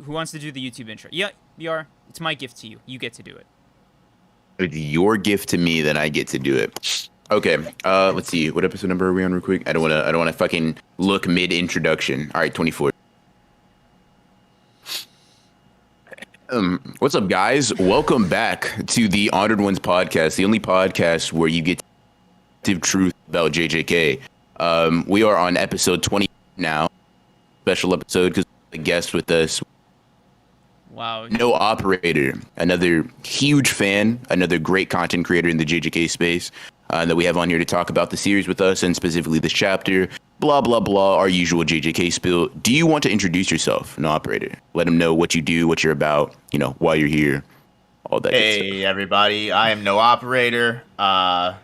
Who wants to do the YouTube intro? Yeah, BR, it's my gift to you. You get to do it. It's your gift to me that I get to do it. Okay, let's see. What episode number are we on real quick? I don't wanna fucking look mid-introduction. All right, 24. What's up, guys? Welcome back to the Honored Ones podcast, the only podcast where you get the truth about JJK. We are on episode 20 now. Special episode because the guest with us. Wow. No operator, another huge fan, another great content creator in the JJK space that we have on here to talk about the series with us and specifically this chapter. Blah, blah, blah, our usual JJK spill. Do you want to introduce yourself, no operator? Let them know what you do, what you're about, why you're here, all that good stuff. Hey, everybody. I am No Operator. I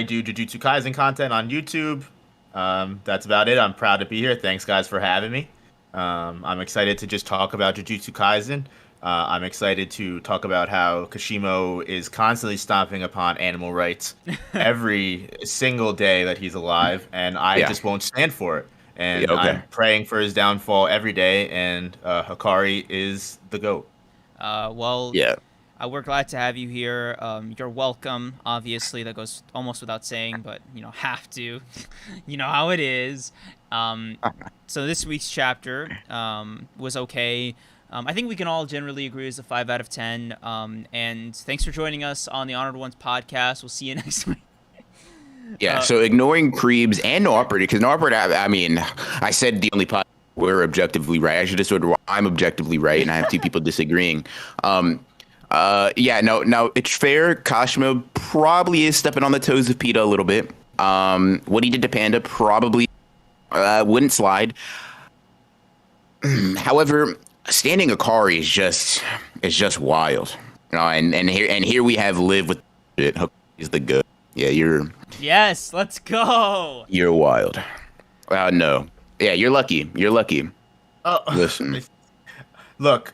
do Jujutsu Kaisen content on YouTube. That's about it. I'm proud to be here. Thanks, guys, for having me. I'm excited to just talk about Jujutsu Kaisen. I'm excited to talk about how Kashimo is constantly stomping upon animal rights every single day that he's alive, and I just won't stand for it. And I'm praying for his downfall every day, and Hakari is the GOAT. We're glad to have you here. You're welcome. Obviously, that goes almost without saying, but have to. You know how it is. So this week's chapter was okay. I think we can all generally agree it's a 5 out of 10. And thanks for joining us on the Honored Ones podcast. We'll see you next week. So ignoring Creebs and No Operator, because No Operator, I said the only podcast we're objectively right. I should have said I'm objectively right, and I have two people disagreeing. No, it's fair. Kashimo probably is stepping on the toes of PETA a little bit. What he did to Panda probably wouldn't slide. However, standing Hakari is just wild. And here we have Liv with it. He's the good. Yeah, Yes, let's go. You're wild. No. Yeah, you're lucky. Listen. Look,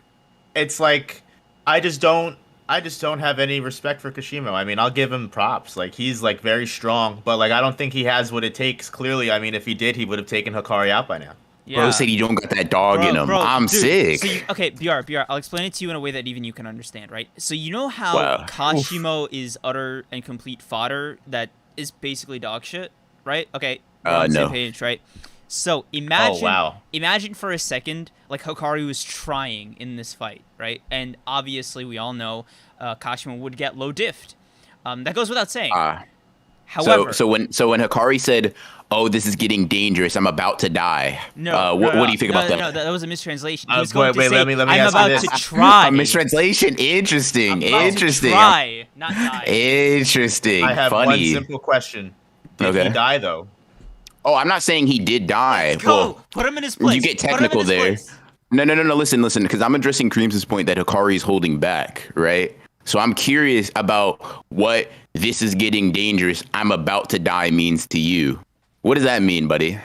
it's like I just don't have any respect for Kashimo. I'll give him props. Like, he's like very strong, but like I don't think he has what it takes. Clearly, if he did, he would have taken Hakari out by now. Yeah. Bro said you don't got that dog in him. I'm sick. So BR, I'll explain it to you in a way that even you can understand, right? So you know how Kashimo is utter and complete fodder that is basically dog shit, right? Okay, we're on the same page, right? So imagine for a second, like Hakari was trying in this fight, right? And obviously we all know Kashimo would get low diffed. That goes without saying. However, so when Hikari said, "Oh, this is getting dangerous. I'm about to die." What do you think about that? No, that was a mistranslation. He was going to say, let me "I'm about to try." A mistranslation. Interesting. Try, not die. Interesting. I have Funny. one simple question. Did he die though? Oh, I'm not saying he did die. Let's go. Put him in his place. You get technical there. No. Listen, because I'm addressing Creams' point that Hikari is holding back, right? So I'm curious about what "this is getting dangerous, I'm about to die" means to you. What does that mean, buddy?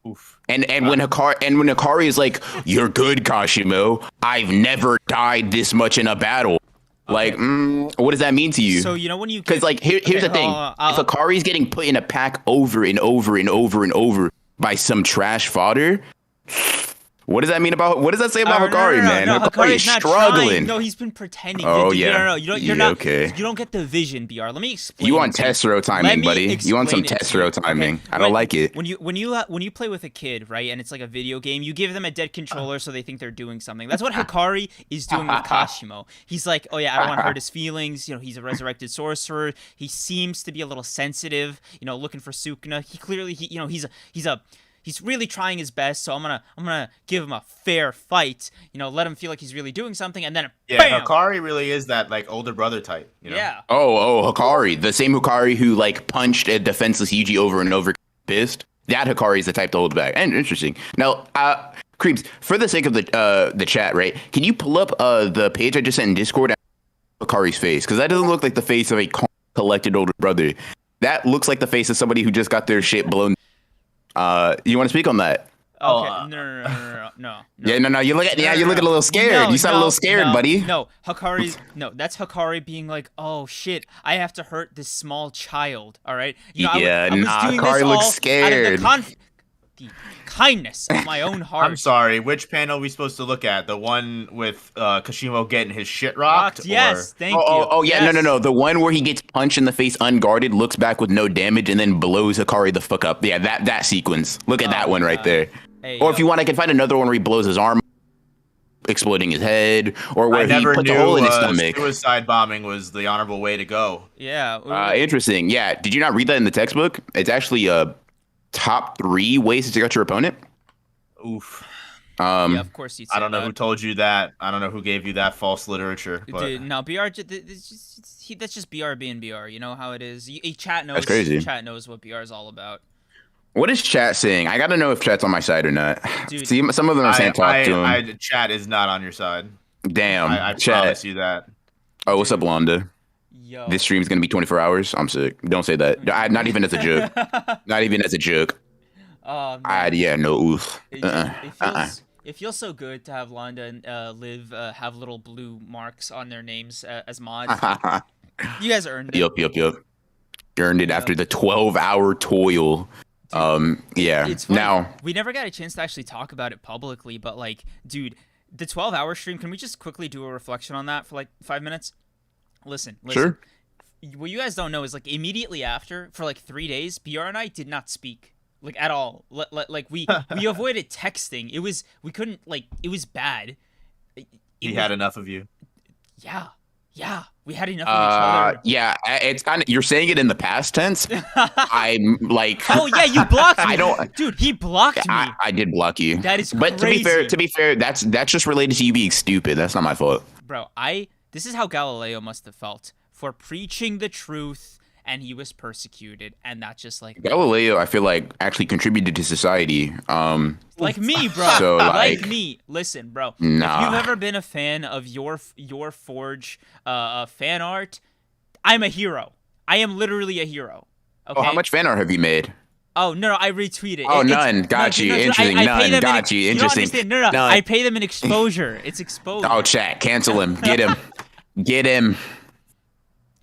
Oof. And when Hikari is like, "You're good, Kashimo. I've never died this much in a battle." Like, what does that mean to you? So when you because here's the thing: if Hikari's getting put in a pack over and over and over and over by some trash fodder. What does that say about Hikari, man? Hikari is struggling. Trying. No, he's been pretending. Oh, You okay. You don't get the vision, BR. Let me explain. You want Tessero timing, buddy. You want some Tessero timing. Okay. I don't like it. When you play with a kid, right, and it's like a video game, you give them a dead controller so they think they're doing something. That's what Hikari is doing with Kashimo. He's like, "Oh yeah, I don't want to hurt his feelings. He's a resurrected sorcerer. He seems to be a little sensitive. Looking for Sukuna. He clearly he's really trying his best, so I'm gonna give him a fair fight. Let him feel like he's really doing something, and then bam! Hakari really is that like older brother type. Yeah. Oh, Hakari, the same Hakari who like punched a defenseless Yuji over and over, pissed. That Hakari is the type to hold back. And interesting. Now, Creeps, for the sake of the chat, right? Can you pull up the page I just sent in Discord at Hakari's face? Because that doesn't look like the face of a collected older brother. That looks like the face of somebody who just got their shit blown. You want to speak on that? Okay. No. Yeah, no. You look a little scared. You sound a little scared, buddy. No, that's Hakari being like, "Oh shit, I have to hurt this small child." All right. Hakari looks scared. the kindness of my own heart. I'm sorry. Which panel are we supposed to look at? The one with Kashimo getting his shit rocked? Yes, thank you. Oh, yeah, yes. no. The one where he gets punched in the face unguarded, looks back with no damage, and then blows Hakari the fuck up. Yeah, that sequence. Look at that one right there. Hey, or if you want, I can find another one where he blows his arm, exploding his head, or where he puts a hole in his stomach. Suicide bombing was the honorable way to go. Yeah. Interesting. Yeah. Did you not read that in the textbook? It's actually top 3 ways to take out your opponent. Oof. Yeah, of course you'd say I don't know that. who told you that. I don't know who gave you that false literature. But... Dude, no, BR, that's just BR being BR. You know how it is. Chat knows. That's crazy. Chat knows what BR is all about. What is chat saying? I gotta know if chat's on my side or not. Dude, see, some of them are saying talk to him. Chat is not on your side. Damn, I chat. promise you that. Oh, what's up, Londa? Yo. This stream's gonna be 24 hours. I'm sick. Don't say that. Not even as a joke. Not even as a joke. Oh, man. Yeah, no oof. It feels so good to have Londa and have little blue marks on their names as mods. You guys earned it. Yup. You earned it after the 12-hour toil. Dude, yeah. It's funny. Now we never got a chance to actually talk about it publicly, but like, dude, the 12-hour stream. Can we just quickly do a reflection on that for like 5 minutes? Listen. Sure. What you guys don't know is like immediately after, for like 3 days, BR and I did not speak. Like at all. Like we avoided texting. It was bad. He had enough of you. Yeah. We had enough of each other. Yeah, it's kind of, you're saying it in the past tense. I'm like, oh yeah, you blocked me. I don't, dude. He blocked me. I did block you. That is but crazy. to be fair, that's just related to you being stupid. That's not my fault, bro. This is how Galileo must have felt for preaching the truth, and he was persecuted, and that's just like Galileo. I feel like actually contributed to society. Like me, bro. So, like me. Listen, bro. Nah. If you've ever been a fan of your Forge fan art, I'm a hero. I am literally a hero. Okay? Oh, how much fan art have you made? Oh no, I retweeted. Oh, none. Got you. Interesting. None. Got you. Interesting. You don't understand. No. I pay them in exposure. It's exposure. Oh, chat. Cancel him. Get him. Get him.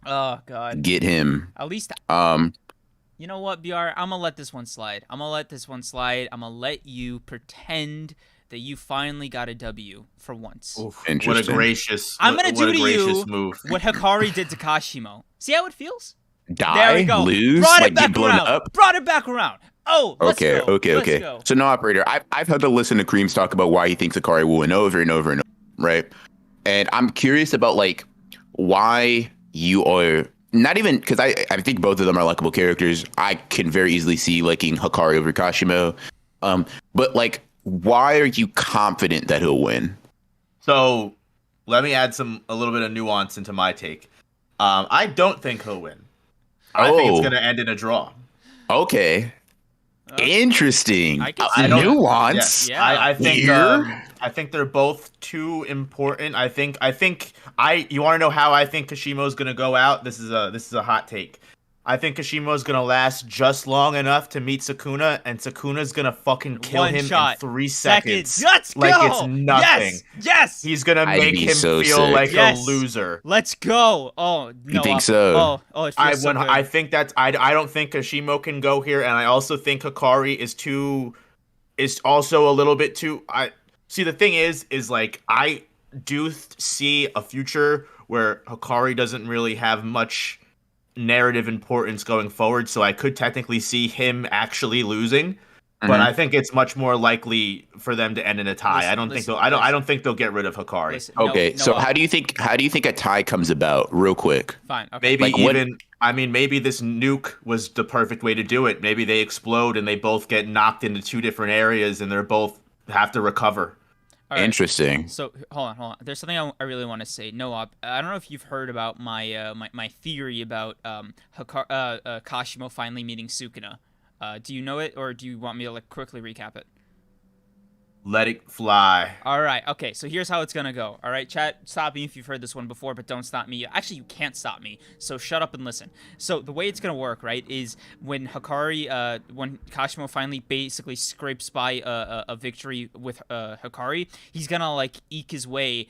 Oh God. Get him. At least. You know what, BR? I'm gonna let this one slide. I'm gonna let you pretend that you finally got a W for once. Oof, what a gracious. I'm gonna do to you move. what Hikari did to Kashimo. See how it feels? Die, there we go. lose, Brought like it back get blown around. up. Brought it back around. Oh, let's go. Okay. Let's go. So, no, operator, I've had to listen to Creams talk about why he thinks Hakari will win over and over and over, right? And I'm curious about, like, why you are not even, because I think both of them are likable characters. I can very easily see liking Hakari over Kashimo. But, like, why are you confident that he'll win? So, let me add a little bit of nuance into my take. I don't think he'll win. I think it's going to end in a draw. Okay. Interesting. I nuance. Yeah. I think they're both too important. You want to know how I think Kashimo's going to go out? This is a hot take. I think Kashimo's going to last just long enough to meet Sukuna, and Sukuna's going to fucking kill him in 3 seconds. Let's like go. It's nothing. Yes. He's going to make him so feel sick. like a loser. Let's go. Oh, no. You think so? Oh, it feels so good. I think that's I don't think Kashimo can go here, and I also think Hikari is also a little bit too see, the thing is like I do see a future where Hikari doesn't really have much narrative importance going forward, so I could technically see him actually losing, but I think it's much more likely for them to end in a tie. I don't think they'll get rid of Hikari. Okay, so how do you think a tie comes about, real quick? Fine. Okay. Maybe this nuke was the perfect way to do it. Maybe they explode and they both get knocked into 2 different areas and they're both have to recover. Right. Interesting. So hold on. There's something I really want to say. Noah, I don't know if you've heard about my theory about Kashimo finally meeting Sukuna. Do you know it, or do you want me to like quickly recap it? Let it fly. All right. Okay. So here's how it's gonna go. All right, chat. Stop me if you've heard this one before, but don't stop me. Actually, you can't stop me. So shut up and listen. So the way it's gonna work, right, is when when Kashimo finally basically scrapes by a victory with Hikari, he's gonna like eke his way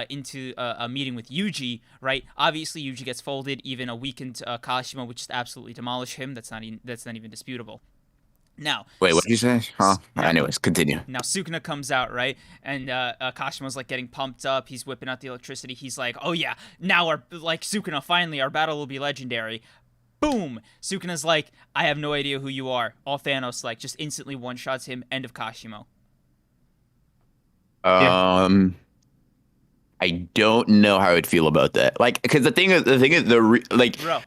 into a meeting with Yuji, right? Obviously, Yuji gets folded. Even a weakened Kashimo would just absolutely demolish him. That's not even disputable. Now, wait, what did you say? Huh? Anyways, continue. Now Sukuna comes out, right? And Kashimo's like getting pumped up. He's whipping out the electricity. He's like, "Oh yeah, now Sukuna, finally our battle will be legendary." Boom! Sukuna's like, "I have no idea who you are." All Thanos like just instantly one-shots him. End of Kashimo. I don't know how I'd feel about that. Like, because the thing is, Bro,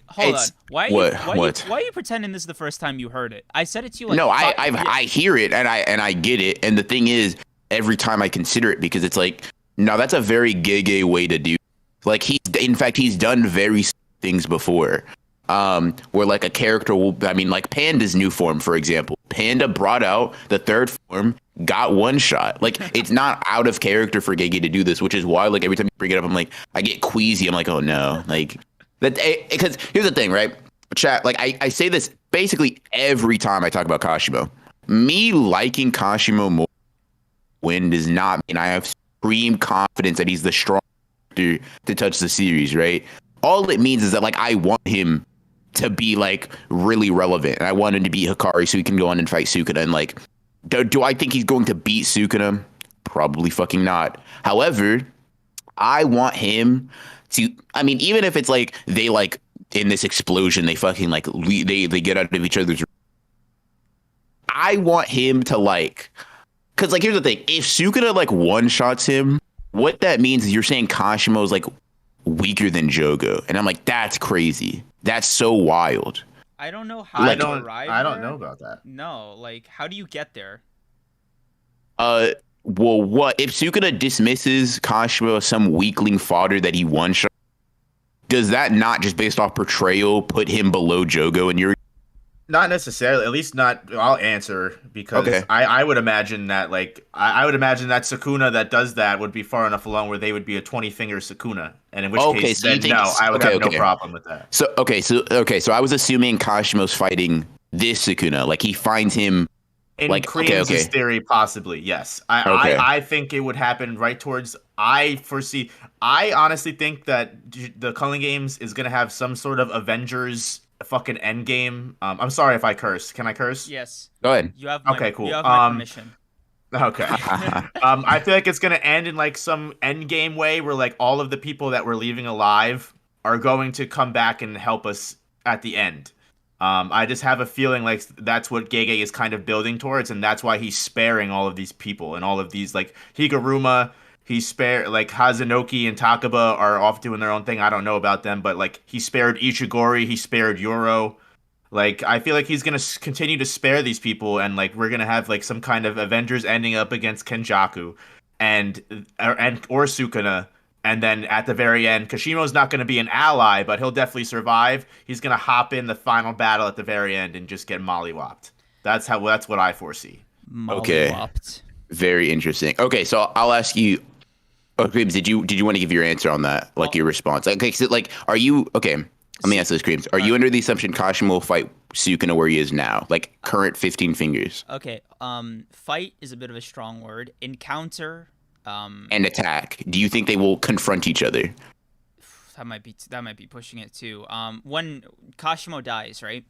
hold on. Why are you pretending this is the first time you heard it? I said it to you. Like, no, I hear it and I get it. And the thing is, every time I consider it, because it's like, no, that's a very gay way to do. Like he's done very things before. Where like a character will, I mean, like Panda's new form, for example. Panda brought out the third form, got one shot. Like it's not out of character for Gege to do this, which is why like every time you bring it up, I'm like, I get queasy. I'm like, oh no, like that. Because here's the thing, right? Chat, like I say this basically every time I talk about Kashimo. Me liking Kashimo more does not mean I have supreme confidence that he's the strongest to touch the series, right? All it means is that like I want him to be like really relevant, and I want him to beat Hakari so he can go on and fight Sukuna. And like, do I think he's going to beat Sukuna? Probably fucking not. However, I want him to. I mean, even if it's like they like in this explosion, they fucking like they get out of each other's. I want him to like, because like here's the thing: if Sukuna like one shots him, what that means is you're saying Kashimo's like weaker than Jogo, and I'm like, that's crazy. That's so wild. I don't know how. I don't know about that. No, like, how do you get there? Well, what if Sukuna dismisses Kashimo as some weakling fodder that he one shot? Does that not, just based off portrayal, put him below Jogo in your? Not necessarily. At least not. I'll answer because okay. I would imagine that I would imagine that Sukuna that does that would be far enough along where they would be a 20-finger Sukuna, and in which case, so then no, I would have no problem with that. So I was assuming Kashimo's fighting this Sukuna, like he finds him. In like, Cream's theory, possibly, yes. I think it would happen right towards. I honestly think that the Culling Games is gonna have some sort of Avengers fucking end game. I'm sorry if I curse. Can I curse? Yes. Go ahead. You have my, cool. You have my permission. Okay. I feel like it's gonna end in like some end game way where like all of the people that we're leaving alive are going to come back and help us at the end. I just have a feeling like that's what Gege is kind of building towards, and that's why he's sparing all of these people and all of these like Higuruma. He spared like Hazanoki and Takaba are off doing their own thing. I don't know about them, but like he spared Ishigori, he spared Yoro. Like I feel like he's gonna continue to spare these people, and like we're gonna have like some kind of Avengers ending up against Kenjaku, or Sukuna, and then at the very end, Kashimo's not gonna be an ally, but he'll definitely survive. He's gonna hop in the final battle at the very end and just get mollywopped. That's what I foresee. Okay, very interesting. Okay, so I'll ask you. Okay, did you want to give your answer on that, like your response? Okay, so like, are you okay? Let me ask this, Creams. Are you under the assumption Kashimo will fight Sukuna where he is now, like current 15 fingers? Okay, fight is a bit of a strong word. Encounter, and attack. Do you think they will confront each other? That might be pushing it too. When Kashimo dies, right?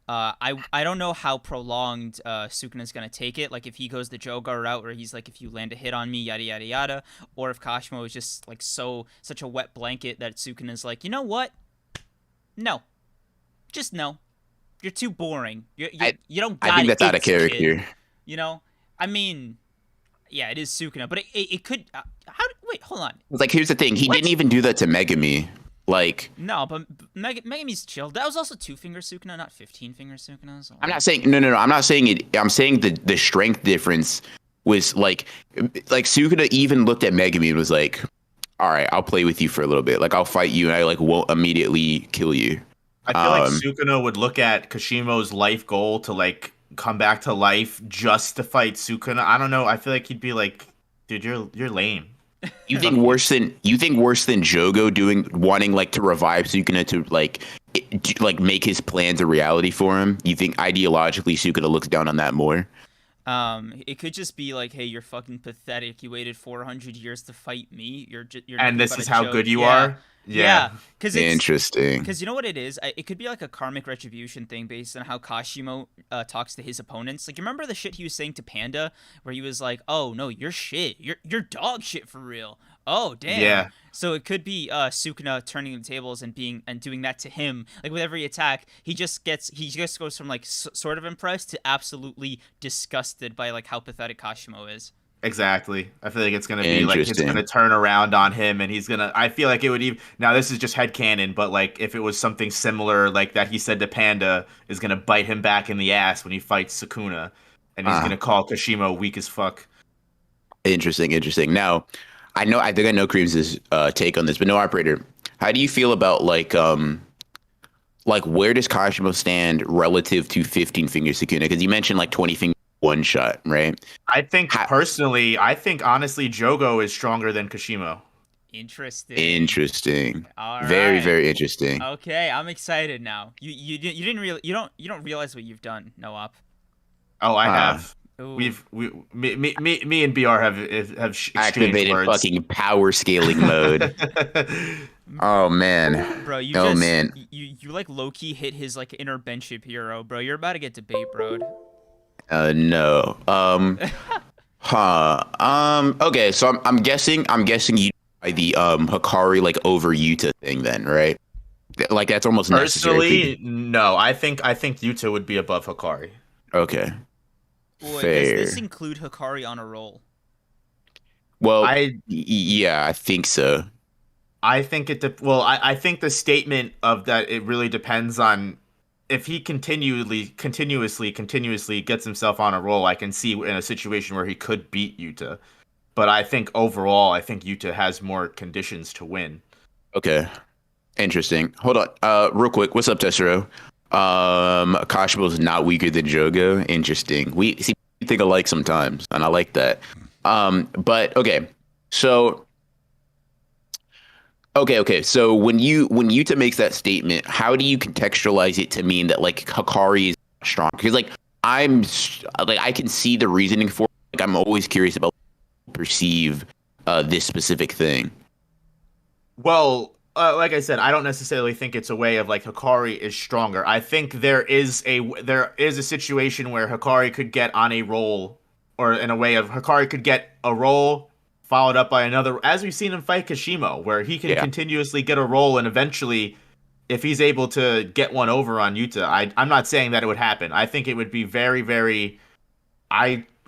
I don't know how prolonged Sukuna's gonna take it. Like if he goes the Jogo route where he's like, if you land a hit on me, yada yada yada, or if Kashimo is just like such a wet blanket that Sukuna's like, you know what? No, just no. You're too boring. You don't got it. I think that's out of character. Kid. You know, I mean, yeah, it is Sukuna, but it could. Wait, hold on. Like here's the thing. He didn't even do that to Megumi. Like no, but Megumi's chill. That was also 2-finger Sukuna, not 15-finger Sukuna. So. I'm not saying no. I'm not saying it. I'm saying the strength difference was like Sukuna even looked at Megumi and was like, "All right, I'll play with you for a little bit. Like I'll fight you, and I like won't immediately kill you." I feel like Sukuna would look at Kashimo's life goal to like come back to life just to fight Sukuna. I don't know. I feel like he'd be like, "Dude, you're lame." You think worse than Jogo wanting like to revive Sukuna to like make his plans a reality for him? You think ideologically Sukuna looks down on that more? It could just be like, hey, you're fucking pathetic. You waited 400 years to fight me. You're and this is how good you are. Yeah, because it's interesting. Because you know what it is? It could be like a karmic retribution thing based on how Kashimo talks to his opponents. Like, you remember the shit he was saying to Panda, where he was like, "Oh no, you're shit. You're dog shit for real. Oh damn." Yeah. So it could be Sukuna turning the tables and doing that to him. Like with every attack, he just goes from like sort of impressed to absolutely disgusted by like how pathetic Kashimo is. Exactly. I feel like it's gonna be like it's gonna turn around on him, and he's gonna. I feel like it would even. Now this is just headcanon, but like if it was something similar, like that he said to Panda is gonna bite him back in the ass when he fights Sukuna, and he's gonna call Kashimo weak as fuck. Interesting. Now, I think I know Creams' take on this, but no, operator. How do you feel about like where does Kashimo stand relative to 15 finger Sukuna? Because you mentioned like 20 finger one shot, right? I think honestly, Jogo is stronger than Kashimo. Interesting. All right. Very, very interesting. Okay, I'm excited now. You don't realize what you've done, Noop. Oh, I have. Ooh. Me and BR have activated words. Fucking power scaling mode. Oh man, bro, you like low key hit his like inner benchip hero, bro. You're about to get debate, bro. No. Okay, so I'm guessing you by the Hakari like over Yuta thing then, right? Like that's almost necessary. Personally, no. I think Yuta would be above Hakari. Okay. Boy, fair. Does this include Hakari on a roll? Well, yeah, I think so. I think I think the statement of that it really depends on if he continuously gets himself on a roll. I can see in a situation where he could beat Yuta, but I think overall, Yuta has more conditions to win. Okay, interesting. Hold on, real quick. What's up, Tessero? Kashimo's not weaker than Jogo. Interesting. We think alike sometimes, and I like that. But okay, so. Okay. So when Yuta makes that statement, how do you contextualize it to mean that like Hakari is strong? Because like I can see the reasoning for it. Like I'm always curious about perceive this specific thing. Well, like I said, I don't necessarily think it's a way of like Hakari is stronger. I think there is a situation where Hakari could get on a roll, or in a way of Hakari could get a roll followed up by another, as we've seen him fight Kashimo, where he can continuously get a roll, and eventually, if he's able to get one over on Yuta, I'm not saying that it would happen. I think it would be very, very.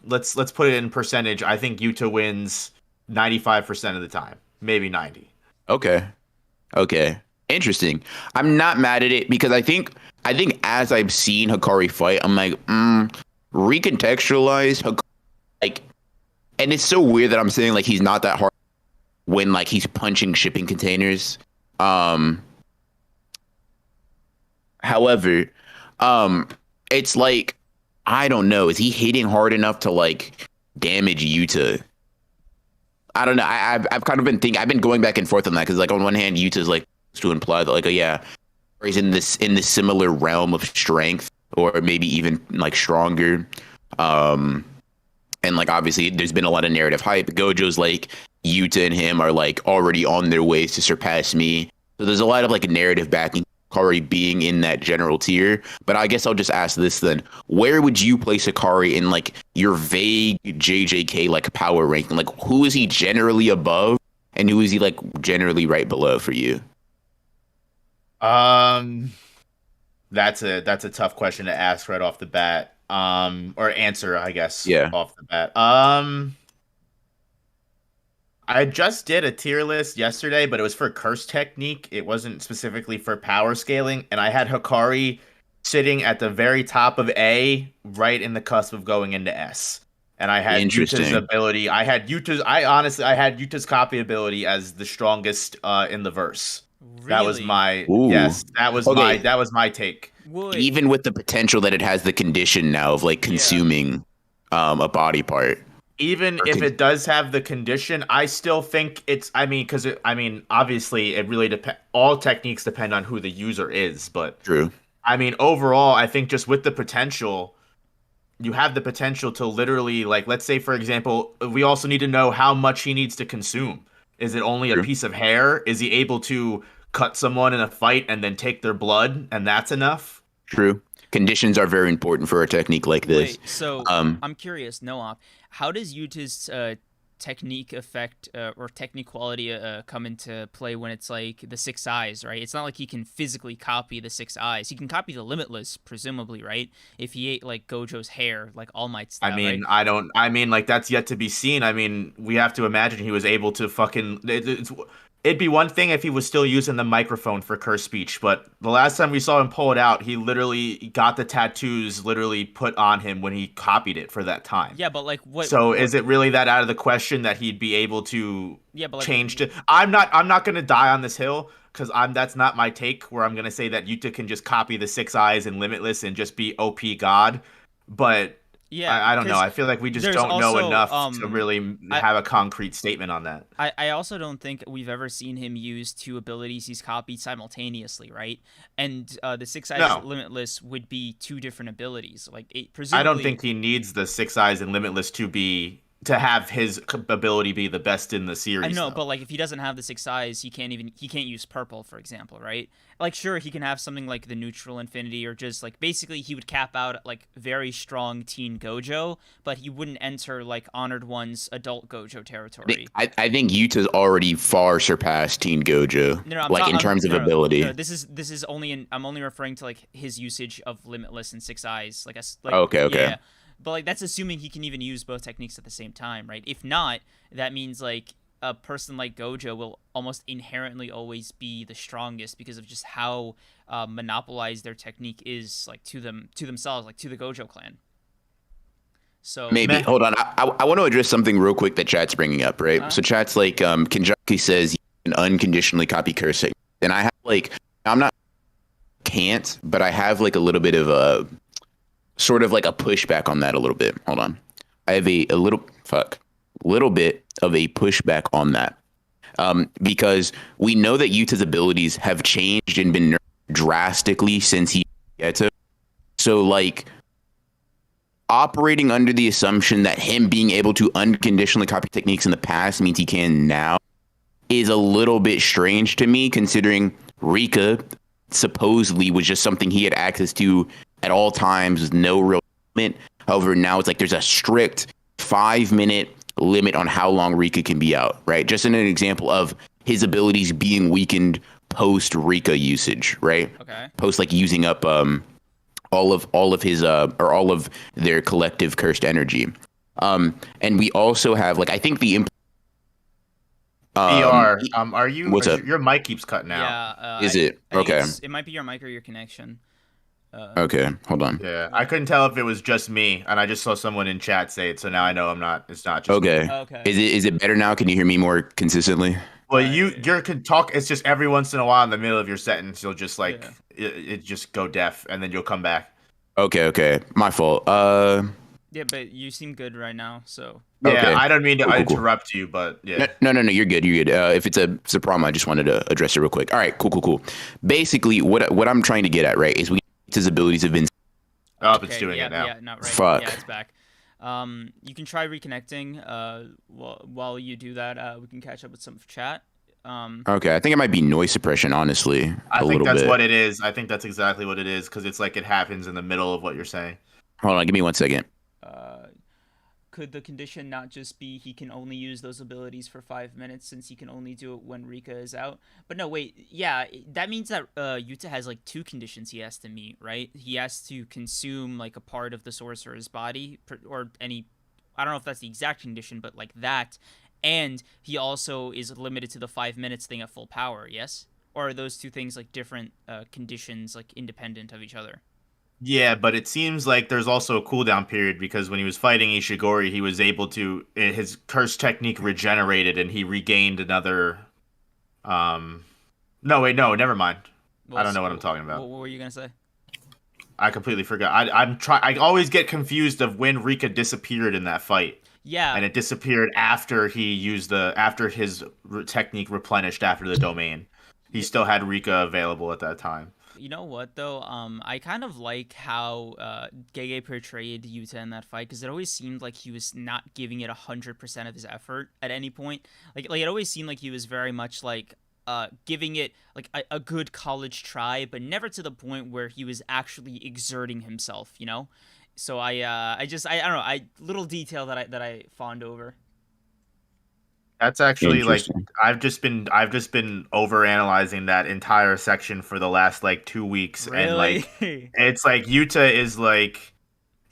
Let's put it in percentage. I think Yuta wins 95% of the time, maybe 90. Okay. Interesting. I'm not mad at it because I think as I've seen Hakari fight, I'm like, recontextualize Hakari, like. And it's so weird that I'm saying like he's not that hard when like he's punching shipping containers. However, it's like I don't know. Is he hitting hard enough to like damage Yuta? I don't know. I've kind of been thinking. I've been going back and forth on that because like on one hand, Yuta's like to imply that like he's in this similar realm of strength or maybe even like stronger. And like obviously there's been a lot of narrative hype. Gojo's like Yuta and him are like already on their ways to surpass me. So there's a lot of like narrative backing Hakari being in that general tier. But I guess I'll just ask this then. Where would you place Hakari in like your vague JJK like power ranking? Like who is he generally above and who is he like generally right below for you? That's a tough question to ask right off the bat. Or answer, I guess. Yeah. Off the bat. I just did a tier list yesterday, but it was for curse technique. It wasn't specifically for power scaling, and I had Hakari sitting at the very top of A, right in the cusp of going into S. And I had Yuta's ability. I had Yuta's copy ability as the strongest in the verse. Really? That was my that was my take. Even with the potential that it has the condition now of like consuming a body part. Even if it does have the condition, I still think it's. Obviously, it really depends. All techniques depend on who the user is, but true. Overall, I think just with the potential, you have the potential to literally, like, let's say for example, we also need to know how much he needs to consume. Is it only a piece of hair? Is he able to cut someone in a fight and then take their blood, and that's enough? True. Conditions are very important for a technique like this. Wait, so I'm curious, Noah, how does Yuta's technique effect or technique quality come into play when it's like the 6 eyes, right? It's not like he can physically copy the 6 eyes. He can copy the limitless, presumably, right? If he ate like Gojo's hair, like All Might style. I mean, right? like that's yet to be seen. I mean, we have to imagine he was able to fucking. It'd be one thing if he was still using the microphone for curse speech, but the last time we saw him pull it out, he literally got the tattoos literally put on him when he copied it for that time. Yeah, but like what? So is it really that out of the question that he'd be able to change to? I'm not gonna die on this hill because that's not my take. Where I'm gonna say that Yuta can just copy the 6 eyes and limitless and just be OP God, but. Yeah, I don't know. I feel like we just don't know enough to really have a concrete statement on that. I also don't think we've ever seen him use 2 abilities he's copied simultaneously, right? And the 6 eyes limitless would be 2 different abilities. Like presumably, I don't think he needs the 6 eyes and limitless to have his ability be the best in the series. I know, but like if he doesn't have the 6 eyes, he can't use purple, for example, right? Like sure, he can have something like the neutral infinity, or just like basically he would cap out at like very strong teen Gojo, but he wouldn't enter like Honored One's adult Gojo territory. I think Yuta's already far surpassed teen Gojo, in terms of ability. No, this is only I'm only referring to like his usage of limitless and 6 eyes, okay. Yeah. But like that's assuming he can even use both techniques at the same time, right? If not, that means like a person like Gojo will almost inherently always be the strongest because of just how monopolized their technique is, like to themselves, like to the Gojo clan. So maybe hold on, I want to address something real quick that chat's bringing up, right? So chat's like, Kenjaku says you can unconditionally copy cursing, and I have but I have like a little bit of a sort of like a pushback on that a little bit. Hold on. I have a little bit of a pushback on that. Because we know that Yuta's abilities have changed and been nerfed drastically since he gets it. So like operating under the assumption that him being able to unconditionally copy techniques in the past means he can now is a little bit strange to me, considering Rika supposedly was just something he had access to at all times with no real limit. However, now it's like there's a strict 5-minute limit on how long Rika can be out, right? Just in an example of his abilities being weakened post Rika usage, right? Okay. Post like using up all of his or all of their collective cursed energy. And we also have like I think the are you? What's up? Your mic keeps cutting out. Yeah. Is it okay? It might be your mic or your connection. Okay, hold on. Yeah, I couldn't tell if it was just me, and I just saw someone in chat say it, so now I know it's not just okay. me. Okay. Is it better now? Can you hear me more consistently? Well, you can talk. It's just every once in a while in the middle of your sentence, you'll just like it just go deaf, and then you'll come back. Okay, my fault. Yeah, but you seem good right now, so. Yeah, okay. I don't mean to interrupt you, but yeah. No, you're good. If it's a problem, I just wanted to address it real quick. All right, cool. Basically, what I'm trying to get at, right, is his abilities have been. Oh, it's doing it now. Yeah, not right. Fuck. Yeah, it's back. You can try reconnecting. While you do that, we can catch up with some chat. Okay, I think it might be noise suppression, honestly. I think that's what it is. I think that's exactly what it is, because it's like it happens in the middle of what you're saying. Hold on, give me 1 second. Could the condition not just be he can only use those abilities for 5 minutes since he can only do it when Rika is out? But no, wait. Yeah, that means that Yuta has like 2 conditions he has to meet, right? He has to consume like a part of the sorcerer's body or any... I don't know if that's the exact condition, but like that. And he also is limited to the 5 minutes thing at full power, yes? Or are those 2 things like different conditions, like independent of each other? Yeah, but it seems like there's also a cooldown period, because when he was fighting Ishigori, he was able to... His curse technique regenerated, and he regained another... No, wait, no, never mind. I don't know what I'm talking about. What were you going to say? I completely forgot. I always get confused of when Rika disappeared in that fight. Yeah. And it disappeared after he used after his technique replenished after the domain. He still had Rika available at that time. You know what though? I kind of like how Gege portrayed Yuta in that fight because it always seemed like he was not giving it 100% of his effort at any point. Like it always seemed like he was very much like giving it like a good college try, but never to the point where he was actually exerting himself. You know. So I don't know. Little detail that I fawned over. That's actually like I've just been over analyzing that entire section for the last like 2 weeks, really? And like it's like Yuta is like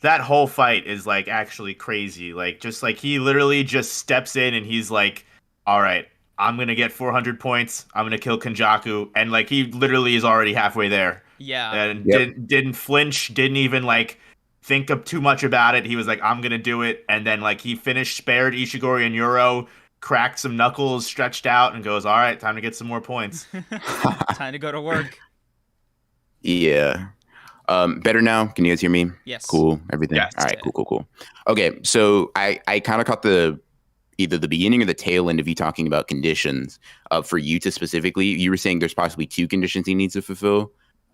that whole fight is like actually crazy. Like just like he literally just steps in and he's like, all right, I'm gonna get 400 points. I'm gonna kill Kenjaku, and like he literally is already halfway there. Yeah, and didn't flinch, didn't even like think of too much about it. He was like, I'm gonna do it, and then like he finished, spared Ishigori and Yuro, cracked some knuckles, stretched out, and goes, all right, time to get some more points. Time to go to work. Yeah. Better now? Can you guys hear me? Yes. Cool. Everything? Yes. All right. Cool. Okay. So I kind of caught either the beginning or the tail end of you talking about conditions. For Yuta specifically, you were saying there's possibly 2 conditions he needs to fulfill.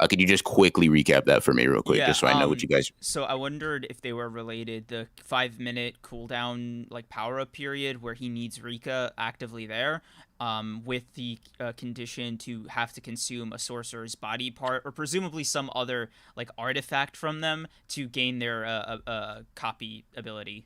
Could you just quickly recap that for me real quick, just so I know what you guys... So I wondered if they were related. The 5-minute cooldown, like, power-up period where he needs Rika actively there, with the condition to have to consume a sorcerer's body part, or presumably some other, like, artifact from them to gain their copy ability.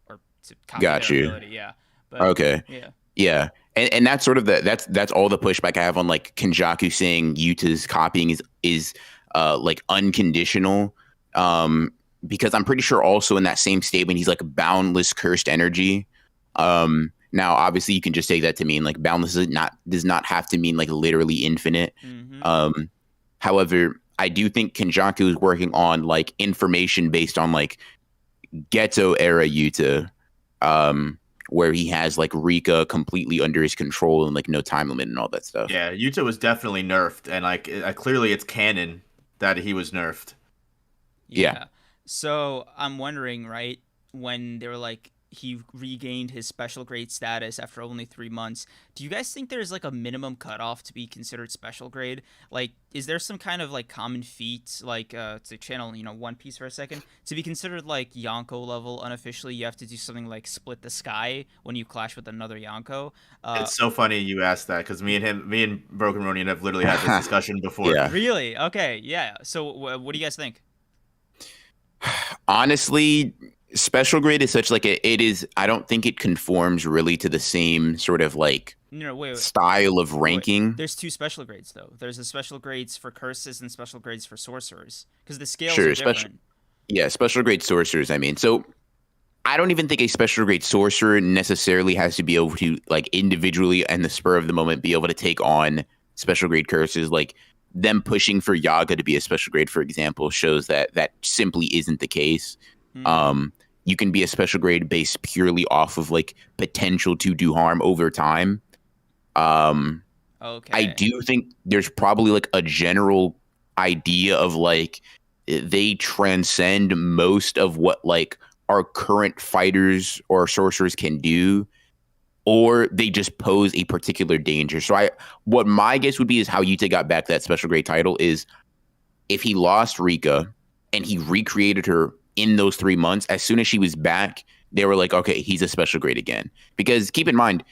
Or to copy their ability, yeah. But, okay. Yeah. Yeah. And that's sort of that's all the pushback I have on like Kenjaku saying Yuta's copying is like unconditional. Because I'm pretty sure also in that same statement he's like boundless cursed energy. Now obviously you can just take that to mean like boundless does not have to mean like literally infinite. Mm-hmm. However, I do think Kenjaku is working on like information based on like Ghetto era Yuta. Where he has like Rika completely under his control and like no time limit and all that stuff. Yeah, Yuta was definitely nerfed, and like clearly it's canon that he was nerfed. Yeah. So I'm wondering, right, when they were like he regained his special grade status after only 3 months, do you guys think there's like a minimum cutoff to be considered special grade? Like, is there some kind of like common feat, like to channel, One Piece for a second, to be considered like Yonko level unofficially? You have to do something like split the sky when you clash with another Yonko. It's so funny you asked that because me and Broken Ronian have literally had this discussion before. Yeah. Really? Okay. Yeah. So what do you guys think? Honestly, special grade is such like it is. I don't think it conforms really to the same sort of like style of ranking. There's 2 special grades though. There's the special grades for curses and special grades for sorcerers because the scales are different. Special grade sorcerers. I mean, so I don't even think a special grade sorcerer necessarily has to be able to like individually and the spur of the moment be able to take on special grade curses. Like them pushing for Yaga to be a special grade, for example, shows that simply isn't the case. You can be a special grade based purely off of like potential to do harm over time. Okay. I do think there's probably like a general idea of like they transcend most of what like our current fighters or sorcerers can do, or they just pose a particular danger. So what my guess would be is how Yuta got back that special grade title is if he lost Rika and he recreated her in those 3 months, as soon as she was back, they were like, okay, he's a special grade again. Because keep in mind,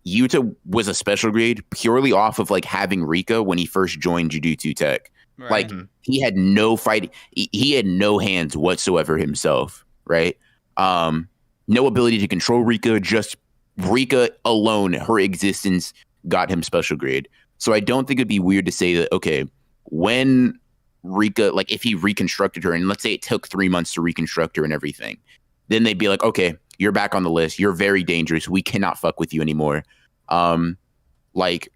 Yuta was a special grade purely off of like having Rika when he first joined Jujutsu Tech. Right. Like he had no fight. He had no hands whatsoever himself. Right. No ability to control Rika, just Rika alone, her existence got him special grade. So I don't think it'd be weird to say that, okay, when Rika, like if he reconstructed her and let's say it took 3 months to reconstruct her and everything, then they'd be like, okay, you're back on the list. You're very dangerous. We cannot fuck with you anymore. Like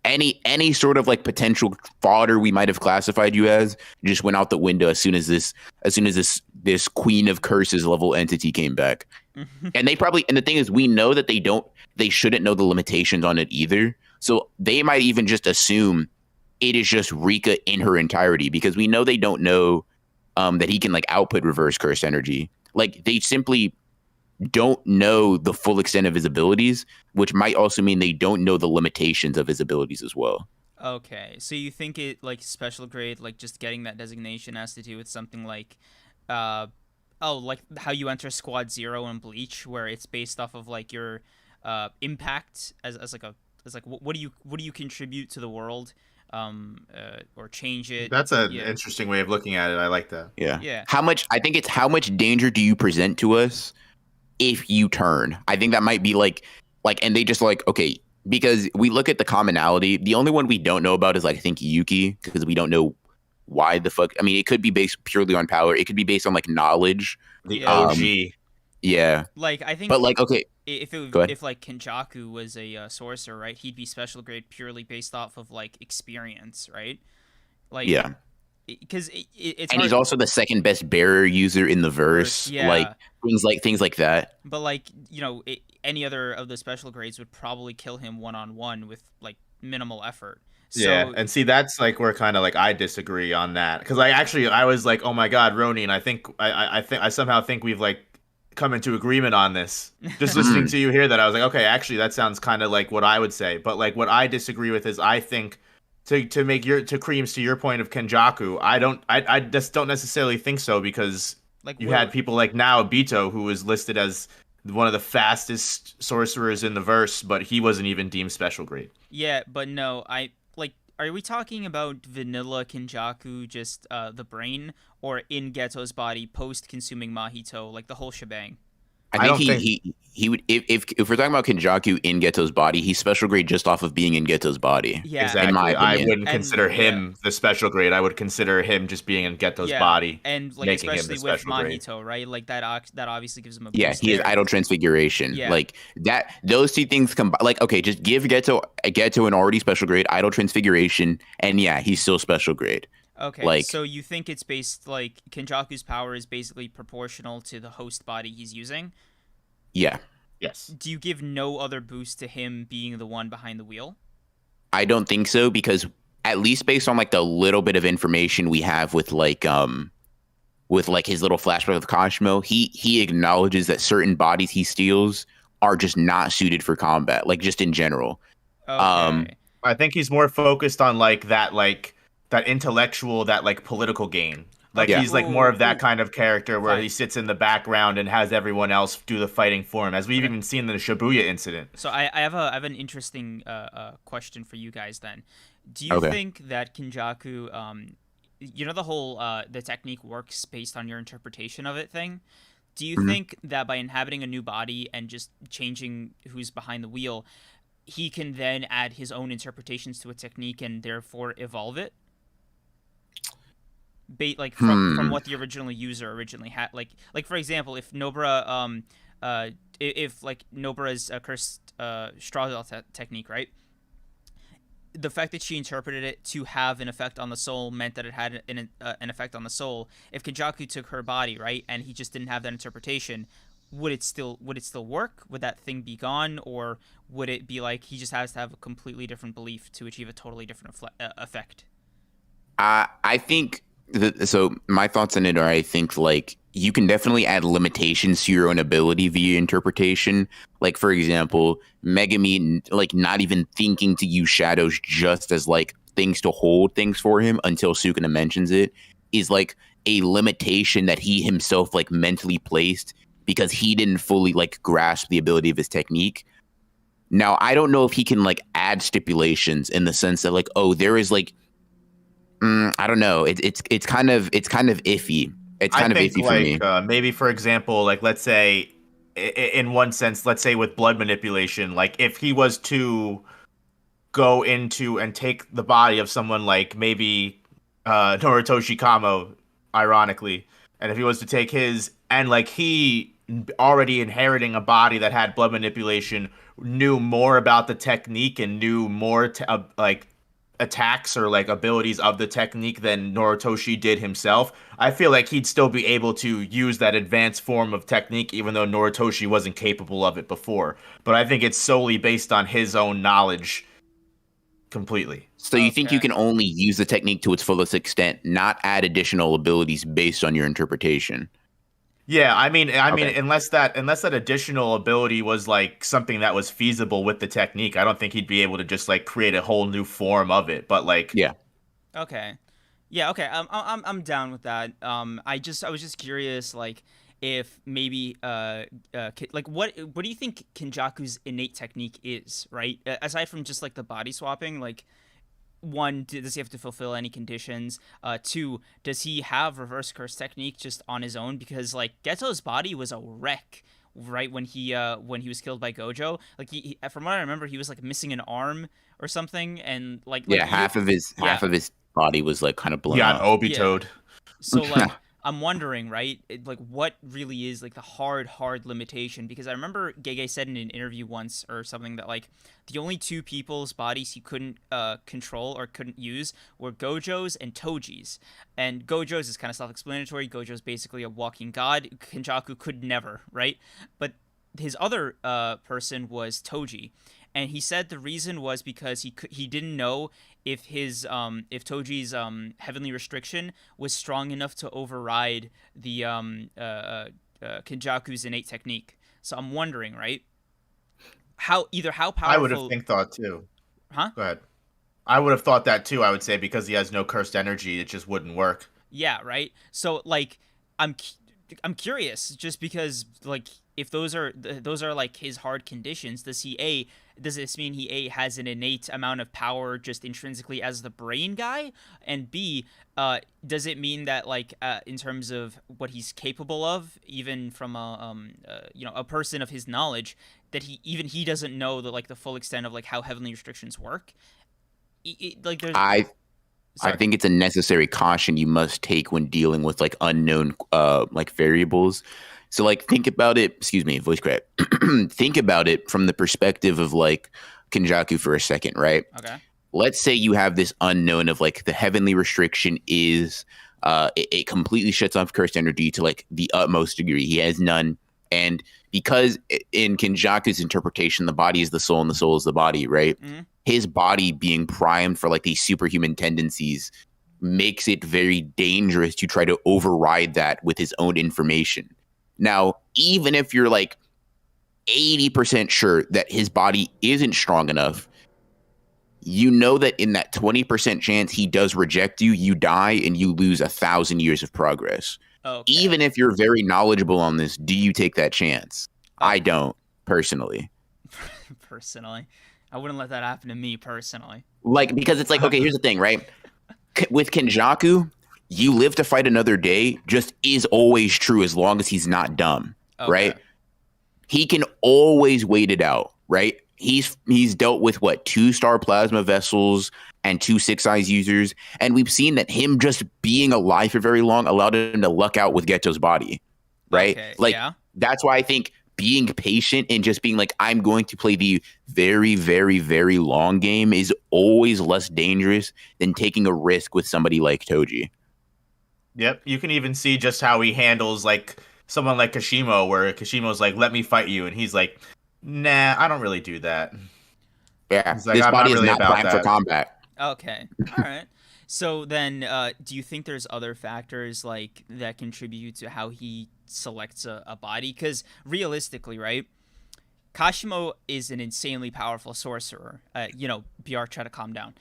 any sort of like potential fodder we might have classified you as just went out the window as soon as this Queen of Curses level entity came back. And the thing is, we know that they shouldn't know the limitations on it either. So they might even just assume it is just Rika in her entirety because we know they don't know that he can like output reverse curse energy. Like they simply don't know the full extent of his abilities, which might also mean they don't know the limitations of his abilities as well. Okay, so you think it like special grade, like just getting that designation has to do with something like, uh, oh, like how you enter Squad Zero in Bleach, where it's based off of like your, impact as like a as like what do you contribute to the world, or change it. That's an Yeah. interesting way of looking at it. I like that. Yeah. Yeah. I think it's how much danger do you present to us if you turn? I think that might be and they just like, okay, because we look at the commonality. The only one we don't know about is like, I think Yuki, because we don't know why the fuck. I mean, it could be based purely on power. It could be based on like knowledge. The Yeah. OG. Yeah. Like I think, but like, okay, if like Kenjaku was a sorcerer, right, he'd be special grade purely based off of like experience, right? Like, yeah. Because it's and hard. He's also the second best barrier user in the verse. Yeah. Like things like that. But like, any other of the special grades would probably kill him one-on-one with like minimal effort. So, yeah, and see, that's like where kind of like I disagree on that, because I was like, oh my god, Roni, and I think I somehow think we've like come into agreement on this. Just listening to you hear that, I was like, okay, actually that sounds kind of like what I would say. But like what I disagree with is, I think to make Creams, to your point of Kenjaku, I just don't necessarily think so, because like you had people like now Obito, who was listed as one of the fastest sorcerers in the verse, but he wasn't even deemed special grade. Yeah, but no, are we talking about vanilla Kenjaku, just the brain, or in Geto's body post consuming Mahito, like the whole shebang? I think he would, if we're talking about Kenjaku in Geto's body, he's special grade just off of being in Geto's body. Yeah, exactly. In my opinion. I wouldn't consider him the special grade. I would consider him just being in Geto's body, and like especially with Mahito, right? Like that obviously gives him a boost. Yeah, he is idle transfiguration. Yeah. Like that, those two things combine. Like, okay, just give Geto an already special grade, idle transfiguration, and yeah, he's still special grade. Okay, so you think it's based, like, Kenjaku's power is basically proportional to the host body he's using? Yeah. Yes. Do you give no other boost to him being the one behind the wheel? I don't think so, because at least based on like the little bit of information we have with his little flashback with Kashimo, he acknowledges that certain bodies he steals are just not suited for combat, like just in general. Okay. I think he's more focused on that intellectual, that like political gain. Like he's like more of that kind of character where he sits in the background and has everyone else do the fighting for him, as we've even seen in the Shibuya incident. So I have an interesting question for you guys then. Do you think that Kenjaku, the whole the technique works based on your interpretation of it thing? Do you think that by inhabiting a new body and just changing who's behind the wheel, he can then add his own interpretations to a technique and therefore evolve it? From what the original user originally had, like for example, if Nobara if like Nobara's cursed straw technique, right, the fact that she interpreted it to have an effect on the soul meant that it had an effect on the soul. If Kenjaku took her body, right, and he just didn't have that interpretation, would it still work? Would that thing be gone, or would it be like he just has to have a completely different belief to achieve a totally different effect? I think so my thoughts on it are, I think like you can definitely add limitations to your own ability via interpretation. Like, for example, Megumi like not even thinking to use shadows just as like things to hold things for him until Sukuna mentions it is like a limitation that he himself like mentally placed because he didn't fully like grasp the ability of his technique. Now, I don't know if he can like add stipulations in the sense that like, oh, there is like I don't know. It's kind of iffy. It's kind of iffy for me. Maybe, for example, like let's say, in one sense, let's say with blood manipulation, like if he was to go into and take the body of someone like maybe Noritoshi Kamo, ironically, and if he was to take his, and like he already inheriting a body that had blood manipulation, knew more about the technique and knew more like attacks or like abilities of the technique than Noritoshi did himself, I feel like he'd still be able to use that advanced form of technique even though Noritoshi wasn't capable of it before. But I think it's solely based on his own knowledge completely. So you think you can only use the technique to its fullest extent, not add additional abilities based on your interpretation? Yeah, I mean, unless that additional ability was like something that was feasible with the technique, I don't think he'd be able to just like create a whole new form of it. But like, Yeah. Okay. Yeah, okay. I'm down with that. I was just curious, like, if maybe like what do you think Kenjaku's innate technique is, right? Aside from just like the body swapping, like, one, does he have to fulfill any conditions? Two, does he have reverse curse technique just on his own? Because like Geto's body was a wreck, right, when he was killed by Gojo. Like from what I remember, he was like missing an arm or something, and Yeah, you, half of his body was like kind of he blown got off. yeah. Obitoed. So like I'm wondering, right, like what really is like the hard limitation? Because I remember Gege said in an interview once or something that like the only two people's bodies he couldn't control or couldn't use were Gojo's and Toji's. And Gojo's is kind of self-explanatory. Gojo's basically a walking god. Kenjaku could never, right? But his other person was Toji, and he said the reason was because he didn't know if Toji's heavenly restriction was strong enough to override the Kenjaku's innate technique. So I'm wondering, right? How powerful I would have thought too. Huh? Go ahead. I would have thought that too. I would say because he has no cursed energy, it just wouldn't work. Yeah, right. So like, I'm I'm curious, just because like if those are like his hard conditions, does this mean he has an innate amount of power just intrinsically as the brain guy, and B, does it mean that like in terms of what he's capable of, even from a person of his knowledge, that he doesn't know the full extent of like how heavenly restrictions work? Like there's I think it's a necessary caution you must take when dealing with like unknown like variables. So like think about it, excuse me, voice crack. Think about it from the perspective of like Kenjaku for a second, right? Okay. Let's say you have this unknown of like the heavenly restriction is it completely shuts off cursed energy to like the utmost degree. He has none. And because in Kenjaku's interpretation, the body is the soul and the soul is the body, right? Mm-hmm. His body being primed for like these superhuman tendencies makes it very dangerous to try to override that with his own information. Now, even if you're like 80% sure that his body isn't strong enough, you know that in that 20% chance he does reject you, you die and you lose 1,000 years of progress. Okay. Even if you're very knowledgeable on this, do you take that chance? I don't, personally. Personally? I wouldn't let that happen to me, personally. Like, because it's like, okay, here's the thing, right? With Kenjaku, you live to fight another day just is always true as long as he's not dumb, right? He can always wait it out, right? He's dealt with, 2-star plasma vessels and 2 6-eyes users, and we've seen that him just being alive for very long allowed him to luck out with Geto's body, right? Okay, that's why I think being patient and just being like, I'm going to play the very, very, very long game is always less dangerous than taking a risk with somebody like Toji. Yep, you can even see just how he handles like someone like Kashimo, where Kashimo's like, let me fight you, and he's like, nah, I don't really do that. Yeah, like, this body is not primed for combat. Okay, all right. So then, do you think there's other factors like that contribute to how he selects a body? Because realistically, right, Kashimo is an insanely powerful sorcerer. BR, try to calm down.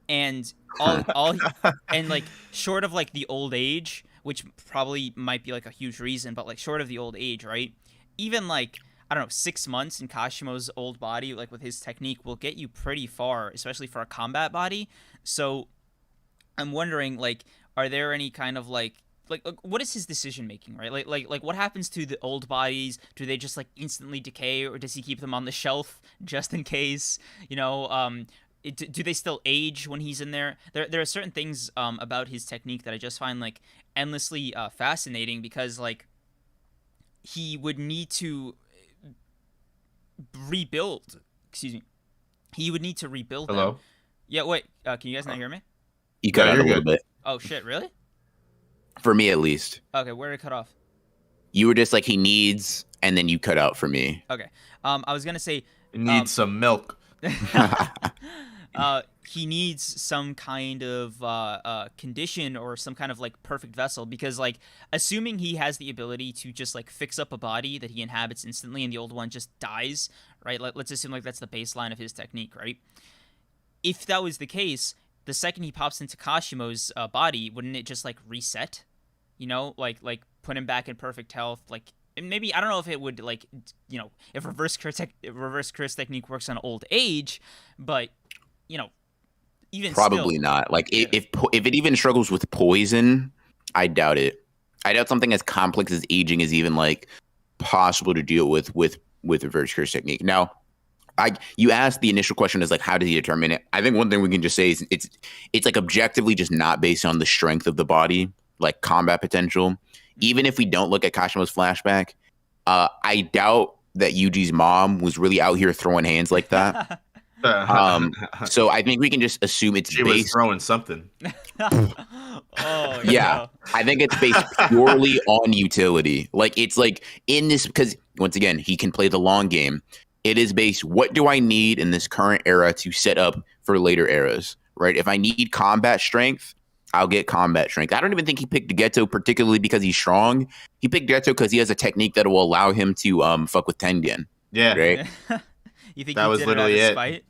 And and like short of like the old age, which probably might be like a huge reason, but like short of the old age, right? Even like, I don't know, 6 months in Kashimo's old body, like with his technique, will get you pretty far, especially for a combat body. So I'm wondering, like, are there any kind of like what is his decision making, right? Like what happens to the old bodies? Do they just like instantly decay, or does he keep them on the shelf just in case? Do they still age when he's in there? There are certain things about his technique that I just find like endlessly fascinating, because like he would need to rebuild. Excuse me. He would need to rebuild. Hello? Them. Yeah, wait. Can you guys not hear me? You cut out a little bit. Oh shit! Really? For me, at least. Okay, where did it cut off? You were just like, he needs, and then you cut out for me. Okay. I was gonna say it needs some milk. he needs some kind of condition or some kind of like perfect vessel, because like assuming he has the ability to just like fix up a body that he inhabits instantly and the old one just dies, right? Let's assume like that's the baseline of his technique, right? If that was the case, the second he pops into Kashimo's body, wouldn't it just like reset? You know, like put him back in perfect health, like. And maybe I don't know if it would like, you know, if reverse curse technique works on old age, but you know, even probably still, not. Like if it even struggles with poison, I doubt it. I doubt something as complex as aging is even like possible to deal with reverse curse technique. Now, you asked the initial question is like how does he determine it? I think one thing we can just say is it's like objectively just not based on the strength of the body, like combat potential. Even if we don't look at Kashimo's flashback, I doubt that Yuji's mom was really out here throwing hands like that. So I think we can just assume it's she based. Was throwing something. Oh yeah, I think it's based purely on utility. Like it's like in this because once again he can play the long game. It is based. What do I need in this current era to set up for later eras? Right. If I need combat strength, I'll get combat strength. I don't even think he picked Geto particularly because he's strong. He picked Geto because he has a technique that will allow him to fuck with Tengen. Yeah. Right? You think that was literally it? Spite?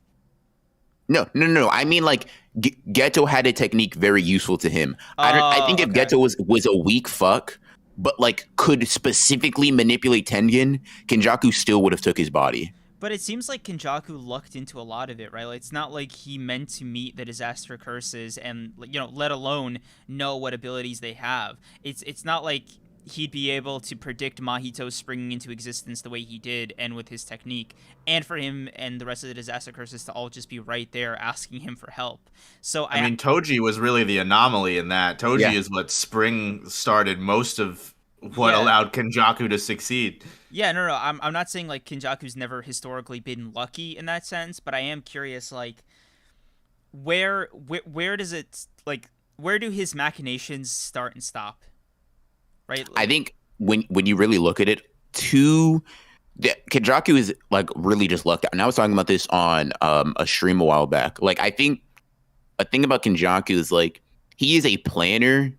No. I mean, like, Geto had a technique very useful to him. I think if Geto was a weak fuck, but, like, could specifically manipulate Tengen, Kenjaku still would have took his body. But it seems like Kenjaku lucked into a lot of it, right? Like, it's not like he meant to meet the disaster curses and, you know, let alone know what abilities they have. It's not like he'd be able to predict Mahito springing into existence the way he did and with his technique, and for him and the rest of the disaster curses to all just be right there asking him for help. So I mean, Toji was really the anomaly in that. Toji is what spring started most of what allowed Kenjaku to succeed. Yeah, no. I'm not saying like Kenjaku's never historically been lucky in that sense, but I am curious, like, where does it, like, where do his machinations start and stop? Right. I think when you really look at it, Kenjaku is like really just lucked out. And I was talking about this on a stream a while back. Like, I think a thing about Kenjaku is like he is a planner.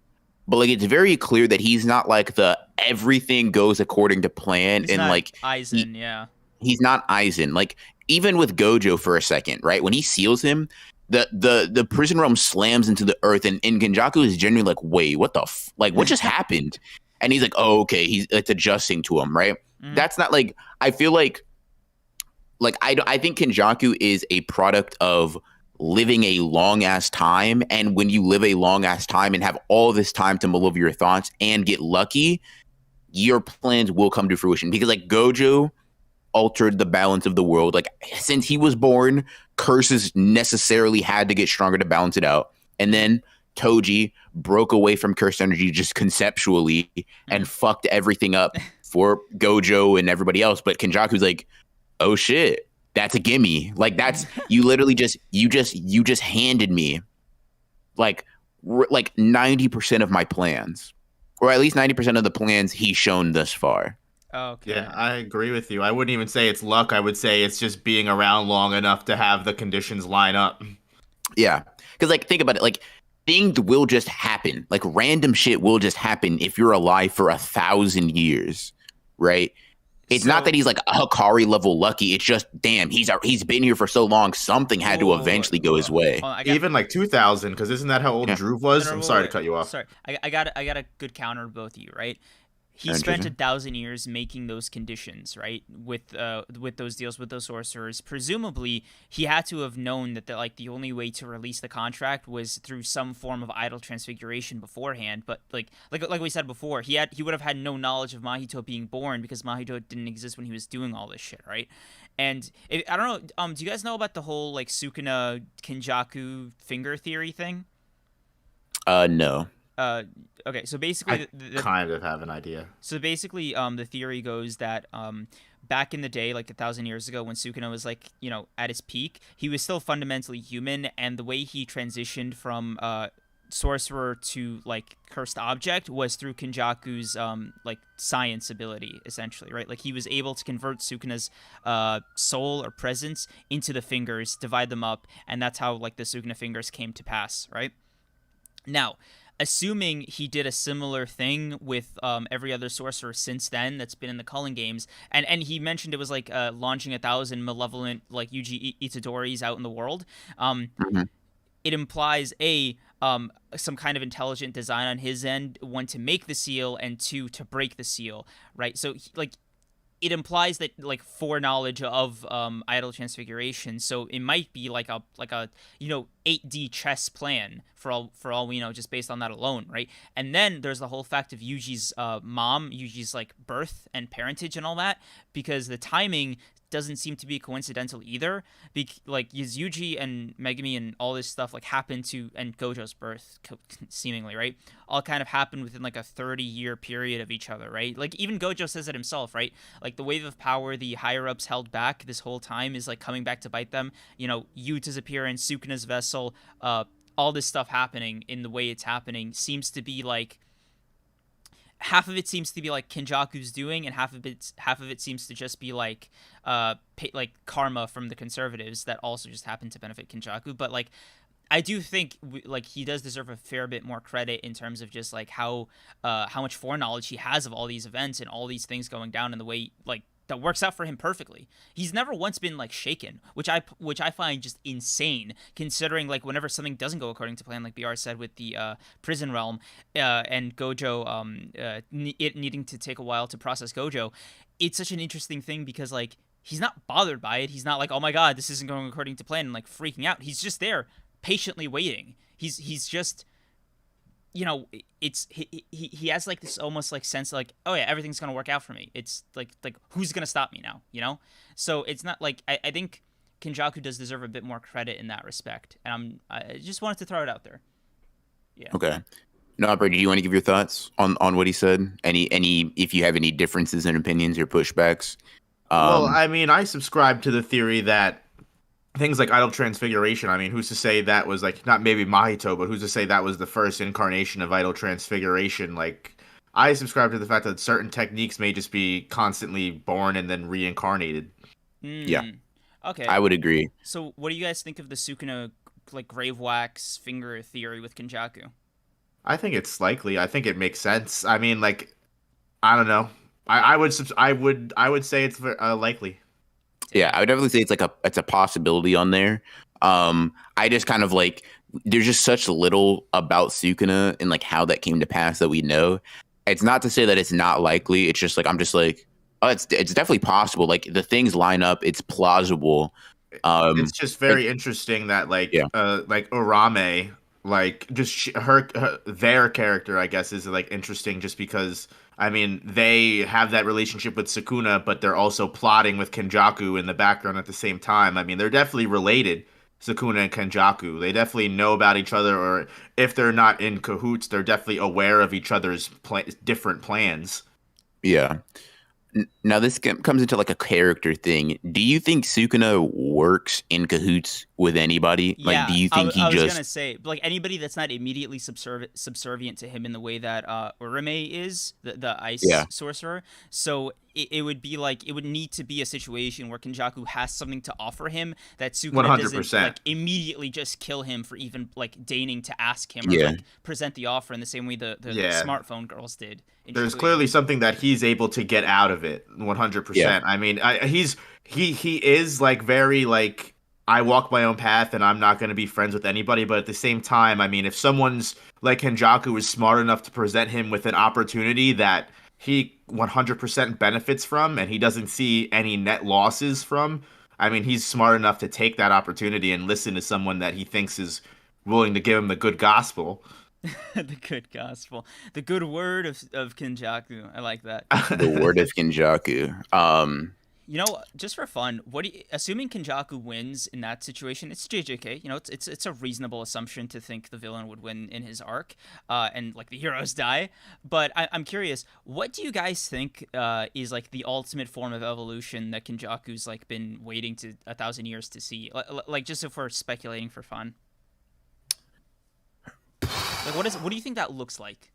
But like it's very clear that he's not like the everything goes according to plan he's and not like Aizen, he's not Aizen. Like even with Gojo for a second, right? When he seals him, the prison realm slams into the earth, and Kenjaku is genuinely like, wait, what the like what just happened? And he's like, oh, okay, it's adjusting to him, right? Mm-hmm. That's not like I feel like I think Kenjaku is a product of living a long ass time, and when you live a long ass time and have all this time to mull over your thoughts and get lucky, your plans will come to fruition. Because like Gojo altered the balance of the world. Like since he was born, curses necessarily had to get stronger to balance it out. And then Toji broke away from curse energy just conceptually and fucked everything up for Gojo and everybody else. But Kenjaku's like, oh shit, that's a gimme. Like that's you literally just handed me like 90% of my plans, or at least 90% of the plans he's shown thus far. Okay. Yeah, I agree with you. I wouldn't even say it's luck. I would say it's just being around long enough to have the conditions line up. Yeah, because like think about it, like things will just happen. Like random shit will just happen if you're alive for 1,000 years, right? It's not that he's like a Hakari level lucky. It's just, damn, he's been here for so long. Something had to eventually go his way. Even like 2000, because isn't that how old Drew was? I'm sorry to cut you off. Sorry, I got a good counter to both of you, right? He spent 1,000 years making those conditions, right? With those deals with those sorcerers. Presumably, he had to have known that the only way to release the contract was through some form of idol transfiguration beforehand. But like we said before, he would have had no knowledge of Mahito being born because Mahito didn't exist when he was doing all this shit, right? And I don't know. Do you guys know about the whole like Sukuna Kenjaku finger theory thing? No. Okay, so basically, I kind of have an idea. So basically, the theory goes that back in the day, like 1,000 years ago, when Sukuna was like, you know, at his peak, he was still fundamentally human, and the way he transitioned from sorcerer to like cursed object was through Kenjaku's like science ability, essentially, right? Like he was able to convert Sukuna's soul or presence into the fingers, divide them up, and that's how like the Sukuna fingers came to pass, right? Now, assuming he did a similar thing with every other sorcerer since then that's been in the Culling games, and he mentioned it was like launching 1,000 malevolent like Yuji Itadoris out in the world. It implies some kind of intelligent design on his end, one to make the seal and two to break the seal, right? So like it implies that like foreknowledge of idol transfiguration, so it might be like a 8D chess plan for all we know, just based on that alone, right? And then there's the whole fact of Yuji's Yuji's like birth and parentage and all that, because the timing doesn't seem to be coincidental either. Like Yuji and Megumi and all this stuff like happened to, and Gojo's birth seemingly, right, all kind of happened within like a 30-year period of each other, right? Like even Gojo says it himself, right? Like the wave of power the higher ups held back this whole time is like coming back to bite them. Yuta's appearance, Sukuna's vessel, all this stuff happening in the way it's happening seems to be like half of it seems to be like Kenjaku's doing, and half of it seems to just be like karma from the conservatives that also just happen to benefit Kenjaku. But like I do think like he does deserve a fair bit more credit in terms of just like how much foreknowledge he has of all these events and all these things going down in the way like that works out for him perfectly. He's never once been like shaken, which I find just insane, considering like whenever something doesn't go according to plan, like BR said with the prison realm and Gojo it needing to take a while to process Gojo. It's such an interesting thing because like he's not bothered by it. He's not like, oh my god, this isn't going according to plan, and like freaking out. He's just there patiently waiting. He's just, it's he has like this almost like sense of like, oh yeah, everything's gonna work out for me. It's like who's gonna stop me now, so it's not like I think Kenjaku does deserve a bit more credit in that respect, and I just wanted to throw it out there. Yeah. Okay. Nobara, do you want to give your thoughts on what he said? Any if you have any differences in opinions or pushbacks? Well, I mean, I subscribe to the theory that things like idol transfiguration, I mean, who's to say that was like, not maybe Mahito, but who's to say that was the first incarnation of idol transfiguration? Like, I subscribe to the fact that certain techniques may just be constantly born and then reincarnated. Yeah. Okay. I would agree. So what do you guys think of the Sukuna like grave wax finger theory with Kenjaku? I think it's likely. I think it makes sense. I mean, like, I don't know. I would say it's likely. Yeah, I would definitely say it's a possibility on there. I just kind of like, there's just such little about Sukuna and like how that came to pass that we know. It's not to say that it's not likely. It's just like I'm just like, oh, it's definitely possible. Like the things line up. It's plausible. It's just very interesting that like Urame, like just their character, I guess, is like interesting just because. I mean, they have that relationship with Sukuna, but they're also plotting with Kenjaku in the background at the same time. I mean, they're definitely related, Sukuna and Kenjaku. They definitely know about each other, or if they're not in cahoots, they're definitely aware of each other's different plans. Yeah. Now, this comes into like a character thing. Do you think Sukuna works in cahoots with anybody? Yeah, like, do you think I was gonna say, like anybody that's not immediately subservient to him in the way that Urame is, the ice sorcerer. So it would be like, it would need to be a situation where Kenjaku has something to offer him that Sukuna 100%. doesn't like immediately just kill him for even like deigning to ask him or like present the offer in the same way the smartphone girls did. There's clearly something that he's able to get out of it. 100%. Yeah. I mean, he is like very like, I walk my own path and I'm not going to be friends with anybody. But at the same time, I mean, if someone's like Kenjaku is smart enough to present him with an opportunity that he 100% benefits from and he doesn't see any net losses from, I mean, he's smart enough to take that opportunity and listen to someone that he thinks is willing to give him the good gospel. The good gospel. The good word of Kenjaku. I like that. The word of Kenjaku. Just for fun, assuming Kenjaku wins in that situation, it's JJK. It's a reasonable assumption to think the villain would win in his arc, and like the heroes die. But I'm curious, what do you guys think is like the ultimate form of evolution that Kenjaku's like been waiting to 1,000 years to see? Like just if we're speculating for fun. Like, what do you think that looks like?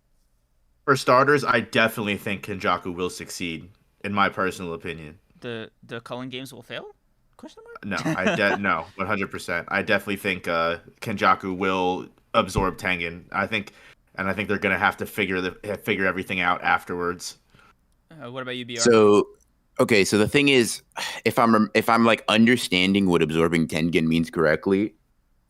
For starters, I definitely think Kenjaku will succeed, in my personal opinion. The Culling Games will fail? Question No, mark? no, 100%. I definitely think Kenjaku will absorb Tengen. I think they're gonna have to figure everything out afterwards. What about you, BR? So, okay, so the thing is, if I'm like understanding what absorbing Tengen means correctly,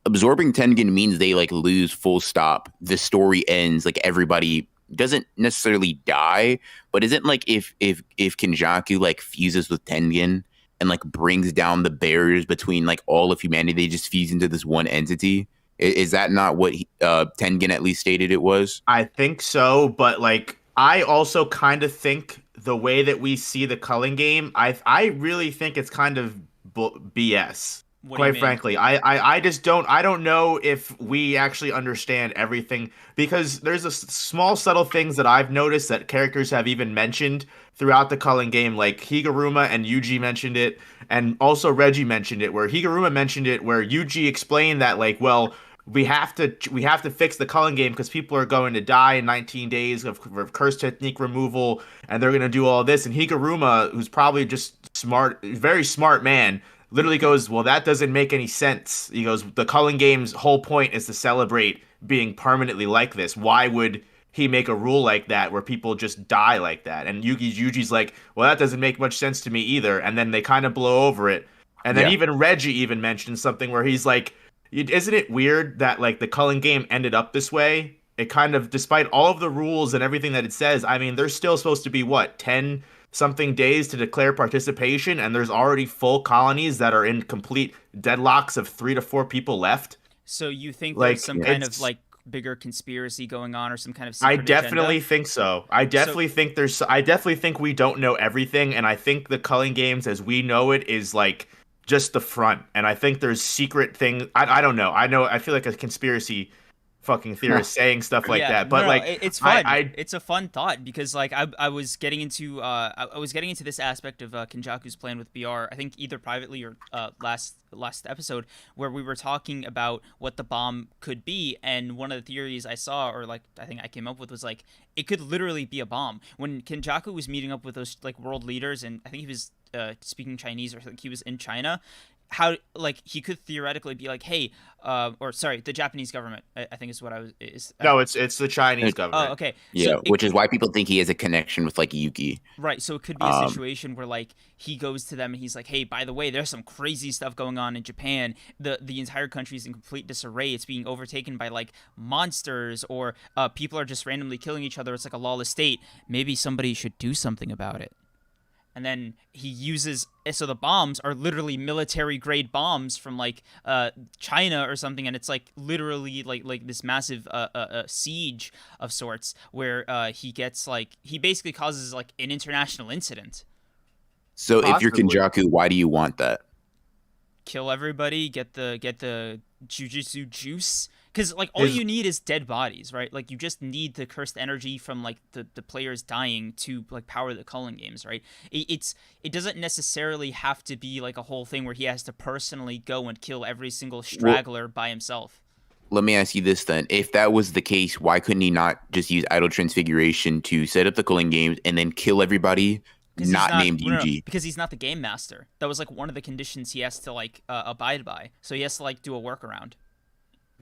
absorbing Tengen means they like lose full stop. The story ends, like everybody doesn't necessarily die, but isn't like if Kenjaku like fuses with Tengen and like brings down the barriers between like all of humanity, they just fuse into this one entity. Is that not what Tengen at least stated it was? I think so, but like I also kind of think the way that we see the Culling Game, I really think it's kind of BS. Quite frankly, I just don't know if we actually understand everything, because there's a small subtle things that I've noticed that characters have even mentioned throughout the Culling Game, like Higuruma and Yuji mentioned it, and also Reggie mentioned it, where Higuruma mentioned it, where Yuji explained that like, well, we have to fix the Culling Game because people are going to die in 19 days of curse technique removal, and they're going to do all this. And Higuruma, who's probably just smart, very smart man, literally goes, well, that doesn't make any sense. He goes, the Culling Game's whole point is to celebrate being permanently like this. Why would he make a rule like that where people just die like that? And Yuji's like, well, that doesn't make much sense to me either. And then they kind of blow over it. And then even Reggie even mentioned something where he's like, isn't it weird that like the Culling Game ended up this way? It kind of, despite all of the rules and everything that it says, I mean, there's still supposed to be what, 10 something days to declare participation, and there's already full colonies that are in complete deadlocks of 3 to 4 people left. So you think like, there's some kind of like bigger conspiracy going on, or some kind of secret I definitely agenda? think so. I definitely think we don't know everything, and I think the Culling Games as we know it is like just the front, and I think there's secret things. I don't know. I feel like a conspiracy fucking theorist saying stuff like that, but like it's fun. It's a fun thought, because like I was getting into this aspect of Kenjaku's plan with BR, I think either privately or last episode, where we were talking about what the bomb could be, and one of the theories I saw, or like I think I came up with, was like it could literally be a bomb. When Kenjaku was meeting up with those like world leaders, and I think he was speaking Chinese, or like he was in China, how like he could theoretically be like, hey, or sorry, the Japanese government, I think is what I was. No, it's the Chinese government. Oh, okay. Yeah, so which is why people think he has a connection with like Yuki. Right. So it could be a situation where like he goes to them and he's like, hey, by the way, there's some crazy stuff going on in Japan. The entire country is in complete disarray. It's being overtaken by like monsters, or people are just randomly killing each other. It's like a lawless state. Maybe somebody should do something about it. And then he uses, so the bombs are literally military grade bombs from like China or something, and it's like literally like this massive siege of sorts, where he basically causes like an international incident. So possibly. If you're Kenjaku, why do you want that? Kill everybody, get the jujutsu juice. Because like all you need is dead bodies, right? Like you just need the cursed energy from like the players dying to like power the Culling Games, right? It doesn't necessarily have to be like a whole thing where he has to personally go and kill every single straggler by himself. Let me ask you this then: if that was the case, why couldn't he not just use Idol Transfiguration to set up the Culling Games and then kill everybody? Not named Yuji. Because he's not the game master. That was like one of the conditions he has to like abide by. So he has to like do a workaround.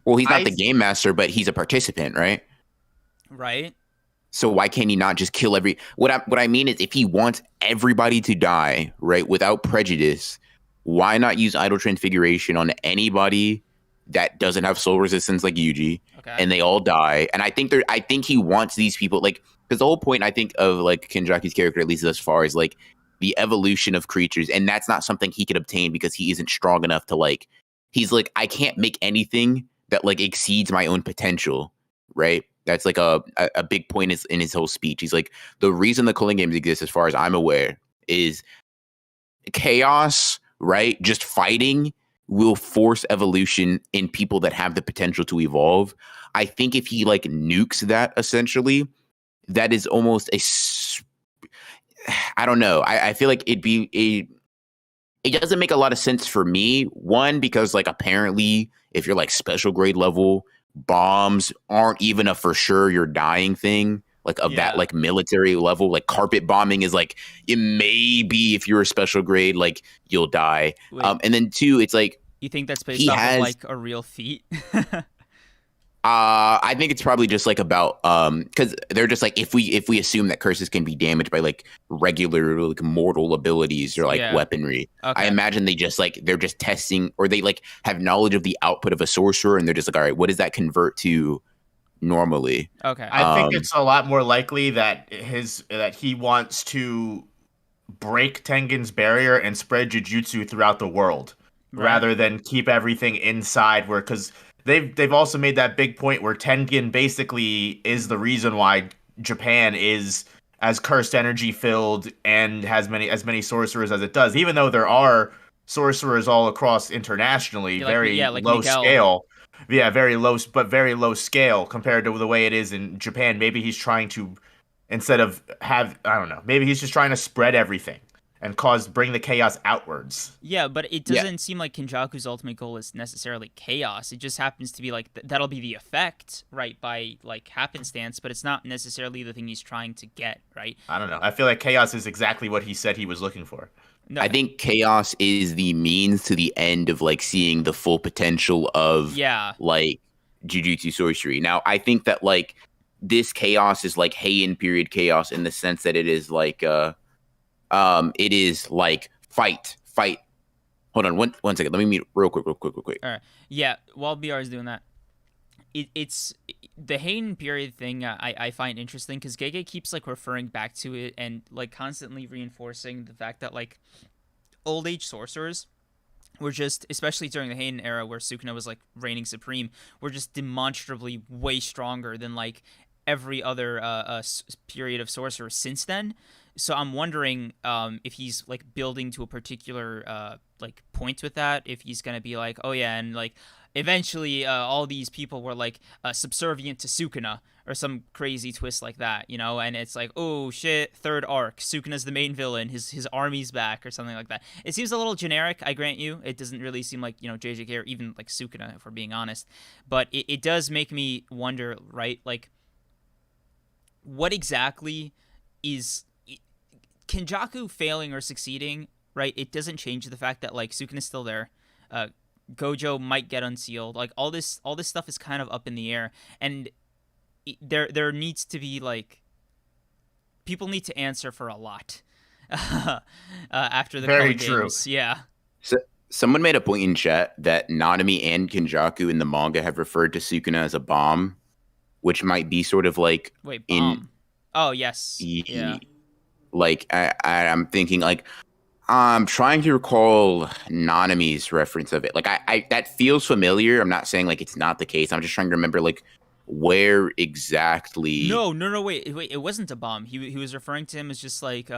Well, he's not the game master, but he's a participant, right? Right. So why can't he not just kill what I mean is, if he wants everybody to die, right, without prejudice, why not use Idol Transfiguration on anybody that doesn't have soul resistance like Yuji, and they all die? And I think he wants these people, like, because the whole point, I think, of like Kenjaku's character, at least thus far, is like the evolution of creatures, and that's not something he could obtain because he isn't strong enough to like. He's like, I can't make anything that like exceeds my own potential, right? That's like a big point in his whole speech. He's like, the reason the Culling Games exist, as far as I'm aware, is chaos, right? Just fighting will force evolution in people that have the potential to evolve. I think if he like nukes that, essentially, that is almost I don't know. I feel like it doesn't make a lot of sense for me. One, because like apparently if you're like special grade level, bombs aren't even a for sure you're dying thing. Like of that like military level, like carpet bombing is like it may be if you're a special grade, like you'll die. And then 2, it's like you think that's based off of like a real feat? I think it's probably just like about because they're just like if we assume that curses can be damaged by like regular like mortal abilities or like weaponry, I imagine they're just testing, or they like have knowledge of the output of a sorcerer, and they're just like, all right, what does that convert to normally? Okay. I think it's a lot more likely that he wants to break Tengen's barrier and spread jujutsu throughout the world, rather than keep everything inside. Because they've also made that big point where Tengen basically is the reason why Japan is as cursed energy filled and has as many sorcerers as it does, even though there are sorcerers all across internationally, like low Miguel. Scale. Yeah, very low scale compared to the way it is in Japan. Maybe he's trying to, instead of I don't know, maybe he's just trying to spread everything and bring the chaos outwards. Yeah, but it doesn't seem like Kenjaku's ultimate goal is necessarily chaos. It just happens to be like, that'll be the effect, right, by like happenstance, but it's not necessarily the thing he's trying to get, right? I don't know. I feel like chaos is exactly what he said he was looking for. No. I think chaos is the means to the end of like seeing the full potential of like jujutsu sorcery. Now, I think that like this chaos is like Heian period chaos in the sense that it is like it is like fight. Hold on one second. Let me mute real quick. All right. Yeah, while BR is doing that, it's the Heian period thing I find interesting because Gege keeps like referring back to it and like constantly reinforcing the fact that like old age sorcerers were just, especially during the Heian era where Sukuna was like reigning supreme, were just demonstrably way stronger than like every other period of sorcerer since then. So I'm wondering if he's like building to a particular like point with that, if he's gonna be like, oh yeah, and like eventually all these people were like subservient to Sukuna or some crazy twist like that, you know, and it's like, oh shit, third arc, Sukuna's the main villain, his army's back or something like that. It seems a little generic, I grant you. It doesn't really seem like, you know, JJK or even like Sukuna, if we're being honest, but it does make me wonder, right, like what exactly is Kenjaku failing or succeeding, right? It doesn't change the fact that like Sukuna's still there. Gojo might get unsealed. Like all this stuff is kind of up in the air, and there needs to be like people need to answer for a lot after the Very true. Games. Yeah. So someone made a point in chat that Nanami and Kenjaku in the manga have referred to Sukuna as a bomb, which might be sort of like bomb. Oh yes. Yeah. Like I'm thinking like I'm trying to recall Nanami's reference of it. Like I that feels familiar. I'm not saying like it's not the case. I'm just trying to remember like where exactly. No. Wait. It wasn't a bomb. He was referring to him as just like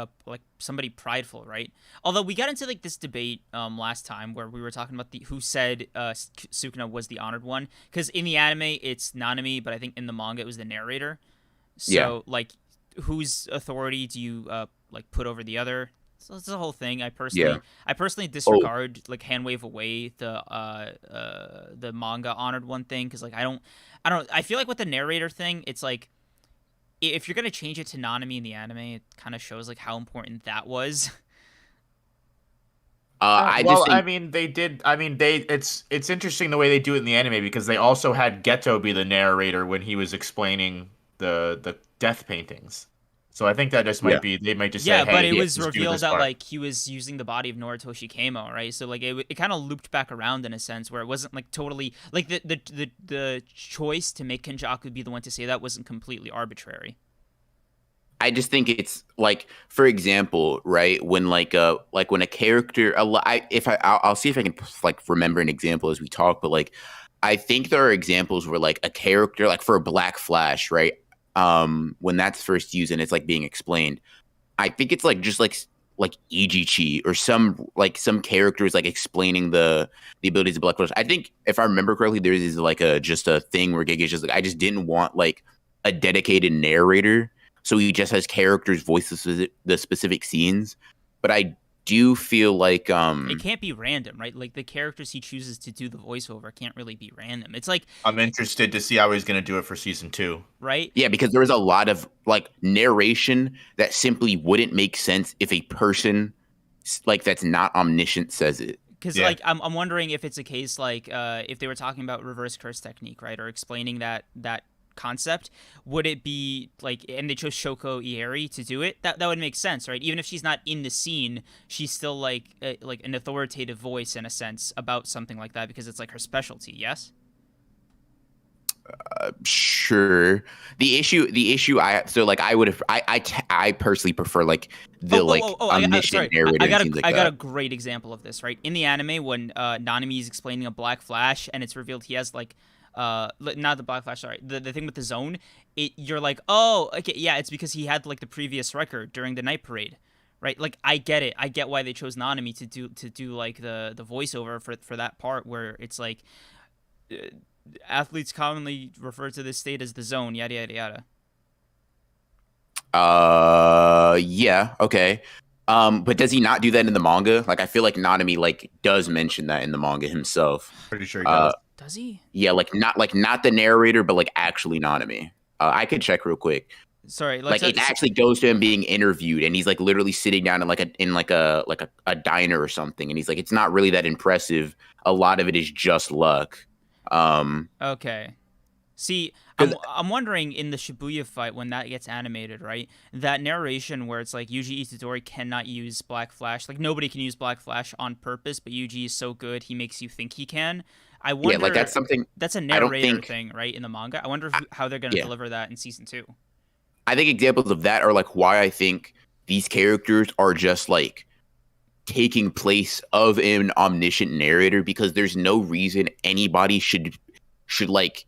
somebody prideful, right? Although we got into like this debate last time where we were talking about who said Sukuna was the honored one, because in the anime it's Nanami, but I think in the manga it was the narrator. So like, whose authority do you like put over the other? So it's a whole thing. I personally disregard like hand wave away the manga honored one thing, because like I don't I feel like with the narrator thing, it's like if you're gonna change it to Nanami in the anime, it kind of shows like how important that was. It's interesting the way they do it in the anime, because they also had Geto be the narrator when he was explaining the death paintings. So I think that just might be, they might just say, hey, but it was revealed that like he was using the body of Noritoshi Keimo, right? So like it kind of looped back around in a sense where it wasn't like totally like the choice to make Kenjaku be the one to say that wasn't completely arbitrary. I just think it's like, for example, right, when when a character, I'll see if I can like remember an example as we talk, but like I think there are examples where like a character, like for a Black Flash, right, when that's first used and it's like being explained, I think it's like just like Ijichi or some characters like explaining the abilities of Black Flash. I think if I remember correctly, there is like just a thing where Giga's just like, I just didn't want like a dedicated narrator. So he just has characters voice the specific scenes. But I do feel like it can't be random, right? Like the characters he chooses to do the voiceover can't really be random. It's like I'm interested to see how he's going to do it for season 2. Right? Yeah, because there was a lot of like narration that simply wouldn't make sense if a person like that's not omniscient says it. Because like I'm wondering if it's a case like if they were talking about reverse curse technique, right, or explaining that concept, would it be like, and they chose Shoko Ieri to do it, that would make sense, right? Even if she's not in the scene, she's still like an authoritative voice in a sense about something like that because it's like her specialty. Yes. Sure. The issue I personally prefer like the omniscient narrator. I got a great example of this, right? In the anime when Nanami is explaining a Black Flash and it's revealed he has like not the Black Flash, sorry, the thing with the zone, you're like, oh, okay, yeah, it's because he had like the previous record during the night parade, right? Like I get it, I get why they chose Nanami to do like the voiceover for that part where it's like athletes commonly refer to this state as the zone, yada yada yada. Yeah, okay. But does he not do that in the manga? Like I feel like Nanami like does mention that in the manga himself. Pretty sure he does. Does he? Yeah, like not the narrator, but like actually Nanami. I could check real quick. Sorry, like it actually goes to him being interviewed, and he's like literally sitting down in a diner or something, and he's like, it's not really that impressive. A lot of it is just luck. Okay. See, I'm wondering in the Shibuya fight when that gets animated, right? That narration where it's like Yuji Itadori cannot use Black Flash, like nobody can use Black Flash on purpose, but Yuji is so good he makes you think he can. I wonder. Yeah, like that's something. That's a narrator thing, right? In the manga, I wonder how they're going to deliver that in season 2. I think examples of that are like why I think these characters are just like taking place of an omniscient narrator, because there's no reason anybody should like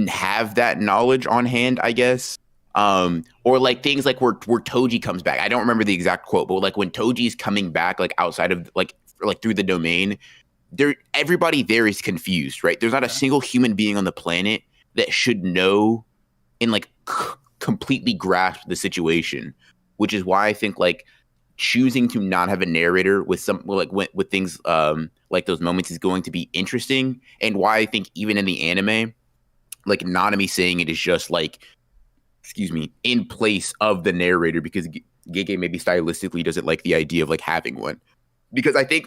have that knowledge on hand, I guess. Or like things like where Toji comes back. I don't remember the exact quote, but like when Toji's coming back, like outside of like through the domain, everybody there is confused, right? There's not a single human being on the planet that should know and like completely grasp the situation, which is why I think like choosing to not have a narrator with some like with things like those moments is going to be interesting, and why I think even in the anime, like Nanami saying it is just like, excuse me, in place of the narrator, because Gege maybe stylistically doesn't like the idea of like having one, because I think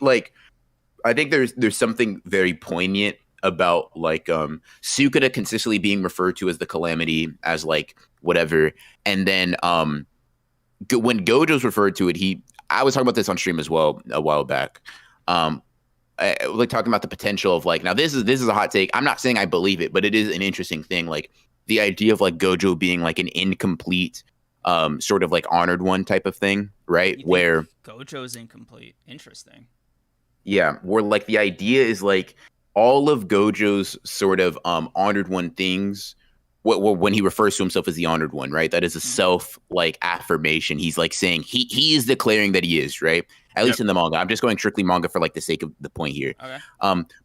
there's something very poignant about like Sukuna consistently being referred to as the calamity, as like whatever, and then when Gojo's referred to it, I was talking about this on stream as well a while back. Like talking about the potential of like, now this is a hot take. I'm not saying I believe it, but it is an interesting thing. Like the idea of like Gojo being like an incomplete, sort of like honored one type of thing, right? Where Gojo's incomplete. Interesting. Yeah, where like the idea is like all of Gojo's sort of honored one things. When he refers to himself as the honored one, right? That is a self like affirmation. He's like saying he is declaring that he is, right? At least in the manga. I'm just going strictly manga for like the sake of the point here. Okay.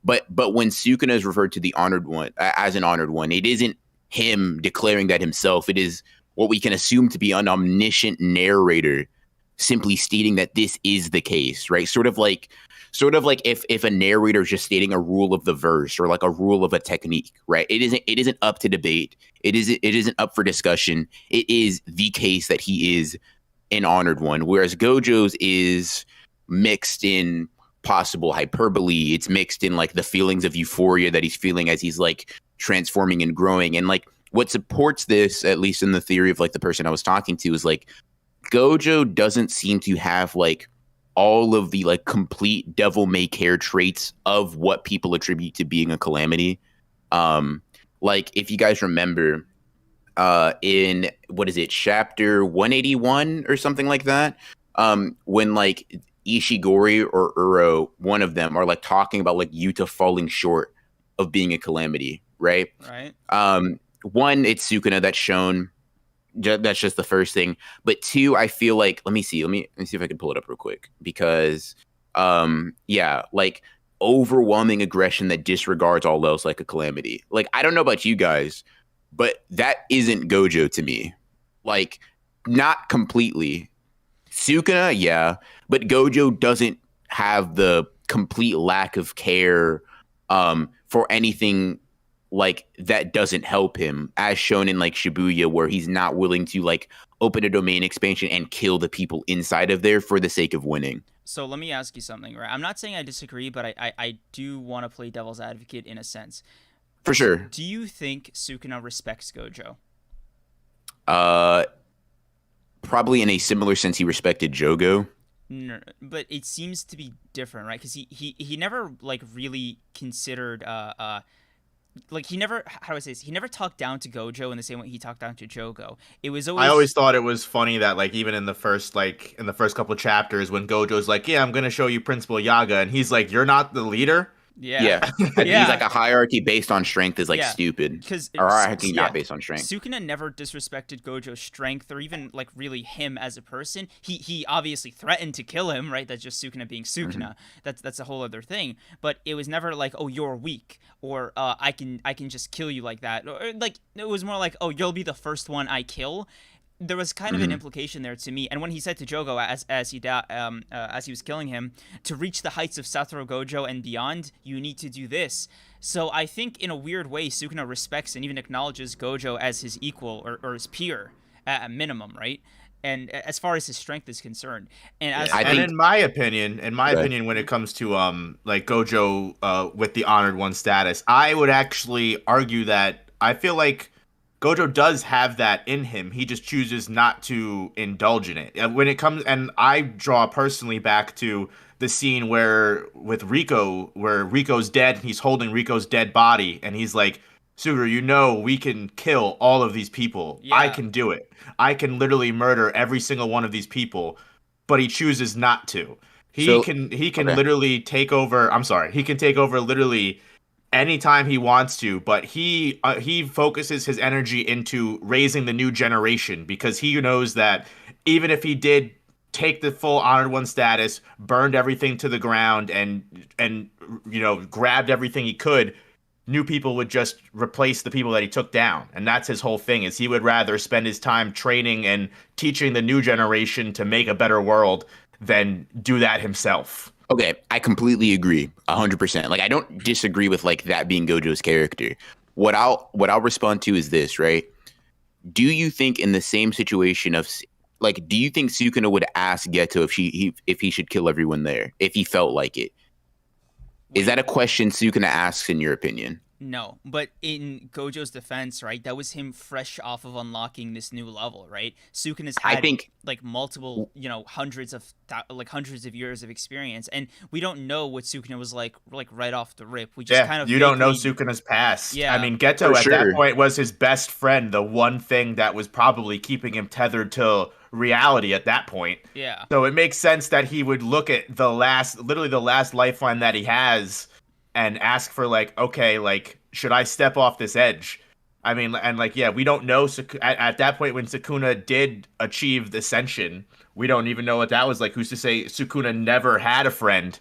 But when Sukuna is referred to the honored one as an honored one, it isn't him declaring that himself. It is what we can assume to be an omniscient narrator simply stating that this is the case, right? Sort of like if a narrator is just stating a rule of the verse or like a rule of a technique, right? It isn't up to debate. It isn't up for discussion. It is the case that he is an honored one, whereas Gojo's is mixed in possible hyperbole. It's mixed in like the feelings of euphoria that he's feeling as he's like transforming and growing. And like what supports this, at least in the theory of like the person I was talking to, is like Gojo doesn't seem to have like all of the like complete devil may care traits of what people attribute to being a calamity. Like if you guys remember in what is it, chapter 181 or something like that, when like Ishigori or Uro, one of them, are like talking about like Yuta falling short of being a calamity, right? One, it's Sukuna that's shown. That's just the first thing. But two, I feel like, let me see if I can pull it up real quick, because like overwhelming aggression that disregards all else like a calamity. Like, I don't know about you guys, but that isn't Gojo to me. Like, not completely. Sukuna, yeah, but Gojo doesn't have the complete lack of care for anything like that doesn't help him, as shown in like Shibuya, where he's not willing to like open a domain expansion and kill the people inside of there for the sake of winning. So let me ask you something, right? I'm not saying I disagree, but I do want to play devil's advocate in a sense. For sure. Do you think Sukuna respects Gojo? Probably in a similar sense he respected Jogo. No, but it seems to be different, right? Because he never like really considered like he never, how do I say this? He never talked down to Gojo in the same way he talked down to Jogo. It was always, I always thought it was funny that like even in the first couple chapters when Gojo's like, yeah, I'm gonna show you Principal Yaga, and he's like, you're not the leader. Yeah. He's like a hierarchy based on strength is like stupid. Or hierarchy not based on strength. Sukuna never disrespected Gojo's strength or even like really him as a person. He obviously threatened to kill him, right? That's just Sukuna being Sukuna. That's a whole other thing. But it was never like, oh, you're weak, or I can just kill you like that. Or like it was more like, oh, you'll be the first one I kill. There was kind of an implication there to me, and when he said to Jogo as he was killing him, to reach the heights of Satoru Gojo and beyond, you need to do this. So I think in a weird way, Sukuna respects and even acknowledges Gojo as his equal or his peer at a minimum, right? And as far as his strength is concerned, and in my opinion, when it comes to like Gojo with the honored one status, I would actually argue that I feel like Gojo does have that in him. He just chooses not to indulge in it. When it comes, and I draw personally back to the scene where Rico's dead, and he's holding Rico's dead body, and he's like, Suguru, we can kill all of these people. Yeah. I can do it. I can literally murder every single one of these people, but he chooses not to. He can literally take over. I'm sorry. He can take over literally anytime he wants to, but he focuses his energy into raising the new generation, because he knows that even if he did take the full honored one status, burned everything to the ground, and grabbed everything he could, new people would just replace the people that he took down. And that's his whole thing, is he would rather spend his time training and teaching the new generation to make a better world than do that himself. Okay, I completely agree, 100%. Like, I don't disagree with like that being Gojo's character. What I'll respond to is this, right? Do you think in the same situation of like, do you think Sukuna would ask Geto if he should kill everyone there if he felt like it? Is that a question Sukuna asks in your opinion? No, but in Gojo's defense, right, that was him fresh off of unlocking this new level, right? Sukuna's had like multiple, hundreds of years of experience, and we don't know what Sukuna was like right off the rip. We just kind of don't know Sukuna's past. Yeah, I mean, Geto at that point was his best friend, the one thing that was probably keeping him tethered to reality at that point. Yeah. So it makes sense that he would look at the last lifeline that he has and ask for like, okay, like, should I step off this edge? I mean, and like, yeah, we don't know at that point when Sukuna did achieve the ascension, we don't even know what that was like. Who's to say Sukuna never had a friend?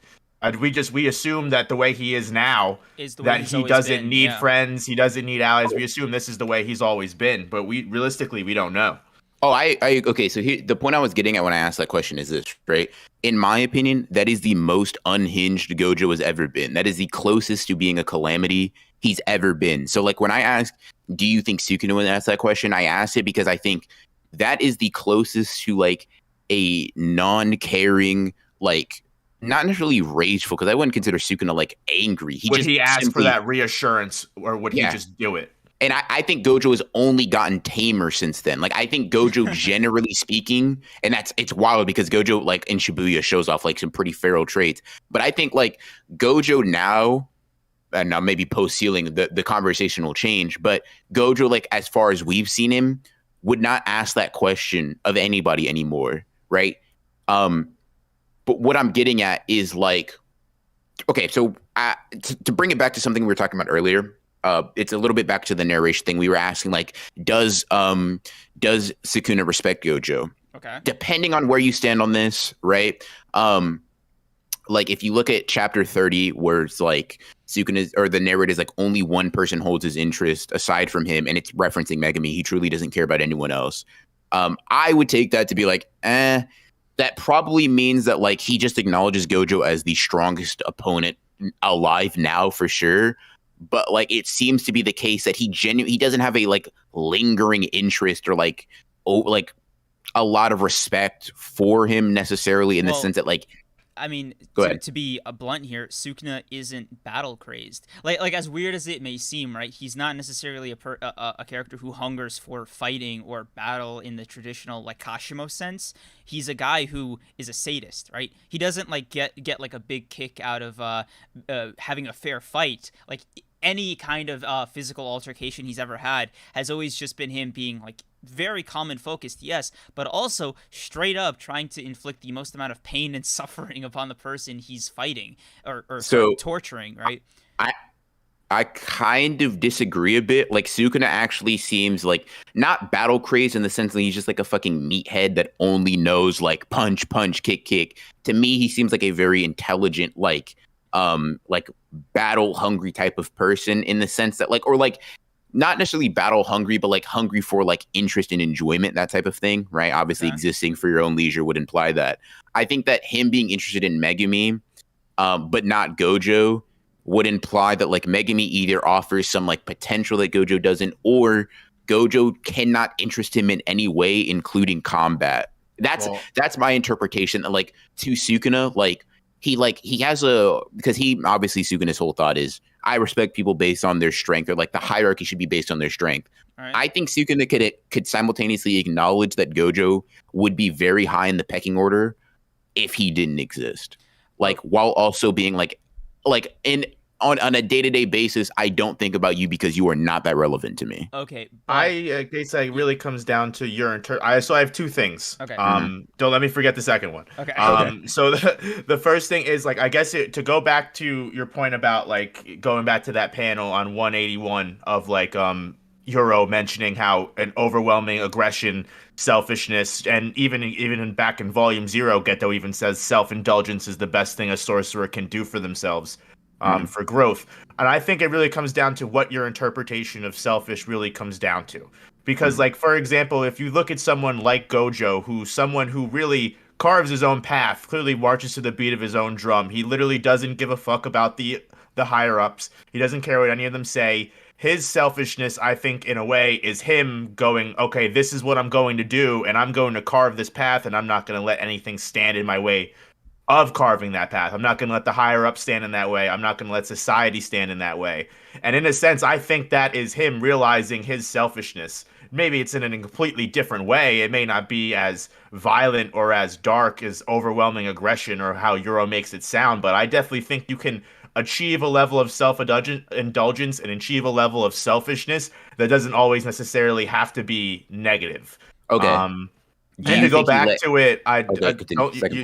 We assume that the way he is now, that he doesn't need friends, he doesn't need allies. We assume this is the way he's always been, but we don't know. Oh, okay. So the point I was getting at when I asked that question is this, right? In my opinion, that is the most unhinged Gojo has ever been. That is the closest to being a calamity he's ever been. So like when I asked, do you think Sukuna would ask that question? I asked it because I think that is the closest to like a non-caring, like not necessarily rageful, because I wouldn't consider Sukuna like angry. Would he ask for that reassurance, or would he just do it? And I think Gojo has only gotten tamer since then. Like, I think Gojo, generally speaking, and it's wild because Gojo, like, in Shibuya shows off, like, some pretty feral traits. But I think, like, Gojo now, and now maybe post-sealing, the conversation will change. But Gojo, like, as far as we've seen him, would not ask that question of anybody anymore, right? But what I'm getting at is, like, okay, so to bring it back to something we were talking about earlier, it's a little bit back to the narration thing. We were asking, like, does Sukuna respect Gojo? Okay. Depending on where you stand on this, right? Like, if you look at chapter 30, where it's like Sukuna, or the narrator is like, only one person holds his interest aside from him, and it's referencing Megumi. He truly doesn't care about anyone else. I would take that to be like, that probably means that like he just acknowledges Gojo as the strongest opponent alive now for sure. But like it seems to be the case that he doesn't have a like lingering interest or like a lot of respect for him necessarily in the sense that like I mean, to be blunt here, Sukuna isn't battle crazed. Like as weird as it may seem, right? He's not necessarily a character who hungers for fighting or battle in the traditional like Kashimo sense. He's a guy who is a sadist, right? He doesn't like get like a big kick out of having a fair fight. Like any kind of physical altercation he's ever had has always just been him being like very common focused, yes, but also straight up trying to inflict the most amount of pain and suffering upon the person he's fighting or torturing, right? I kind of disagree a bit. Like Sukuna actually seems like not battle crazed in the sense that he's just like a fucking meathead that only knows like punch, punch, kick, kick. To me, he seems like a very intelligent, like battle hungry type of person in the sense that like, or like not necessarily battle hungry, but like hungry for like interest and enjoyment, that type of thing, right? Obviously existing for your own leisure would imply that. I think that him being interested in Megumi, but not Gojo, would imply that like Megumi either offers some like potential that Gojo doesn't, or Gojo cannot interest him in any way, including combat. That's my interpretation. Like to Sukuna, like he has because he obviously Sukuna's whole thought is I respect people based on their strength, or like the hierarchy should be based on their strength. Right. I think Sukuna could simultaneously acknowledge that Gojo would be very high in the pecking order if he didn't exist. Like while also being like on a day-to-day basis, I don't think about you because you are not that relevant to me. Okay. I guess it really comes down to your so I have two things. Okay. Don't let me forget the second one. Okay. So the first thing is like, I guess to go back to your point about like going back to that panel on 181 of like Euro mentioning how an overwhelming aggression, selfishness, and even back in Volume 0, Geto even says self-indulgence is the best thing a sorcerer can do for themselves. For growth. And I think it really comes down to what your interpretation of selfish really comes down to. Because, like, for example, if you look at someone like Gojo, someone who really carves his own path, clearly marches to the beat of his own drum. He literally doesn't give a fuck about the higher-ups. He doesn't care what any of them say. His selfishness, I think, in a way, is him going, okay, this is what I'm going to do, and I'm going to carve this path, and I'm not going to let anything stand in my way of carving that path. I'm not going to let the higher up stand in that way. I'm not going to let society stand in that way. And in a sense, I think that is him realizing his selfishness. Maybe it's in a completely different way. It may not be as violent or as dark as overwhelming aggression or how Euro makes it sound, but I definitely think you can achieve a level of self-indulgence and achieve a level of selfishness that doesn't always necessarily have to be negative. Okay. And to go back to it,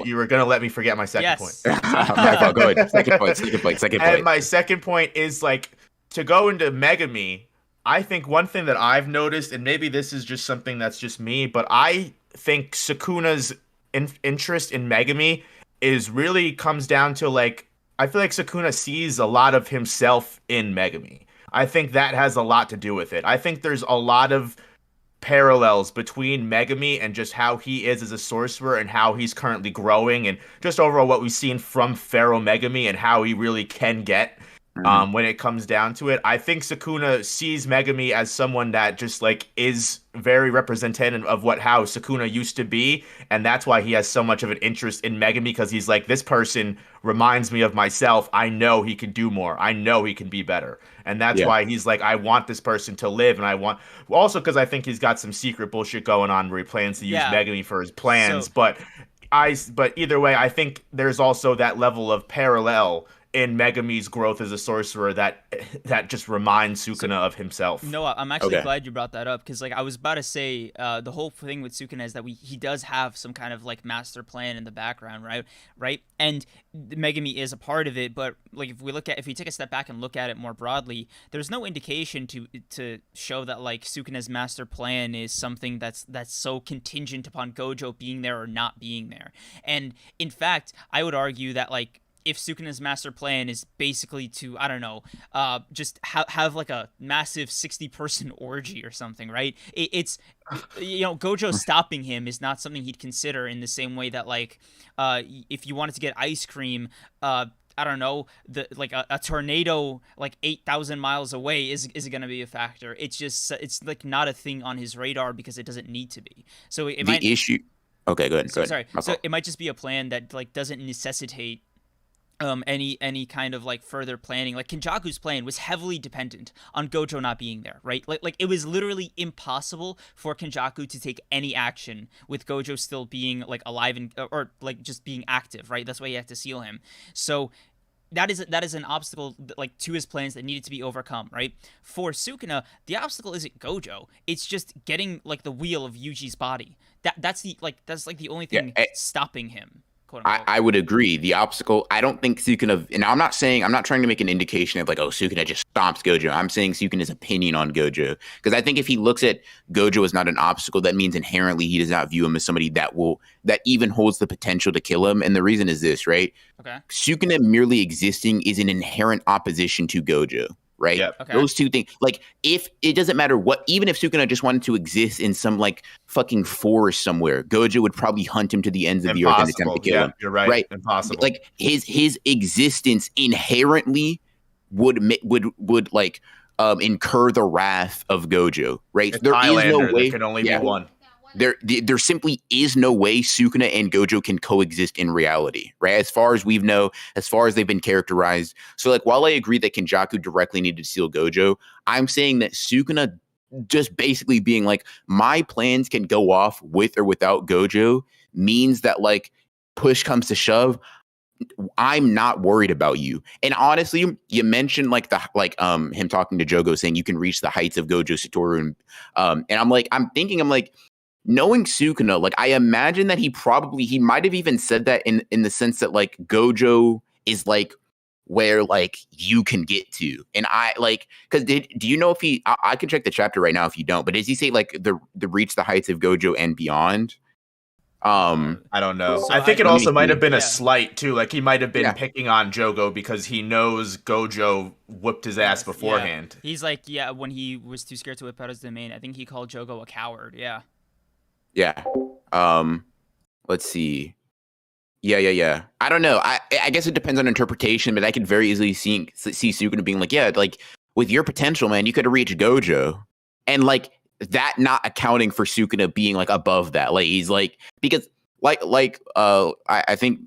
you were going to let me forget my second point. Go ahead. Second point. And my second point is, like, to go into Megumi, I think one thing that I've noticed, and maybe this is just something that's just me, but I think Sukuna's interest in Megumi really comes down to, like, I feel like Sukuna sees a lot of himself in Megumi. I think that has a lot to do with it. I think there's a lot of parallels between Megumi and just how he is as a sorcerer and how he's currently growing, and just overall what we've seen from Pharaoh Megumi and how he really can get when it comes down to it. I think Sukuna sees Megumi as someone that just like is very representative of how Sukuna used to be, and that's why he has so much of an interest in Megumi, because he's like, this person reminds me of myself. I know he can do more. I know he can be better. And that's why he's like, I want this person to live, and I want also because I think he's got some secret bullshit going on where he plans to use Megumi for his plans. But either way, I think there's also that level of parallel in Megumi's growth as a sorcerer that just reminds Sukuna of himself. No, I'm actually glad you brought that up, because like I was about to say, the whole thing with Sukuna is that he does have some kind of like master plan in the background, right? And Megumi is a part of it, but like if we take a step back and look at it more broadly, there's no indication to show that like Sukuna's master plan is something that's so contingent upon Gojo being there or not being there. And in fact, I would argue that like if Sukuna's master plan is basically to, I don't know, just have like a massive 60-person orgy or something, right? It's Gojo stopping him is not something he'd consider in the same way that, like, if you wanted to get ice cream, I don't know, a tornado like 8,000 miles away is going to be a factor. It's like not a thing on his radar because it doesn't need to be. So issue. Okay, go ahead. Sorry. So it might just be a plan that like doesn't necessitate any kind of like further planning. Like Kenjaku's plan was heavily dependent on Gojo not being there, right? Like it was literally impossible for Kenjaku to take any action with Gojo still being like alive and or like just being active, right? That's why you have to seal him. So that is an obstacle like to his plans that needed to be overcome, right? For Sukuna, the obstacle isn't Gojo. It's just getting like the wheel of Yuji's body. That's the only thing stopping him. I would agree. The obstacle, I don't think Sukuna, and I'm not trying to make an indication of like, oh, Sukuna just stomps Gojo. I'm saying Sukuna's opinion on Gojo. Because I think if he looks at Gojo as not an obstacle, that means inherently he does not view him as somebody that even holds the potential to kill him. And the reason is this, right? Okay. Sukuna merely existing is an inherent opposition to Gojo. Right? Yep. Okay. Those two things. Like, if it doesn't matter what, even if Sukuna just wanted to exist in some like fucking forest somewhere, Gojo would probably hunt him to the ends of the earth and attempt to kill him. You're right. Right? Impossible. Like his existence inherently would like incur the wrath of Gojo. Right? There is no way. There can only be one. There simply is no way Sukuna and Gojo can coexist in reality, right? As far as we know, as far as they've been characterized. So, like, while I agree that Kenjaku directly needed to seal Gojo, I'm saying that Sukuna just basically being like, my plans can go off with or without Gojo means that, like, push comes to shove, I'm not worried about you. And honestly, you mentioned like him talking to Jogo saying you can reach the heights of Gojo Satoru, and I'm like, knowing Sukuna, like, I imagine that he might have even said that in the sense that, like, Gojo is, like, where, like, you can get to. And I, like, because do you know if I can check the chapter right now if you don't, but does he say, like, the reach the heights of Gojo and beyond? I don't know. So I think it also might have been a slight, too. Like, he might have been picking on Jogo because he knows Gojo whooped his ass beforehand. Yeah. He's like, when he was too scared to whip out his domain, I think he called Jogo a coward, Yeah. Let's see. Yeah. I don't know. I guess it depends on interpretation, but I could very easily see Sukuna being like, yeah, like, with your potential, man, you could have reached Gojo. And, like, that not accounting for Sukuna being, like, above that. Like, he's like, because, I think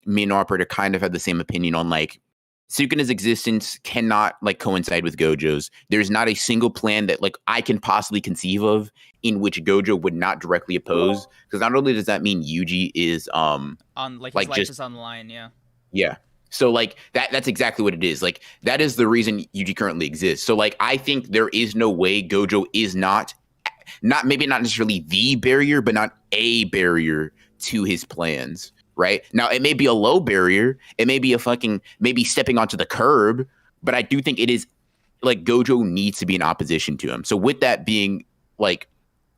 me and Operator kind of had the same opinion on, like, Sukuna's existence cannot, like, coincide with Gojo's. There's not a single plan that, like, I can possibly conceive of in which Gojo would not directly oppose. Because not only does that mean Yuji is on like his life is on the line, Yeah. So, like, that's exactly what it is. Like, that is the reason Yuji currently exists. So, like, I think there is no way Gojo is not maybe not necessarily the barrier, but not a barrier to his plans. Right? Now, it may be a low barrier. It may be maybe stepping onto the curb, but I do think it is, like, Gojo needs to be in opposition to him. So with that being, like,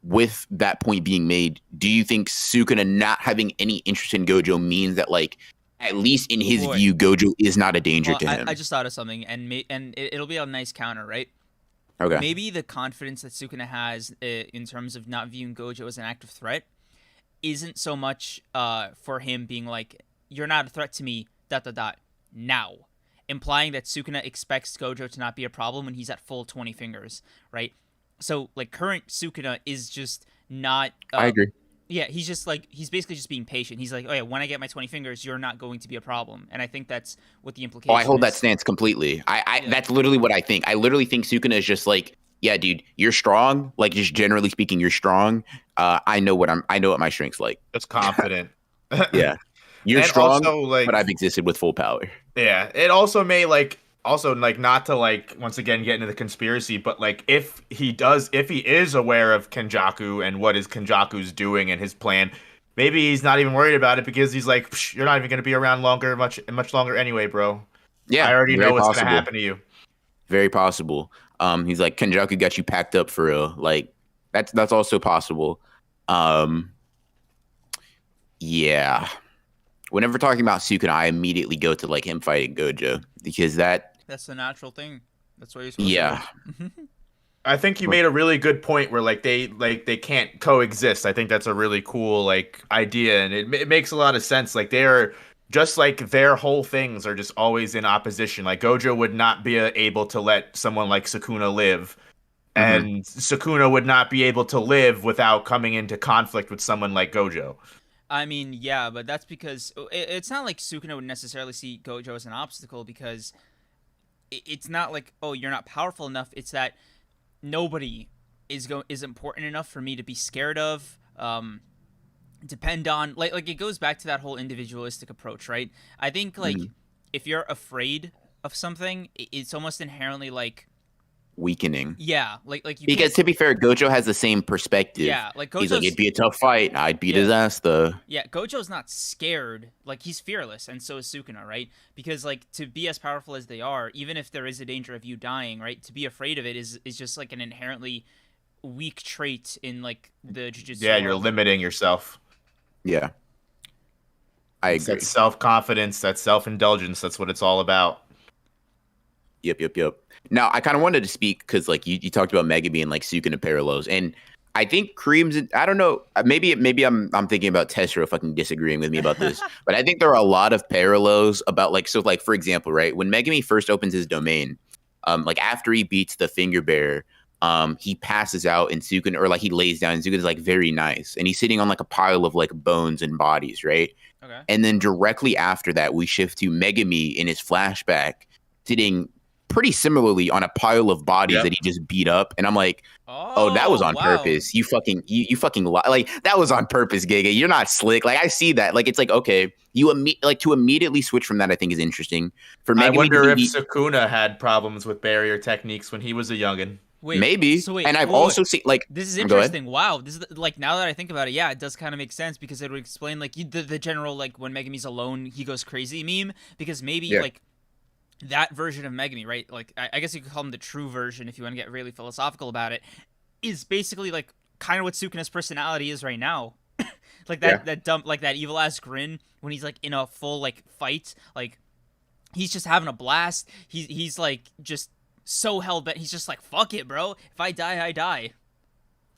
with that point being made, do you think Sukuna not having any interest in Gojo means that, like, at least in his view, Gojo is not a danger to him? I just thought of something, and it'll be a nice counter, right? Okay. Maybe the confidence that Sukuna has in terms of not viewing Gojo as an active threat isn't so much for him being like, you're not a threat to me, ... now. Implying that Sukuna expects Gojo to not be a problem when he's at full 20 fingers, right? So, like, current Sukuna is just not... I agree. Yeah, he's basically just being patient. He's like, oh yeah, when I get my 20 fingers, you're not going to be a problem. And I think that's what the implication is. I hold that stance completely. That's literally what I think. I literally think Sukuna is just like, yeah, dude, you're strong. Like, just generally speaking, you're strong. I know what my strength's like. It's confident. Yeah. You're strong, also, like, but I've existed with full power. Yeah. It also may, like, not to, like, once again get into the conspiracy, but, like, if he is aware of Kenjaku and what is Kenjaku's doing and his plan, maybe he's not even worried about it because he's like, you're not even going to be around much longer anyway, bro. Yeah. I already know what's going to happen to you. Very possible. He's like, Kenjaku got you packed up for real. Like, that's also possible. Yeah. whenever talking about Sukuna, I immediately go to like him fighting Gojo because that's the natural thing. That's what you're supposed to do. I think you made a really good point where like they can't coexist. I think that's a really cool like idea, and it makes a lot of sense. Like they are just like their whole things are just always in opposition. Like Gojo would not be able to let someone like Sukuna live, and Sukuna would not be able to live without coming into conflict with someone like Gojo. I mean, yeah, but that's because it's not like Sukuna would necessarily see Gojo as an obstacle, because it's not like, oh, you're not powerful enough. It's that nobody is important enough for me to be scared of, depend on, like it goes back to that whole individualistic approach, right? I think like if you're afraid of something, it's almost inherently like weakening. Yeah, like you because to be fair, Gojo has the same perspective. Yeah, like he's like, it'd be a tough fight. I'd beat his ass though. Yeah, Gojo's not scared. Like he's fearless, and so is Sukuna, right? Because like to be as powerful as they are, even if there is a danger of you dying, right? To be afraid of it is just like an inherently weak trait in like the jujutsu. Yeah, you're limiting yourself. Yeah, I agree. That's self-confidence. That's self-indulgence. That's what it's all about. Yep. Now, I kind of wanted to speak because, like, you talked about Megumi and like Sukuna parallels, and I think Cream's. I don't know. Maybe I'm thinking about Tessero fucking disagreeing with me about this, but I think there are a lot of parallels about like for example, right, when Megumi first opens his domain, like after he beats the finger bearer, he passes out and Sukuna, or like he lays down and Sukuna's like very nice, and he's sitting on like a pile of like bones and bodies, right? Okay. And then directly after that, we shift to Megumi in his flashback sitting pretty similarly on a pile of bodies that he just beat up, and I'm like, oh, that was on purpose. You fucking like that was on purpose, Giga. You're not slick. Like I see that. Like it's like, okay, to immediately switch from that, I think is interesting. For Megumi, I wonder if Sukuna had problems with barrier techniques when he was a youngin. Wait, maybe. So and I've also seen like this is interesting. Wow, this is like now that I think about it, yeah, it does kind of make sense because it would explain like the general like when Megumi's alone he goes crazy meme, because maybe like that version of Megumi, right? Like, I guess you could call him the true version if you want to get really philosophical about it, is basically like kind of what Sukuna's personality is right now. Like that dumb, like that evil ass grin when he's like in a full like fight, like he's just having a blast. He's like just so hell bent. He's just like, fuck it, bro. If I die, I die.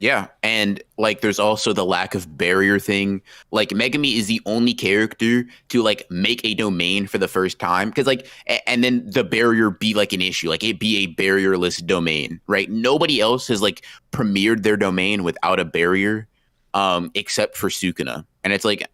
Yeah, and like there's also the lack of barrier thing. Like Megumi is the only character to like make a domain for the first time, because like and then the barrier be like an issue, like it be a barrierless domain, right? Nobody else has like premiered their domain without a barrier, except for Sukuna. And it's like,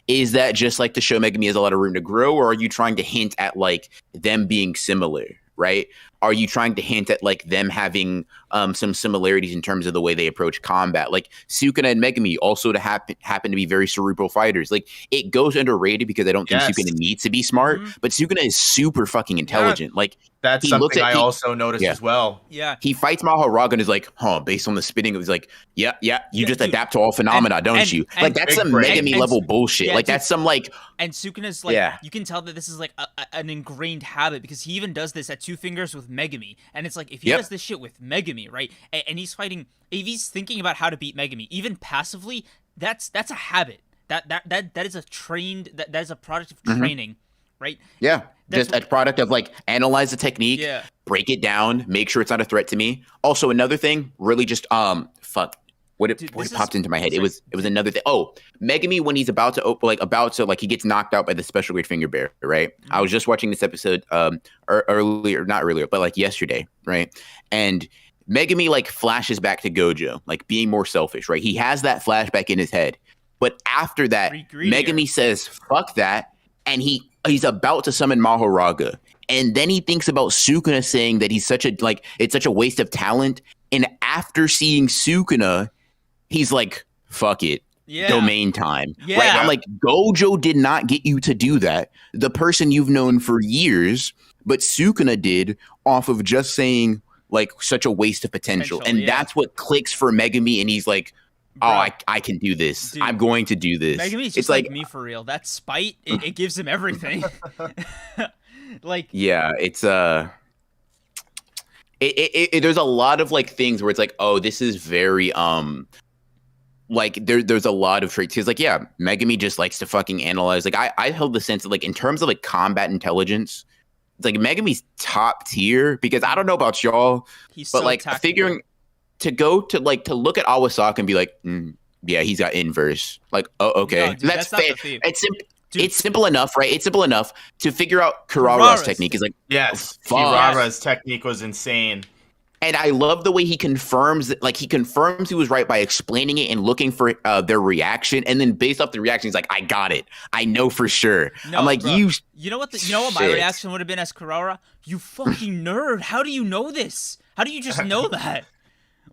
is that just like to show Megumi has a lot of room to grow, or are you trying to hint at like them being similar? Right? Are you trying to hint at like them having some similarities in terms of the way they approach combat? Like Sukuna and Megumi also happen to be very cerebral fighters. Like it goes underrated because I don't think Sukuna needs to be smart, but Sukuna is super fucking intelligent. Like that's something I also noticed as well. Yeah, he fights Mahoraga and is like, based on the spitting, it was like, you just adapt to all phenomena, don't you? Like that's some Megumi level bullshit. Like that's some like. And Sukuna's like, you can tell that this is like an ingrained habit, because he even does this at Two Fingers with Megumi, and it's like if he does this shit with Megumi, right, and he's fighting, if he's thinking about how to beat Megumi, even passively, that's a habit. That is a trained, that is a product of training, right? Yeah, just a product of like analyze the technique, break it down, make sure it's not a threat to me. Also, another thing, really just What popped into my head? It was another thing. Oh, Megumi, when he's about to he gets knocked out by the special grade finger bear, right? Mm-hmm. I was just watching this episode earlier, not earlier, but like yesterday, right? And Megumi like flashes back to Gojo, like being more selfish, right? He has that flashback in his head. But after that, Megumi says, fuck that, and he's about to summon Mahoraga. And then he thinks about Sukuna saying that he's it's such a waste of talent. And after seeing Sukuna, he's like, fuck it. Yeah. Domain time. Yeah. Right? I'm like, Gojo did not get you to do that. The person you've known for years, but Sukuna did off of just saying, like, such a waste of potential. And that's what clicks for Megumi. And he's like, I can do this. Dude, I'm going to do this. Megumi's just like me for real. That spite, it gives him everything. Like, yeah, it's there's a lot of like things where it's like, oh, this is very like there's a lot of traits. He's like, yeah, Megumi just likes to fucking analyze. Like I held the sense that like in terms of like combat intelligence, it's like Megumi's top tier because I don't know about y'all, but so like tactical. Figuring to go to like to look at Awasaka and be like, yeah, he's got inverse. Like, oh, okay, no, dude, that's fair. It's simple enough, right? It's simple enough to figure out Kurara's technique. Is like, yes, Kurara's technique was insane. And I love the way he confirms that, like he confirms he was right by explaining it and looking for their reaction, and then based off the reaction, he's like, "I got it. I know for sure." No, I'm like, bro, you know what? You know what my reaction would have been as Kurara? You fucking nerd! How do you know this? How do you just know that?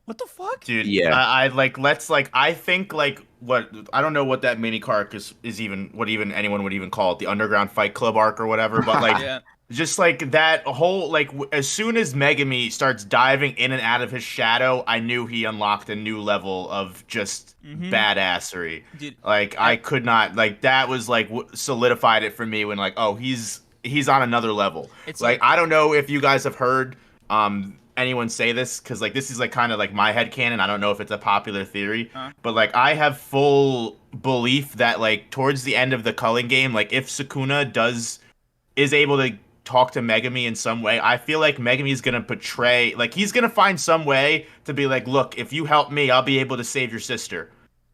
What the fuck, dude? Yeah, I like. Let's like. I think like what I don't know what that mini arc is even what even anyone would even call it, the Underground Fight Club arc or whatever. But like. Yeah. Just like that whole, like, as soon as Megumi starts diving in and out of his shadow, I knew he unlocked a new level of just badassery. Dude, like, I could not, like, that was, like, solidified it for me when, like, oh, he's on another level. It's like, I don't know if you guys have heard anyone say this, because, like, this is, like, kind of, like, my headcanon. I don't know if it's a popular theory. But, like, I have full belief that, like, towards the end of the Culling game, like, if Sukuna is able to talk to Megumi in some way, I feel like Megumi is gonna betray, like he's gonna find some way to be like, look, if you help me, I'll be able to save your sister.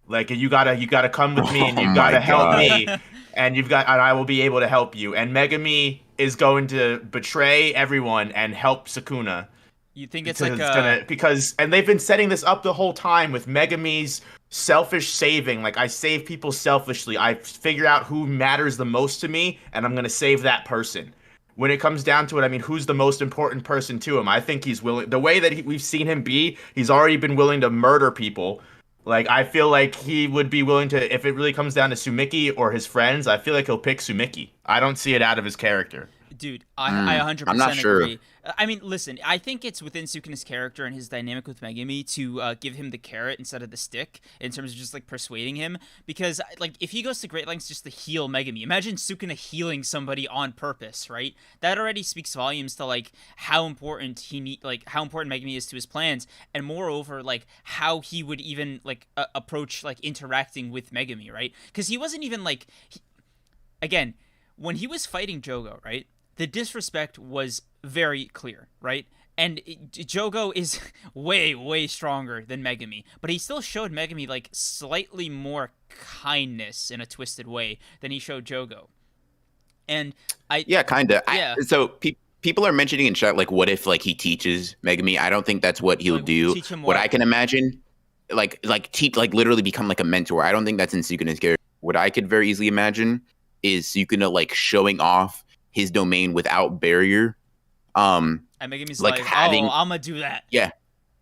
Like you gotta come with me and you gotta help me, and I will be able to help you. And Megumi is going to betray everyone and help Sukuna. You think it's like because they've been setting this up the whole time with Megumi's selfish saving. Like I save people selfishly. I figure out who matters the most to me, and I'm gonna save that person. When it comes down to it, I mean, who's the most important person to him? I think he's willing. The way that we've seen him be, he's already been willing to murder people. Like, I feel like he would be willing to, if it really comes down to Sumiki or his friends, I feel like he'll pick Sumiki. I don't see it out of his character. Dude, I 100% I'm not sure. agree. I mean, listen, I think it's within Sukuna's character and his dynamic with Megumi to give him the carrot instead of the stick in terms of just, like, persuading him. Because, like, if he goes to great lengths just to heal Megumi, imagine Sukuna healing somebody on purpose, right? That already speaks volumes to, like, how important Megumi is to his plans. And moreover, like, how he would even, like, approach, like, interacting with Megumi, right? Because he wasn't even, like... Again, when he was fighting Jogo, right? The disrespect was very clear, right? And Jogo is way, way stronger than Megumi, but he still showed Megumi, like, slightly more kindness in a twisted way than he showed Jogo. And Yeah, kind of. Yeah. So people are mentioning in chat, like, what if, like, he teaches Megumi? I don't think that's what he'll do. What I can imagine, like teach, like, literally become, like, a mentor. I don't think that's in Sukuna's character. What I could very easily imagine is Sukuna, like, showing off his domain without barrier. And Megumi's like having, I'm gonna do that. Yeah.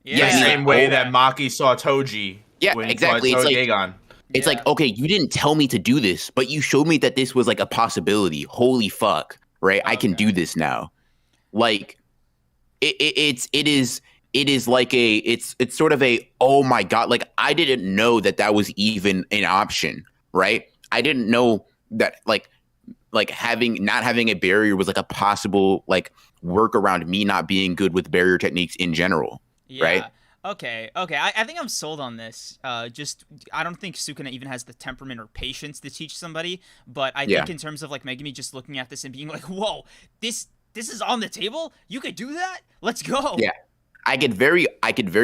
The same way that Maki saw Toji. Yeah, exactly. It's like, Aegon. It's like, okay, you didn't tell me to do this, but you showed me that this was like a possibility. Holy fuck, right? Okay. I can do this now. Like, it's like it's sort of a, oh my god, like I didn't know that was even an option, right? I didn't know that like not having a barrier was like a possible like workaround me not being good with barrier techniques in general, right? Okay. I think I'm sold on this. I don't think Sukuna even has the temperament or patience to teach somebody, but I think in terms of like Megumi just looking at this and being like, whoa, this is on the table? You could do that? Let's go. Yeah. I could very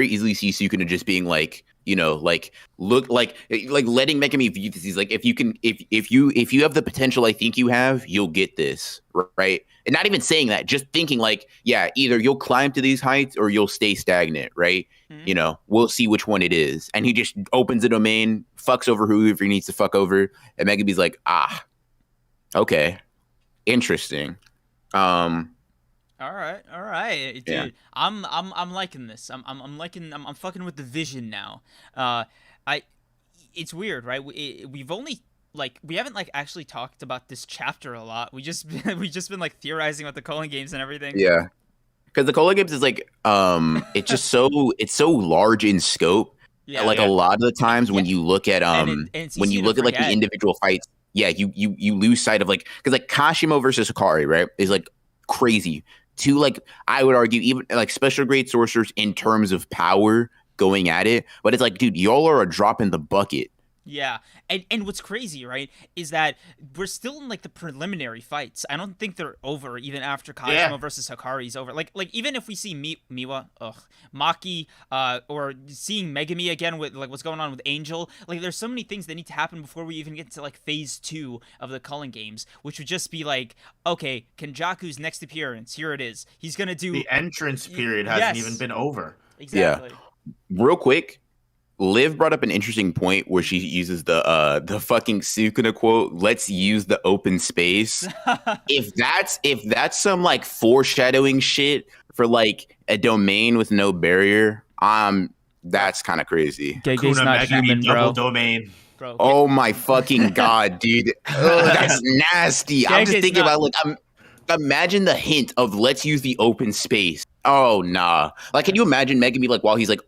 easily see Sukuna just being like, you know, like look like letting Megumi view this. He's like, if you have the potential I think you have, you'll get this, right? And not even saying that, just thinking like, yeah, either you'll climb to these heights or you'll stay stagnant, right? Mm-hmm. You know, we'll see which one it is. And he just opens a domain, fucks over whoever he needs to fuck over, and Megumi's like, okay, interesting. All right, dude. Yeah. I'm liking this. I'm fucking with the vision now. It's weird, right? We haven't like actually talked about this chapter a lot. We just been like theorizing about the Culling Games and everything. Yeah, because the Culling Games is like it's just so large in scope. Yeah, like a lot of the times when you look at when you look at like the individual fights, yeah, you lose sight of like, because like Kashimo versus Hakari, right, is like crazy. To like, I would argue even like special grade sorcerers in terms of power going at it. But it's like, dude, y'all are a drop in the bucket. Yeah, and what's crazy, right, is that we're still in like the preliminary fights. I don't think they're over even after Kashimo versus Hakari's over. Like even if we see Maki, or seeing Megumi again with like what's going on with Angel, like there's so many things that need to happen before we even get to like phase 2 of the Culling Games, which would just be like, okay, Kenjaku's next appearance, here it is. He's gonna do the entrance period hasn't even been over. Exactly. Yeah. Real quick. Liv brought up an interesting point where she uses the fucking Sukuna quote, "Let's use the open space." if that's some like foreshadowing shit for like a domain with no barrier, that's kind of crazy. Gege's not human, bro. Domain. Bro, oh my fucking god, dude. Oh, that's nasty. I'm just thinking about like imagine the hint of let's use the open space. Oh nah. Like, can you imagine Megumi like while he's like,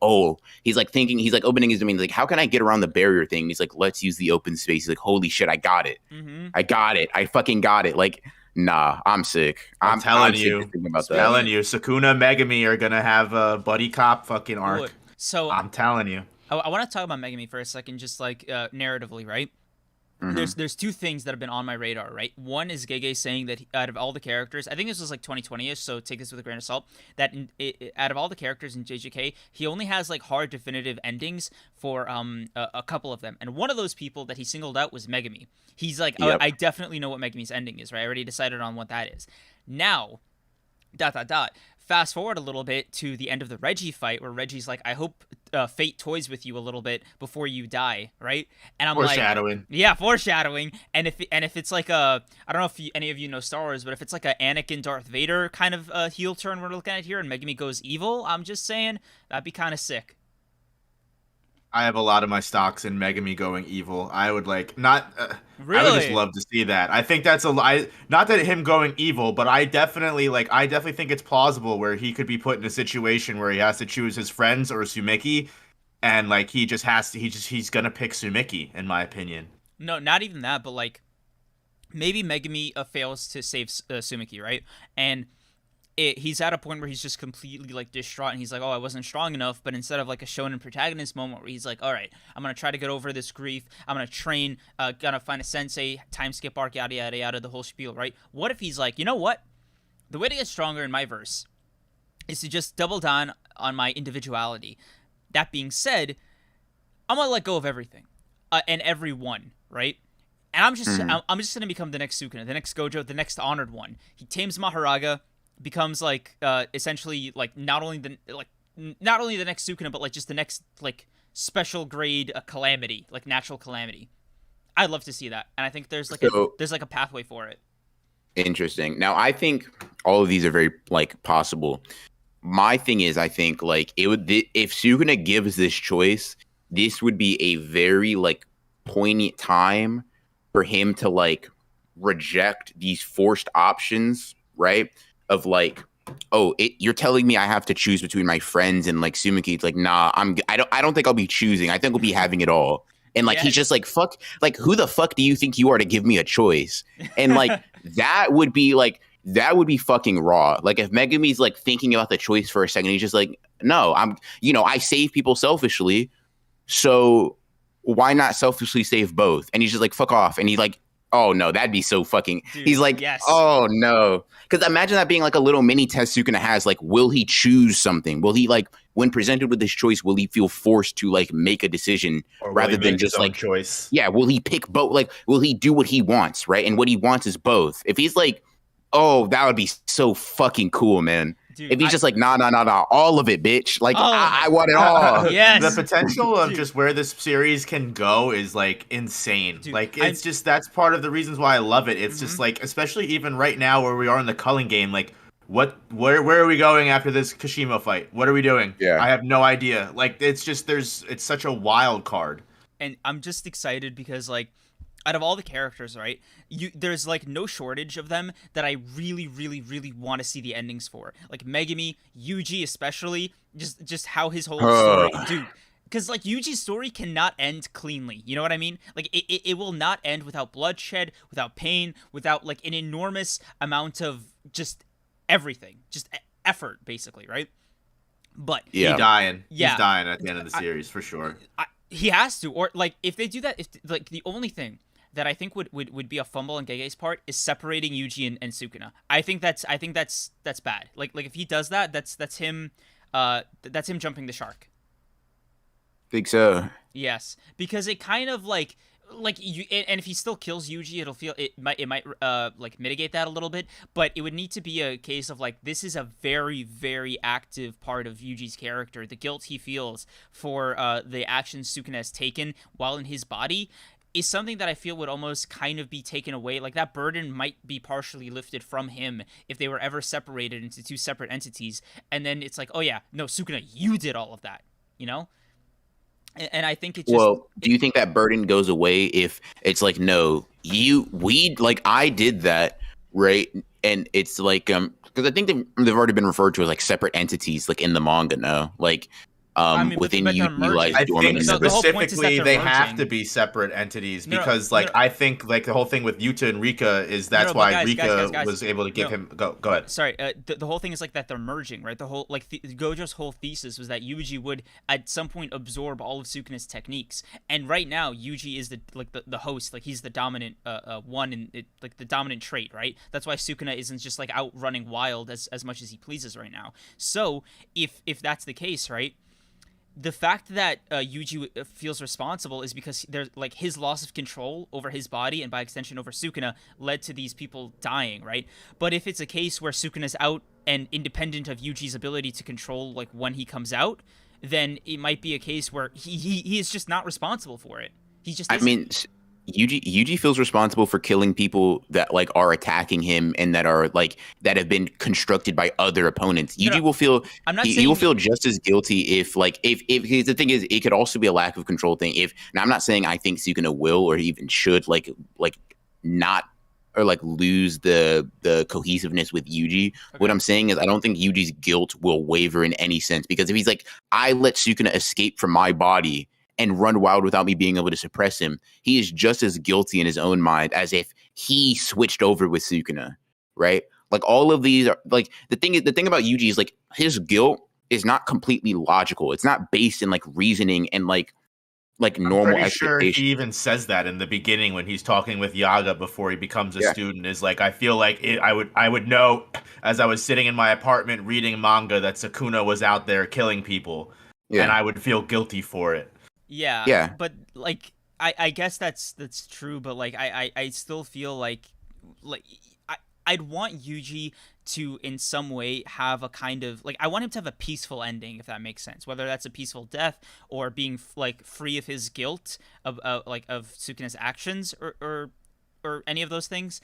he's like thinking, he's like opening his domain, like, how can I get around the barrier thing? He's like, let's use the open space. He's like, holy shit, I got it. Mm-hmm. I got it. I fucking got it. Like, nah, I'm sick. I'm telling you, Sukuna and Megumi are gonna have a buddy cop fucking arc. Good. So I'm telling you. I want to talk about Megumi for a second, just like narratively, right? Mm-hmm. There's two things that have been on my radar, right? One is Gege saying that out of all the characters, I think this was like 2020-ish, so take this with a grain of salt, that out of all the characters in JJK, he only has like hard definitive endings for a couple of them. And one of those people that he singled out was Megumi. He's like, yep. I definitely know what Megumi's ending is, right? I already decided on what that is. Now, ... Fast forward a little bit to the end of the Reggie fight, where Reggie's like, I hope fate toys with you a little bit before you die, right? And I'm foreshadowing. Like, yeah, foreshadowing. And if it's like I don't know if any of you know Star Wars, but if it's like a Anakin Darth Vader kind of heel turn we're looking at here, and Megumi goes evil, I'm just saying that'd be kind of sick. I have a lot of my stocks in Megumi going evil. I would like not. Really? I would just love to see that. I think that's not that him going evil, but I definitely think it's plausible where he could be put in a situation where he has to choose his friends or Sumiki, and like he's gonna pick Sumiki, in my opinion. No, not even that, but like maybe Megumi fails to save Sumiki, right? And he's at a point where he's just completely like distraught, and he's like, I wasn't strong enough. But instead of like a shonen protagonist moment where he's like, all right, I'm gonna try to get over this grief, I'm gonna train, gonna find a sensei, time skip arc, yada yada yada, the whole spiel, right? What if he's like, you know what, the way to get stronger in my verse is to just double down on my individuality. That being said, I'm gonna let go of everything and everyone, right? And I'm just gonna become the next Sukuna, the next Gojo, the next honored one. He tames Maharaga, becomes like essentially like not only the next Sukuna, but like just the next like special grade calamity, like natural calamity. I'd love to see that, and I think there's like a pathway for it. Interesting. Now I think all of these are very like possible. My thing is, I think like it would if Sukuna gives this choice, this would be a very like poignant time for him to like reject these forced options, right? Of like, you're telling me I have to choose between my friends and like Sumiki. It's like, nah, I don't think I'll be choosing. I think we'll be having it all. And like, He's just like, fuck, like, who the fuck do you think you are to give me a choice? And like, that would be fucking raw. Like if Megumi's like thinking about the choice for a second, he's just like, no, I save people selfishly. So why not selfishly save both? And he's just like, fuck off. And he's like, oh no, that'd be so fucking. Dude, he's like, yes. Oh no, because imagine that being like a little mini test Sukuna has. Like, will he choose something? Will he like, when presented with this choice, will he feel forced to like make a decision rather than just like choice? Yeah, will he pick both? Like, will he do what he wants? Right, and what he wants is both. If he's like, oh, that would be so fucking cool, man. Dude, if he's just like, nah, all of it, bitch. Like, I want it all. Yes. The potential of just where this series can go is like insane. Dude, like, it's just, that's part of the reasons why I love it. It's just like, especially even right now where we are in the Culling Game, like, where are we going after this Kashimo fight? What are we doing? Yeah. I have no idea. Like, it's just, it's such a wild card. And I'm just excited because, like, out of all the characters, right, there's like no shortage of them that I really, really, really want to see the endings for. Like Megumi, Yuji especially, just how his whole story, dude. Because like Yuji's story cannot end cleanly. You know what I mean? Like it will not end without bloodshed, without pain, without like an enormous amount of just everything, just effort, basically, right? But he's dying. Yeah, he's dying at the end of the series for sure. He has to, or like if they do that, if like the only thing that I think would be a fumble on Gege's part is separating Yuji and Sukuna. I think that's bad. Like if he does that, that's him jumping the shark. Think so. Yes, because it kind of like you, and if he still kills Yuji, it might like mitigate that a little bit, but it would need to be a case of like this is a very, very active part of Yuji's character. The guilt he feels for the actions Sukuna has taken while in his body is something that I feel would almost kind of be taken away. Like that burden might be partially lifted from him if they were ever separated into two separate entities, and then it's like, oh yeah, no, Sukuna, you did all of that, you know? And I think it just... Well, do you think that burden goes away if it's like, no, I did that, right? And it's like, because I think they've already been referred to as like separate entities, like in the manga now. Like, within I think specifically they have to be separate entities because I think like the whole thing with Yuta and Rika is that's why Rika was able to give him go ahead. Sorry, the whole thing is like that they're merging, right? The whole like Gojo's whole thesis was that Yuji would at some point absorb all of Sukuna's techniques, and right now Yuji is the host, like he's the dominant one in it, like the dominant trait, right? That's why Sukuna isn't just like out running wild as much as he pleases right now. So if that's the case, right? The fact that Yuji feels responsible is because there's like his loss of control over his body and by extension over Sukuna led to these people dying, right? But if it's a case where Sukuna's out and independent of Yuji's ability to control like when he comes out, then it might be a case where he is just not responsible for it. He just isn't. I mean, Yuji feels responsible for killing people that like are attacking him and that are like that have been constructed by other opponents. Yuji will feel he will feel just as guilty if the thing is it could also be a lack of control thing. And I'm not saying I think Sukuna will or even should like not or like lose the cohesiveness with Yuji. Okay. What I'm saying is I don't think Yuji's guilt will waver in any sense because if he's like I let Sukuna escape from my body and run wild without me being able to suppress him, he is just as guilty in his own mind as if he switched over with Sukuna, right? Like all of these are like the thing about Yuji is like his guilt is not completely logical. It's not based in like reasoning and like normal expectations. Sure he even says that in the beginning when he's talking with Yaga before he becomes a student is like I feel like I would know as I was sitting in my apartment reading manga that Sukuna was out there killing people and I would feel guilty for it. Yeah. But like I guess that's true, but like I still feel like I'd want Yuji to in some way have a kind of like I want him to have a peaceful ending, if that makes sense. Whether that's a peaceful death or being like free of his guilt of Sukuna's actions or any of those things.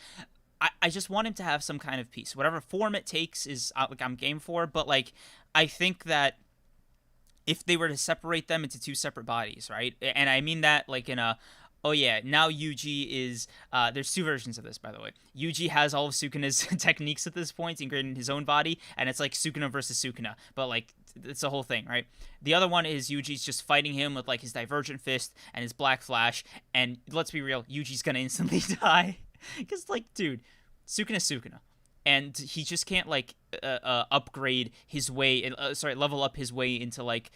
I just want him to have some kind of peace. Whatever form it takes is like I'm game for, but like I think that if they were to separate them into two separate bodies, right? And I mean that like in a, oh yeah, now Yuji is, there's two versions of this, by the way. Yuji has all of Sukuna's techniques at this point ingrained in his own body, and it's like Sukuna versus Sukuna, but like, it's the whole thing, right? The other one is Yuji's just fighting him with like his Divergent Fist and his Black Flash, and let's be real, Yuji's gonna instantly die. Because like, dude, Sukuna's Sukuna. And he just can't like upgrade his way. Level up his way into like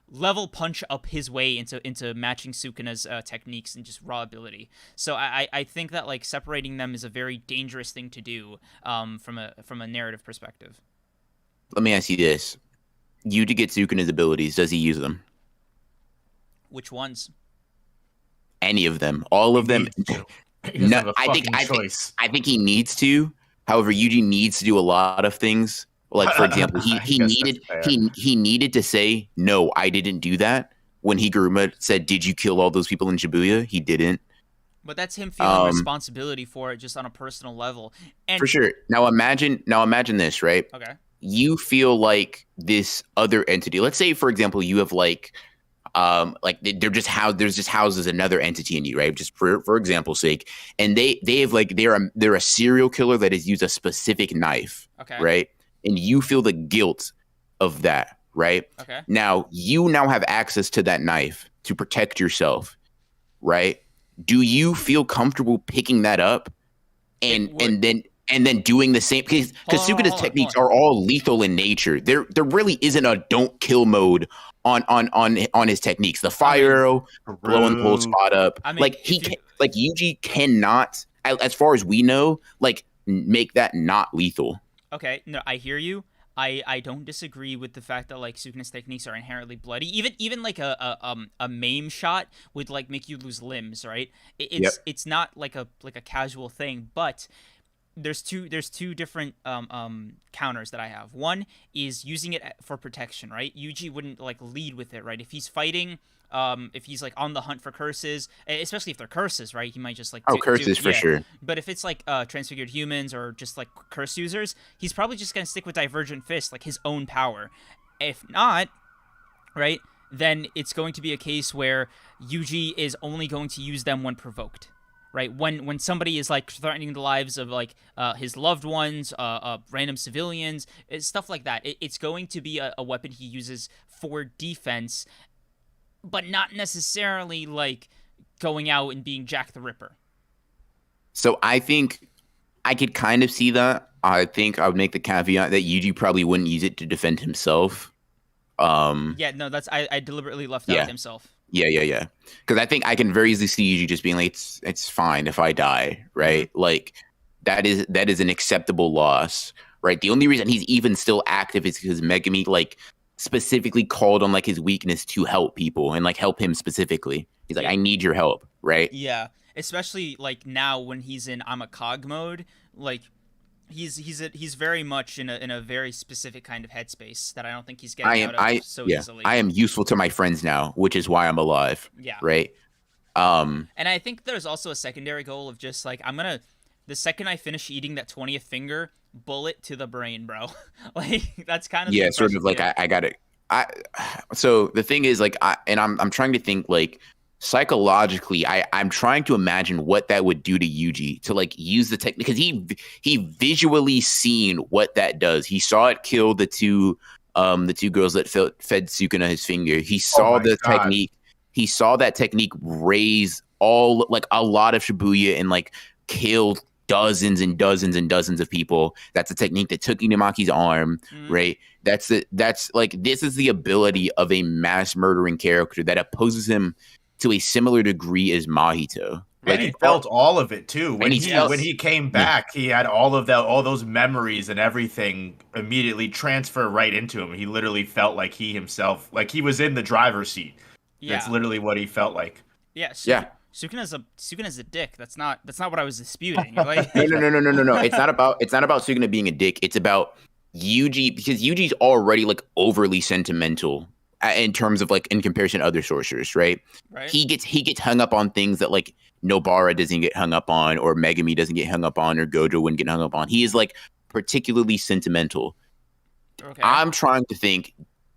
level punch up his way into matching Sukuna's techniques and just raw ability. So I think that like separating them is a very dangerous thing to do from a narrative perspective. Let me ask you this: Yuji gets Sukuna's abilities. Does he use them? Which ones? Any of them? All of them? No, I think he needs to. However, Yuji needs to do a lot of things. Like, for example, he needed to say, no, I didn't do that. When Higuruma said, did you kill all those people in Shibuya? He didn't. But that's him feeling responsibility for it just on a personal level. And for sure. Now imagine this, right? Okay. You feel like this other entity. Let's say, for example, you have like they're just houses another entity in you, right? Just for example's sake, and they have like they're a serial killer that has used a specific knife, okay, right? And you feel the guilt of that, right? Okay. Now you have access to that knife to protect yourself, right? Do you feel comfortable picking that up and then and then doing the same, because Sukuna's techniques are all lethal in nature. There really isn't a don't kill mode on his techniques. The fire arrow, blowing the whole spot up. Like Yuji cannot, as far as we know, like make that not lethal. Okay, no, I hear you. I don't disagree with the fact that like Sukuna's techniques are inherently bloody. Even like a maim shot would like make you lose limbs, right? It's not like a casual thing, but there's two different counters that I have. One is using it for protection, right? Yuji wouldn't like lead with it, right? If he's fighting, if he's like on the hunt for curses, especially if they're curses, right? He might just like curses for sure. But if it's like transfigured humans or just like curse users, he's probably just gonna stick with Divergent Fist, like his own power. If not, right, then it's going to be a case where Yuji is only going to use them when provoked. Right, when somebody is like threatening the lives of like his loved ones, random civilians, stuff like that, it's going to be a weapon he uses for defense, but not necessarily like going out and being Jack the Ripper. So I think I could kind of see that. I think I would make the caveat that Yuji probably wouldn't use it to defend himself. Yeah, no, that's I deliberately left out himself. Yeah. Because I think I can very easily see you just being like, it's fine if I die, right? Mm-hmm. Like that is an acceptable loss, right? The only reason he's even still active is because Megumi like specifically called on like his weakness to help people and like help him specifically. He's like, I need your help, right? Yeah, especially like now when he's in I'm a cog mode, like he's very much in a very specific kind of headspace that I don't think he's getting out of so easily. I am useful to my friends now, which is why I'm alive. Yeah. Right. And I think there's also a secondary goal of just like the second I finish eating that 20th finger, bullet to the brain, bro. Like that's kind of sort of like I got it. So the thing is like I'm trying to think like psychologically, I'm trying to imagine what that would do to Yuji to like use the technique, because he visually seen what that does. He saw it kill the two girls that fed Sukuna his finger. He saw technique. He saw that technique raise all like a lot of Shibuya and like kill dozens and dozens and dozens of people. That's a technique that took Inamaki's arm, right? That's like this is the ability of a mass murdering character that opposes him to a similar degree as Mahito. And he felt all of it too. When he came back, he had all those memories and everything immediately transfer right into him. He literally felt like he himself, like he was in the driver's seat. Yeah. That's literally what he felt like. Yeah. Sukuna's a dick. That's not what I was disputing. Like, no. It's not about Sukuna being a dick. It's about Yuji, because Yuji's already like overly sentimental in terms of like in comparison to other sorcerers, right? He gets hung up on things that like Nobara doesn't get hung up on, or Megumi doesn't get hung up on, or Gojo wouldn't get hung up on. He is like particularly sentimental. Okay. I'm trying to think,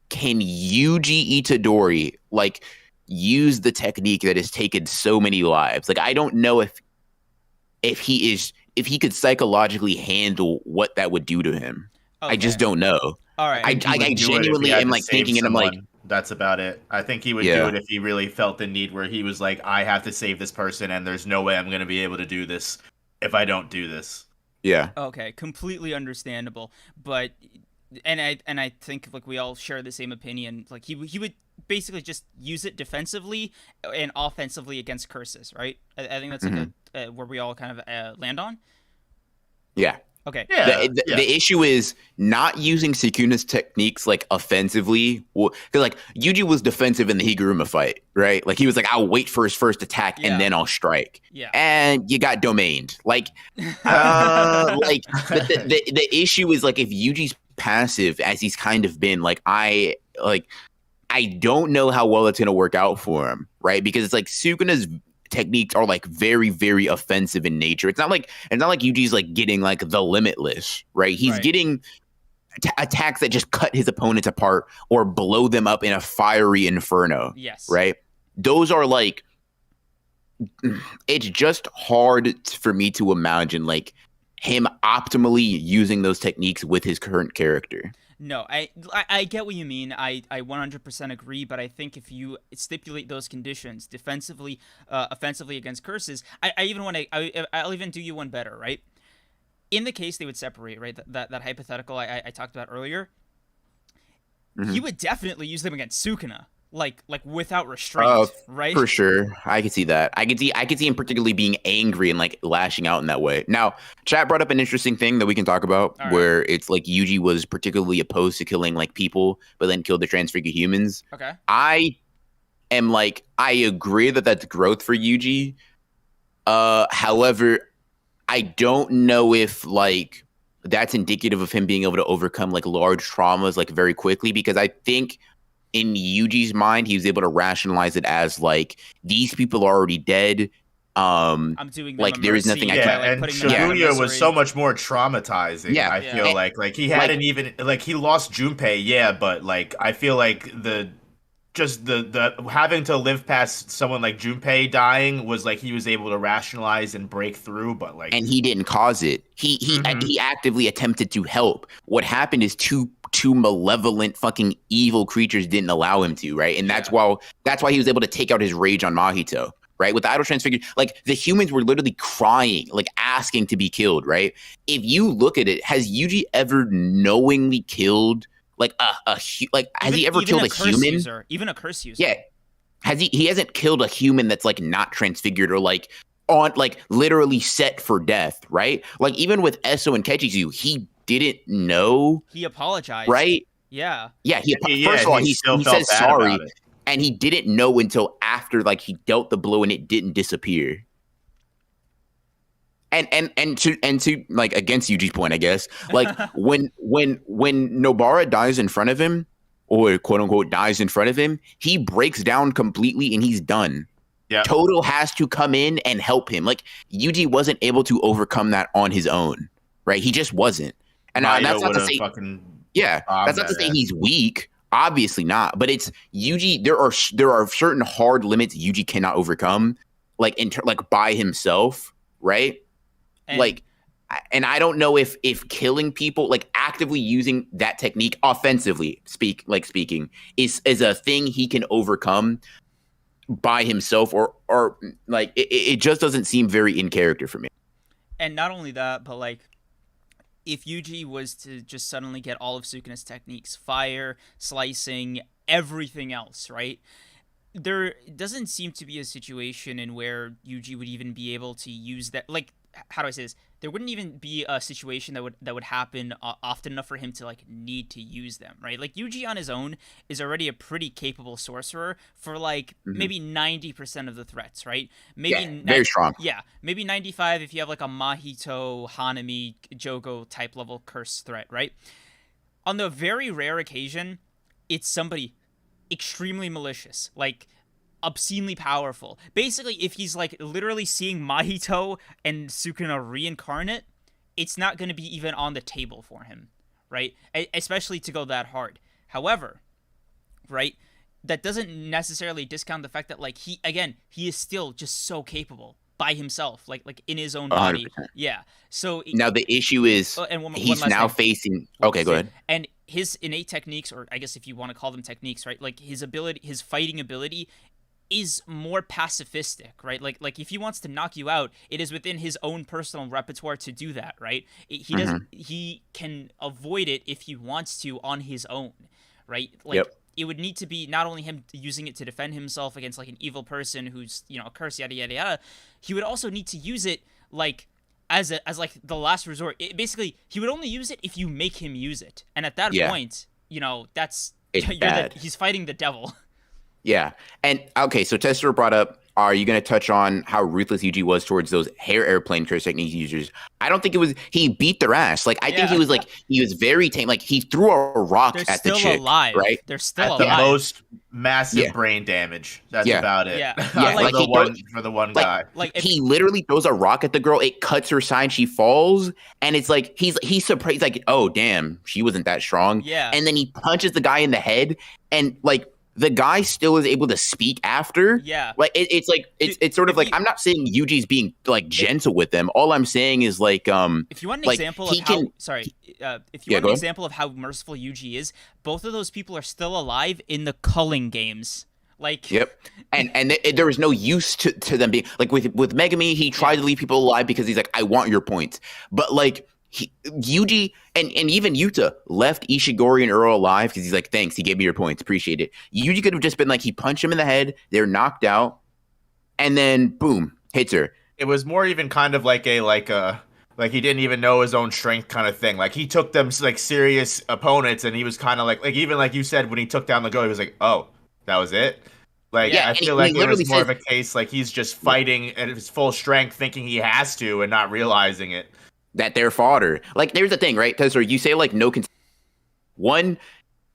can Yuji Itadori like use the technique that has taken so many lives? Like I don't know if he could psychologically handle what that would do to him. Okay. I just don't know. All right. I genuinely am like thinking, and I'm like, that's about it. I think he would do it if he really felt the need, where he was like, I have to save this person, and there's no way I'm going to be able to do this if I don't do this. Yeah. Okay, completely understandable. But and I think like we all share the same opinion. Like he would basically just use it defensively and offensively against curses, right? I think that's like where we all kind of land on. Yeah. Okay. Yeah, the issue is not using Sukuna's techniques like offensively, because like Yuji was defensive in the Higuruma fight, right? Like he was like, I'll wait for his first attack and then I'll strike. Yeah. And you got domained. Like, like the issue is like if Yuji's passive, as he's kind of been, like I don't know how well it's gonna work out for him, right? Because it's like Sukuna's techniques are like very, very offensive in nature. It's not like Yuji's like getting like the limitless, right? He's getting attacks that just cut his opponents apart or blow them up in a fiery inferno. Yes. Right? Those are like, it's just hard for me to imagine like him optimally using those techniques with his current character. No, I get what you mean. I 100% agree, but I think if you stipulate those conditions defensively, offensively against curses, I'll even do you one better, right? in the case they would separate, right? That hypothetical I talked about earlier, Mm-hmm. he would definitely use them against Sukuna, like without restraint, right? For sure, I could see that. I could see him particularly being angry and like lashing out in that way. Now, chat brought up an interesting thing that we can talk about, where it's like Yuji was particularly opposed to killing like people, but then killed the transfigured humans. Okay. I agree that that's growth for Yuji. However, I don't know if like that's indicative of him being able to overcome like large traumas like very quickly, because I think in Yuji's mind he was able to rationalize it as like these people are already dead. I'm doing them like there is nothing I can. Like, and Shibuya was so much more traumatizing. Yeah, I feel like he hadn't even like he lost Junpei, but like I feel like the having to live past someone like Junpei dying was like he was able to rationalize and break through, but like, and he didn't cause it. He actively attempted to help. What happened is two malevolent fucking evil creatures didn't allow him to, right? And that's why he was able to take out his rage on Mahito, right? With the idol transfigured, like the humans were literally crying, like asking to be killed, right? If you look at it, has Yuji ever knowingly killed like has he ever killed a human? Even a curse user. Yeah. He hasn't killed a human that's like not transfigured or like on like literally set for death, right? Like even with Eso and Kechizu, he didn't know. He apologized. Right? Yeah. Yeah, first of all, he says sorry, and he didn't know until after like he dealt the blow and it didn't disappear. And to like against Yuji's point, I guess, like when Nobara dies in front of him, or quote unquote dies in front of him, he breaks down completely and he's done. Yeah. Todo has to come in and help him. Like Yuji wasn't able to overcome that on his own, right? He just wasn't. And that's not to say, that's not to say he's weak. Obviously not. But it's Yuji. There are certain hard limits Yuji cannot overcome, like like by himself, right? And I don't know if killing people, like actively using that technique offensively speaking is a thing he can overcome by himself, or like it just doesn't seem very in character for me. And not only that, but like if Yuji was to just suddenly get all of Sukuna's techniques, fire, slicing, everything else, right? There doesn't seem to be a situation in where Yuji would even be able to use that. Like, how do I say this? There wouldn't even be a situation that would happen often enough for him to like need to use them, right? Like Yuji on his own is already a pretty capable sorcerer for like maybe 90% of the threats, right? Maybe very strong. Yeah, maybe 95 if you have like a Mahito, Hanami, Jogo type level curse threat, right? On the very rare occasion, it's somebody extremely malicious, like obscenely powerful. Basically, if he's like literally seeing Mahito and Sukuna reincarnate, it's not going to be even on the table for him, right? Especially to go that hard. However, right, that doesn't necessarily discount the fact that like he is still just so capable by himself, like in his own body. 100%. Yeah. So now the issue is he's now facing. Okay, go ahead. And his innate techniques, or I guess if you want to call them techniques, right? Like his fighting ability is more pacifistic, right? Like if he wants to knock you out, it is within his own personal repertoire to do that, right? He can avoid it if he wants to on his own, right? Like it would need to be not only him using it to defend himself against like an evil person who's, you know, a curse, yada yada yada. He would also need to use it like as like the last resort. Basically, he would only use it if you make him use it, and at that point, you know, he's fighting the devil. Yeah. And okay, so Tester brought up, are you going to touch on how ruthless Yuji was towards those hair airplane curse techniques users? I don't think it was, he beat their ass. Like, I think he was very tame. Like, he threw a rock at the chick. They're still alive. Right? They're still alive. The most massive brain damage. That's about it. Yeah. For the one guy. He literally throws a rock at the girl. It cuts her side. She falls. And it's like, he's surprised. He's like, oh, damn, she wasn't that strong. Yeah. And then he punches the guy in the head. And like, the guy still is able to speak after. Yeah. Like it's sort of like, I'm not saying Yuji's being like gentle with them. All I'm saying is like if you want an example of how example of how merciful Yuji is, both of those people are still alive in the Culling games. Like and there was no use to them being like with Megumi, he tried to leave people alive because he's like, I want your points. But like Yuji and even Yuta left Ishigori and Earl alive because he's like, thanks, he gave me your points, appreciate it. Yuji could have just been like, he punched him in the head, they're knocked out, and then boom, hits her. It was more even kind of like he didn't even know his own strength kind of thing. Like he took them like serious opponents, and he was kind of like even like you said when he took down the Go, he was like, oh, that was it. Like I feel like it was more of a case like he's just fighting at his full strength, thinking he has to, and not realizing it. That they're fodder. Like, there's the thing, right, Tesla? You say, like, no... One,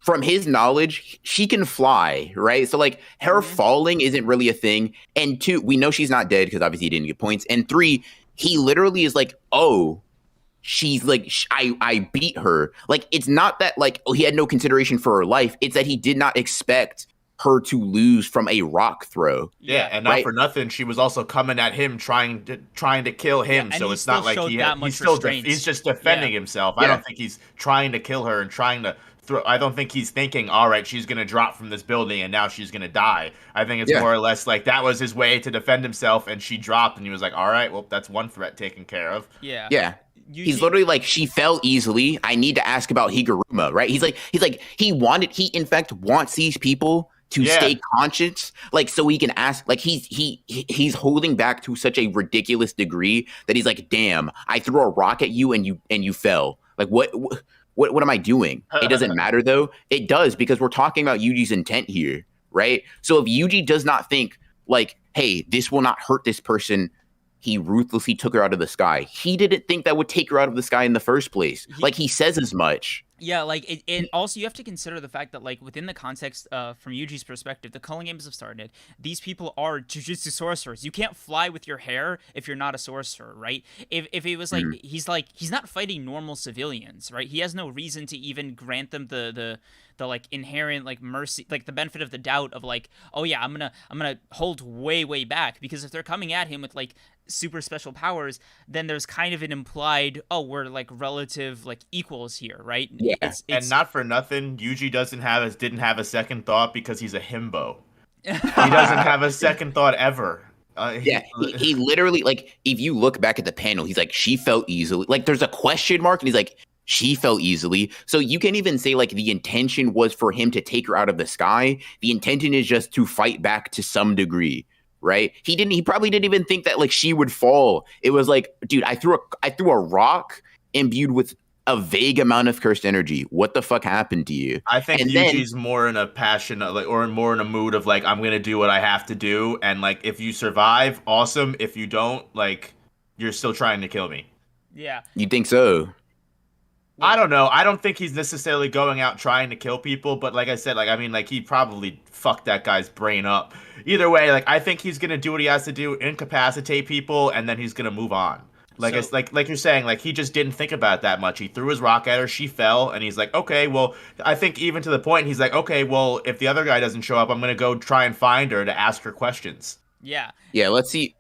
from his knowledge, she can fly, right? So, like, her falling isn't really a thing. And two, we know she's not dead because obviously he didn't get points. And three, he literally is like, oh, she's like, I beat her. Like, it's not that, like, oh, he had no consideration for her life. It's that he did not expect her to lose from a rock throw. Yeah, and not for nothing, she was also coming at him trying to kill him. Yeah, so it's not like he's just defending himself. Yeah. I don't think he's trying to kill her and trying to throw. I don't think he's thinking, all right, she's gonna drop from this building and now she's gonna die. I think it's more or less like that was his way to defend himself, and she dropped, and he was like, all right, well, that's one threat taken care of. Yeah. He's literally like, she fell easily. I need to ask about Higuruma, right? He in fact wants these people to stay conscious, like, so he can ask, like, he's holding back to such a ridiculous degree that he's like, damn, I threw a rock at you and you fell. Like, what am I doing? It doesn't matter though. It does, because we're talking about Yuji's intent here, right? So if Yuji does not think like, hey, this will not hurt this person, he ruthlessly took her out of the sky. He didn't think that would take her out of the sky in the first place. Like, he says as much. Yeah, like, and also you have to consider the fact that, like, within the context from Yuji's perspective, the Culling Games have started. These people are jujutsu sorcerers. You can't fly with your hair if you're not a sorcerer, right? If it was like, he's not fighting normal civilians, right? He has no reason to even grant them the like inherent like mercy, like the benefit of the doubt of like, oh yeah, I'm gonna hold way back, because if they're coming at him with like super special powers, then there's kind of an implied, oh, we're like relative like equals here, right? Yeah. It's and not for nothing, Yuji didn't have a second thought, because he's a himbo. He doesn't have a second thought ever. He literally, like, if you look back at the panel, he's like, she fell easily. Like, there's a question mark, and he's like, she fell easily. So you can even say, like, the intention was for him to take her out of the sky. The intention is just to fight back to some degree, right? He probably didn't even think that, like, she would fall. It was like, dude, I threw a rock imbued with a vague amount of cursed energy. What the fuck happened to you? I think Yuji's more in a passion, like, or more in a mood of like, I'm gonna do what I have to do, and like, if you survive, awesome. If you don't, like, you're still trying to kill me. Yeah. You think so? I don't know. I don't think he's necessarily going out trying to kill people, but like I said, like, I mean, like, he probably fucked that guy's brain up. Either way, like, I think he's gonna do what he has to do, incapacitate people, and then he's gonna move on. Like, it's like you're saying, like, he just didn't think about it that much. He threw his rock at her, she fell, and he's like, okay, well, I think even to the point, he's like, okay, well, if the other guy doesn't show up, I'm gonna go try and find her to ask her questions. Yeah. Yeah. Let's see.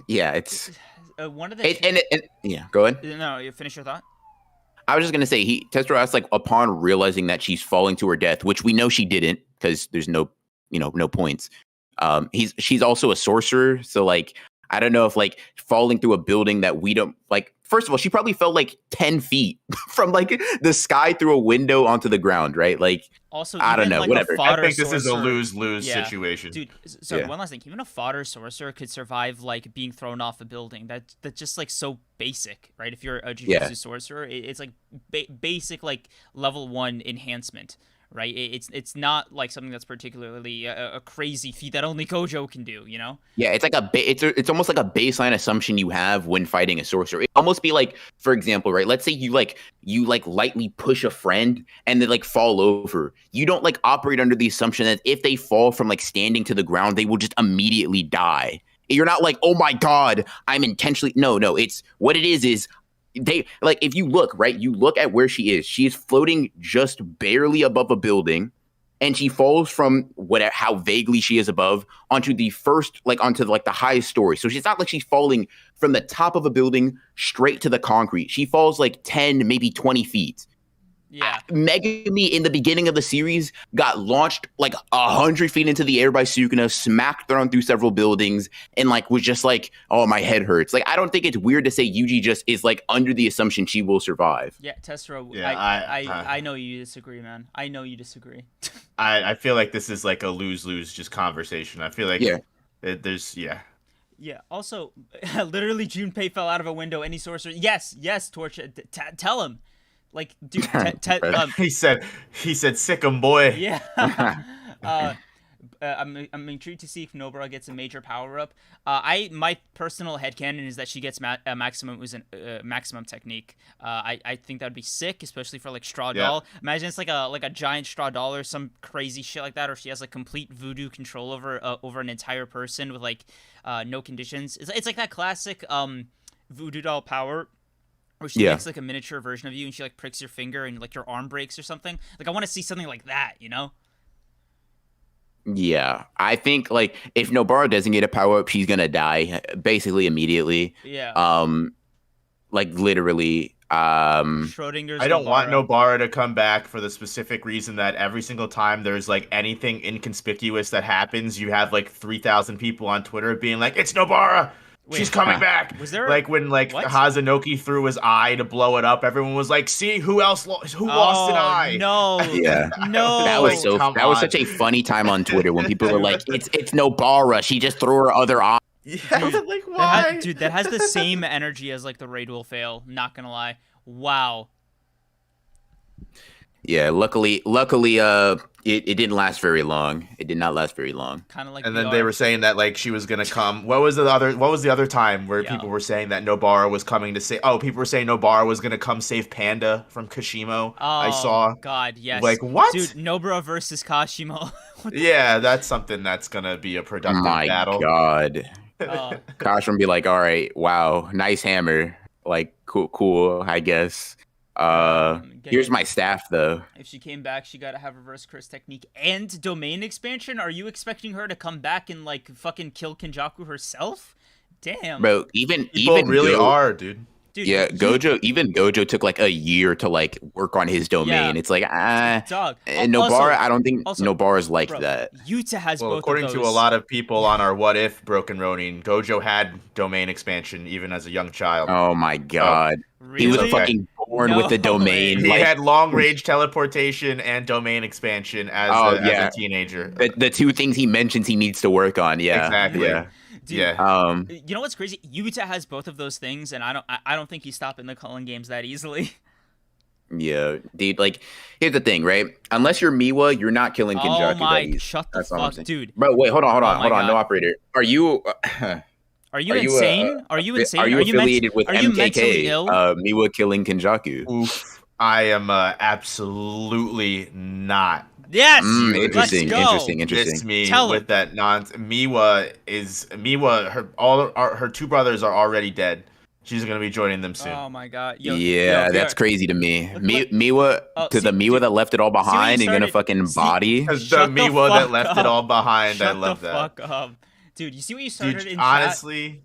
Yeah, it's one of the and yeah. Go ahead. No, you finish your thought. I was just gonna say, Testro asked, like, upon realizing that she's falling to her death, which we know she didn't, because there's no points. She's also a sorcerer, so, like, I don't know if, like, falling through a building that we don't, like, first of all, she probably fell like 10 feet from, like, the sky through a window onto the ground, right? Like, also, I don't know, like, whatever. I think this is a lose-lose situation. Dude, so one last thing. Even a fodder sorcerer could survive, like, being thrown off a building. That's just, like, so basic, right? If you're a jujutsu sorcerer, it's, like, basic, like, level 1 enhancement. Right, it's not like something that's particularly a crazy feat that only Gojo can do, you know? Yeah, it's like it's almost like a baseline assumption you have when fighting a sorcerer. It almost be like, for example, right? Let's say you lightly push a friend and they, like, fall over. You don't, like, operate under the assumption that if they fall from, like, standing to the ground, they will just immediately die. You're not like, oh my god, I'm intentionally. No, it's what it is. They, like, if you look, right, you look at where she is floating just barely above a building, and she falls from how vaguely she is above onto the highest story. So it's not like she's falling from the top of a building straight to the concrete. She falls like 10, maybe 20 feet. Yeah. Megumi in the beginning of the series got launched like 100 feet into the air by Sukuna, smacked thrown through several buildings, and like was just like, oh, my head hurts. Like, I don't think it's weird to say Yuji just is like under the assumption she will survive. Yeah, Tessero, Yeah, I know you disagree, man. I know you disagree. I feel like this is like a lose-lose just conversation. I feel like Yeah. Also, literally, Junpei fell out of a window. Any sorcerer? Yes, Torch. Tell him. Like, dude, he said, sick 'em, boy. Yeah. I'm intrigued to see if Nobara gets a major power up. My personal headcanon is that she gets maximum technique. I think that'd be sick, especially for like straw doll. Imagine it's like a giant straw doll or some crazy shit like that, or she has like complete voodoo control over an entire person with like no conditions. It's like that classic voodoo doll power. Or she makes like a miniature version of you, and she like pricks your finger, and like your arm breaks or something. Like, I want to see something like that, you know? Yeah, I think like if Nobara doesn't get a power up, she's gonna die basically immediately. Yeah. Like literally. Schrodinger's. I don't want Nobara to come back for the specific reason that every single time there's like anything inconspicuous that happens, you have like 3,000 people on Twitter being like, "It's Nobara. She's coming back." Was there like when like what? Hazanoki threw his eye to blow it up? Everyone was like, "See who else? Who lost an eye?" No, yeah, no. That was was such a funny time on Twitter when people were like, "It's Nobara. She just threw her other eye." Yeah, like why? That has the same energy as like the raid will fail. Not gonna lie. Wow. Yeah, luckily, it didn't last very long. It did not last very long. Kind of like. And then they were saying that like she was gonna come. What was the other time where people were saying that Nobara was coming to say? Oh, people were saying Nobara was gonna come save Panda from Kashimo. I saw. God, yes. Like what? Dude, Nobara versus Kashimo. Yeah, that's something that's gonna be a productive battle. My God. Kashimo be like, all right, wow, nice hammer. Like, cool, I guess. Here's my staff, though. If she came back, she gotta have reverse curse technique and domain expansion. Are you expecting her to come back and like fucking kill Kenjaku herself? Damn, bro. People really are, dude. Yeah, Gojo took like a year to like work on his domain. Yeah. It's like dog. And Nobara, I don't think Nobara's like that. Yuta has both according of those. to a lot of people on our What If Broken Ronin, Gojo had domain expansion even as a young child. Oh my God. Really? He was fucking born with the domain. He had long range teleportation and domain expansion as a teenager. The two things he mentions he needs to work on. Yeah, exactly. Yeah. Dude, yeah. You know what's crazy? Yuta has both of those things, and I don't think he's stopping the Culling games that easily. Yeah, dude. Like, here's the thing, right? Unless you're Miwa, you're not killing Kenjaku. Oh my! Shut the fuck, dude. Bro, wait, hold on. No operator. Are you? Are you insane? Are you insane? Are you affiliated with MKK? Miwa killing Kenjaku. Oof. I am absolutely not. Yes. Interesting. Diss me with that nonsense. Miwa. Her two brothers are already dead. She's gonna be joining them soon. Oh my God. That's crazy to me. Miwa the Miwa that left it all behind and gonna fucking body. The Miwa that left it all behind. I love that. Fuck up. Dude, you see what you started in honestly,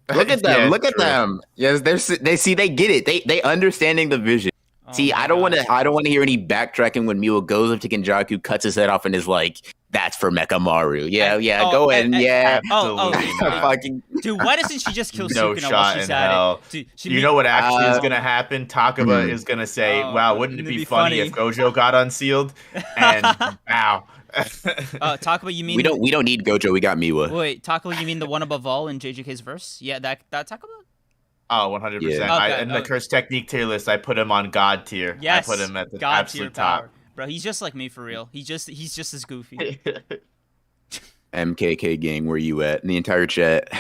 chat? Look at them. Look at them. Yes, they get it. They understanding the vision. See, I don't want to hear any backtracking when Miwa goes up to Kenjaku, cuts his head off, and is like, "That's for Mekamaru." Go ahead. Absolutely. Dude, why doesn't she just kill no Sukuna shot while she's in at hell. it? Dude, you know what actually is gonna happen? Takaba is gonna say, "Wow, wouldn't it be funny if Gojo got unsealed?" And wow. Takaba, you mean we don't need Gojo, we got Miwa. Wait, Takaba, you mean the one above all in JJK's verse? Yeah, that Takaba? Oh, 100%. Yeah. In the Curse Technique tier list, I put him on God tier. Yes, I put him at the God absolute top. Bro, he's just like me for real. He's just as goofy. MKK gang, where you at? In the entire chat.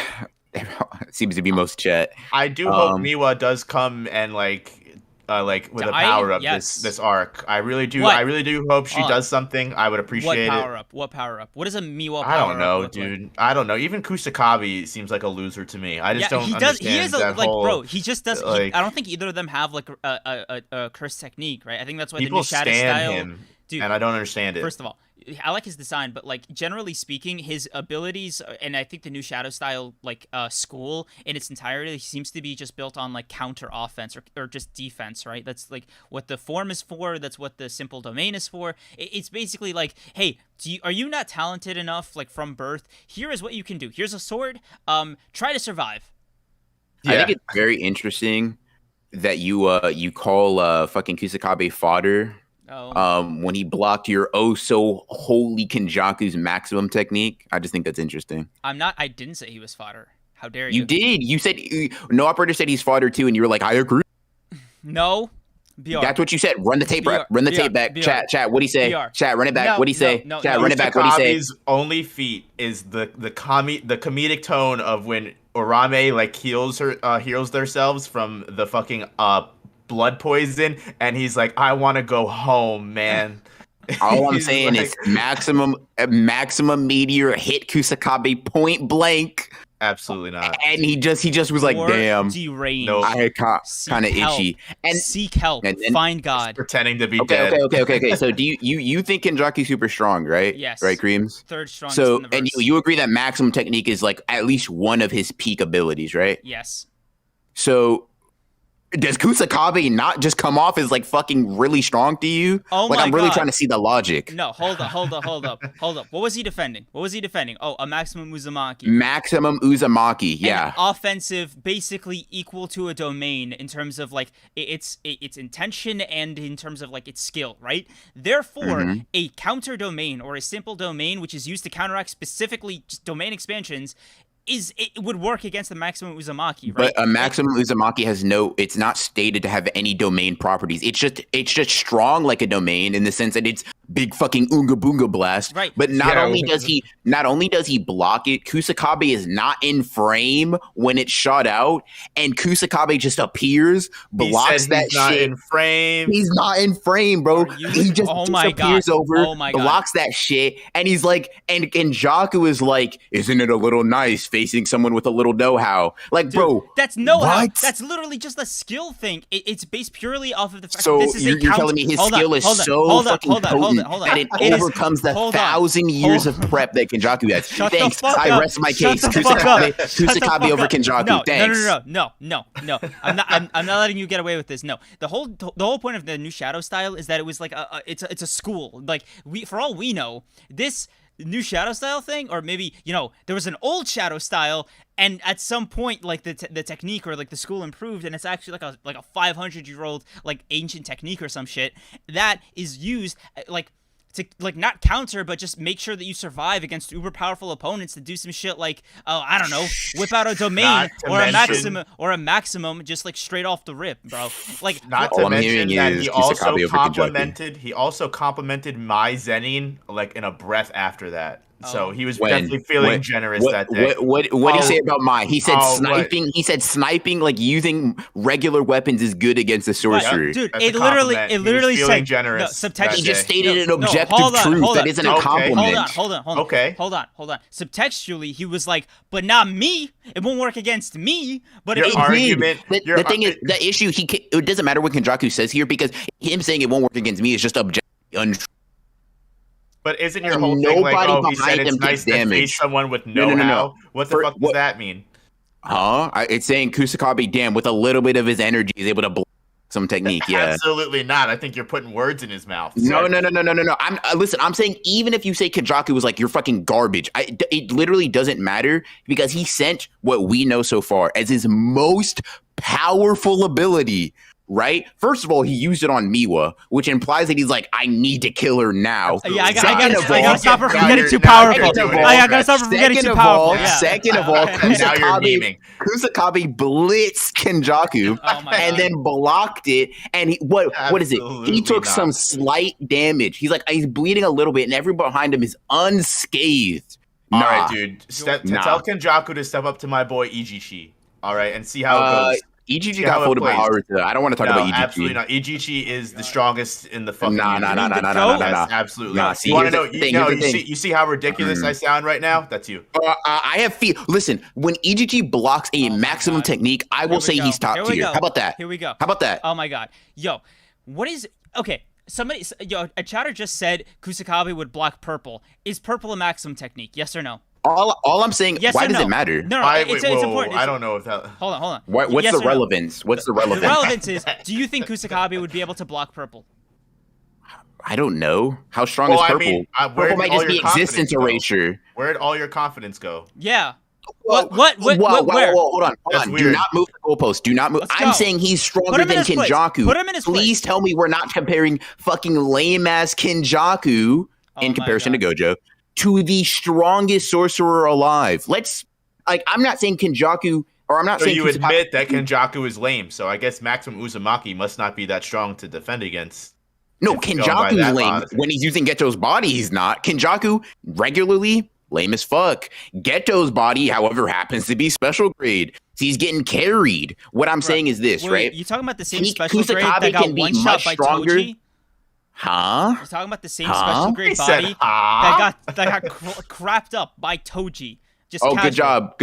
Seems to be most chat. I do hope Miwa does come and like with a power up this arc. I really do. What? I really do hope she does something. I would appreciate it. What power up? What is a Miwa power up? I don't know, dude. Like? I don't know. Even Kusakabe seems like a loser to me. I just don't understand. He is bro. He just does. Like, I don't think either of them have like a curse technique, right? I think that's why people the new Shadow stan style. him. Dude, and I don't understand it. First of all, I like his design, but like generally speaking, his abilities, and I think the new Shadow style school in its entirety seems to be just built on like counter offense or just defense, right? That's like what the form is for. That's what the simple domain is for. It's basically like, hey, are you not talented enough like from birth? Here is what you can do. Here's a sword. Try to survive. Yeah. I think it's very interesting that you call fucking Kusakabe fodder. When he blocked your so holy Kenjaku's maximum technique. I just think that's interesting. I didn't say he was fodder. How dare you? You did. You said no operator said he's fodder too, and you were like, I agree. No. BR. That's what you said. Run the tape. Run the tape back. BR. Chat. What'd he say? BR. Chat. Run it back. What'd he say? Chat. Run it back. What'd he say? Kusakabe's only feat is the comedic tone of when Orame like heals themselves from the fucking blood poison, and he's like, I want to go home, man. All I'm saying is maximum meteor hit Kusakabe point blank. Absolutely not. And he just was like, damn. Deranged. No, I kind of itchy. And seek help. And find God. Pretending to be dead. Okay. So do you think Kenjaku's super strong, right? Yes. Right, Creams? Third strongest in the verse. And you agree that maximum technique is like at least one of his peak abilities, right? Yes. So does Kusakabe not just come off as like fucking really strong to you? Oh like my I'm really God. trying to see the logic. No, hold up. What was he defending? Oh, a maximum Uzumaki. Maximum Uzumaki, yeah. And offensive, basically equal to a domain in terms of like its intention and in terms of like its skill, right? Therefore, a counter domain or a simple domain which is used to counteract specifically just domain expansions it would work against the maximum Uzumaki, right? But a maximum Uzumaki it's not stated to have any domain properties. It's just strong like a domain in the sense that it's big fucking Oonga Boonga blast. Right. But not only does he block it, Kusakabe is not in frame when it's shot out, and Kusakabe just appears, blocks that shit. He's not in frame. He's not in frame, bro. He just appears over, blocks that shit, and he's like, and Kenjaku is like, isn't it a little nice facing someone with a little know-how? Like, dude, bro, that's know-how. What? That's literally just a skill thing. It's based purely off of the fact that this is you're telling me his skill is so fucking potent that it overcomes the 1,000 years of prep that Kenjaku has. Thanks. I rest my case. Kusakabe over Kenjaku. Thanks. No. I'm not letting you get away with this. No. The whole point of the new Shadow style is that it was like it's a school. Like for all we know, this new Shadow style thing, or maybe there was an old Shadow style, and at some point like the technique or like the school improved, and it's actually like a 500-year-old like ancient technique or some shit that is used like to like not counter but just make sure that you survive against uber powerful opponents to do some shit like I don't know, whip out a domain or a maximum just like straight off the rip, bro. Like not to mention that he also complimented my Zenin like in a breath after that. So he was definitely feeling generous that day. What did he say about mine? He said sniping. He said sniping, like using regular weapons, is good against the sorcerer. Dude, it literally said generous. He just stated an objective truth that isn't a compliment. Hold on. Subtextually, he was like, "But not me. It won't work against me." But the thing is, the issue it doesn't matter what Kenjaku says here, because him saying it won't work against me is just objectively untrue. But isn't your whole thing like, he said it's nice to face someone with know-how? No. What the fuck does that mean? It's saying Kusakabe, damn, with a little bit of his energy, is able to block some technique. Yeah, absolutely not. I think you're putting words in his mouth. No. Listen, I'm saying even if you say Kenjaku was like, you're fucking garbage, it literally doesn't matter, because he sent what we know so far as his most powerful ability. Right? First of all, he used it on Miwa, which implies that he's like, I need to kill her now. Yeah, I gotta stop her from getting too powerful. I gotta stop her from getting too powerful. Second of all, Kusakabe blitzed Kenjaku and then blocked it. And what is it? He took some slight damage. He's bleeding a little bit, and everyone behind him is unscathed. All right, dude. Tell Kenjaku to step up to my boy Ijishi. All right, and see how it goes. EGG got folded by Haruta. I don't want to talk about EGG. Absolutely not. EGG is the strongest in the fucking Nah. Absolutely. See, you want to know? You see how ridiculous I sound right now? That's you. I have listen, when EGG blocks a maximum technique, I will say he's top tier. How about that? Here we go. How about that? Oh my god. Yo, what is okay? A chatter just said Kusakabe would block purple. Is purple a maximum technique? Yes or no? All I'm saying, yes why does it matter? No, it's important. I don't know if that... Hold on. What's the relevance? No? What's the relevance? The relevance is, do you think Kusakabe would be able to block purple? I don't know. How strong is purple? I mean, purple might just be existence erasure. Where'd all your confidence go? Yeah. What? Where? Hold on. Do not move the goalpost. Do not move. I'm saying he's stronger than Kenjaku. Put him in his place. Please tell me we're not comparing fucking lame-ass Kenjaku in comparison to Gojo to the strongest sorcerer alive. I'm not saying Kenjaku, or I'm not saying you admit that Kenjaku is lame, so I guess Maximum Uzumaki must not be that strong to defend against. No, Kenjaku's lame. When he's using Geto's body, he's not. Kenjaku, regularly, lame as fuck. Geto's body, however, happens to be special grade. So he's getting carried. What I'm saying is this, right? You talking about the same special grade that got one shot by Toji? Huh? You're talking about the same special grade body that got crapped up by Toji. Just good job.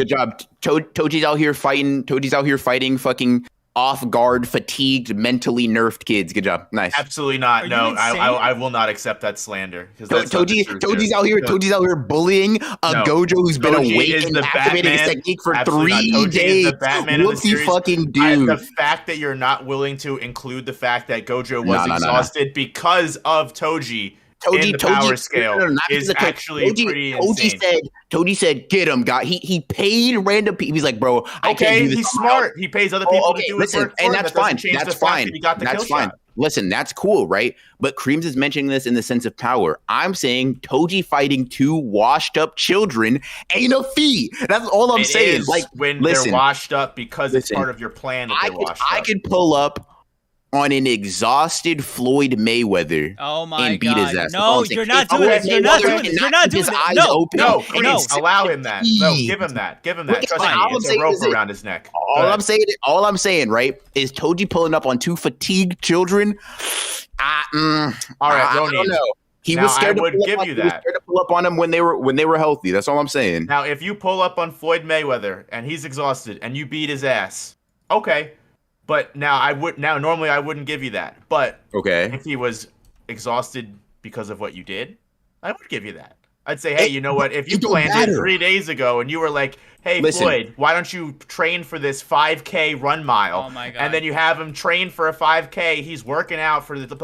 Toji's out here fighting fucking off-guard, fatigued, mentally nerfed kids. Good job. Nice. Absolutely not. No, I will not accept that slander. Toji's out here bullying Gojo who's been awake and activating his technique for 3 days. The Batman Whoopsie fucking dude. The fact that you're not willing to include the fact that Gojo was exhausted because of Toji in the power scale is actually pretty insane. Toji said, get him, guy. He paid random people. He's like, bro, I can't do this. He's smart. He pays other people to do his work for him. That's fine. That's fine. That's fine. Listen, that's cool, right? But Creams is mentioning this in the sense of power. I'm saying Toji fighting 2 washed up children ain't a feat. That's all I'm saying. Like when they're washed up because it's part of your plan that they're washed up. I could pull up on an exhausted Floyd Mayweather and beat his ass. No, you're not doing it. You're not doing it. You're not doing it. No, allow him that. No, give him that. Trust me, it's a rope around his neck. All I'm saying, right, is Toji pulling up on 2 fatigued children. All right, Ronnie. I don't know. He was scared to pull up on them when they were healthy. That's all I'm saying. Now, if you pull up on Floyd Mayweather and he's exhausted and you beat his ass, okay. But normally I wouldn't give you that. But if he was exhausted because of what you did, I would give you that. I'd say, hey, you know what? If you planned it 3 days ago and you were like, hey, Floyd, why don't you train for this 5K run mile? Oh my God. And then you have him train for a 5K. He's working out for the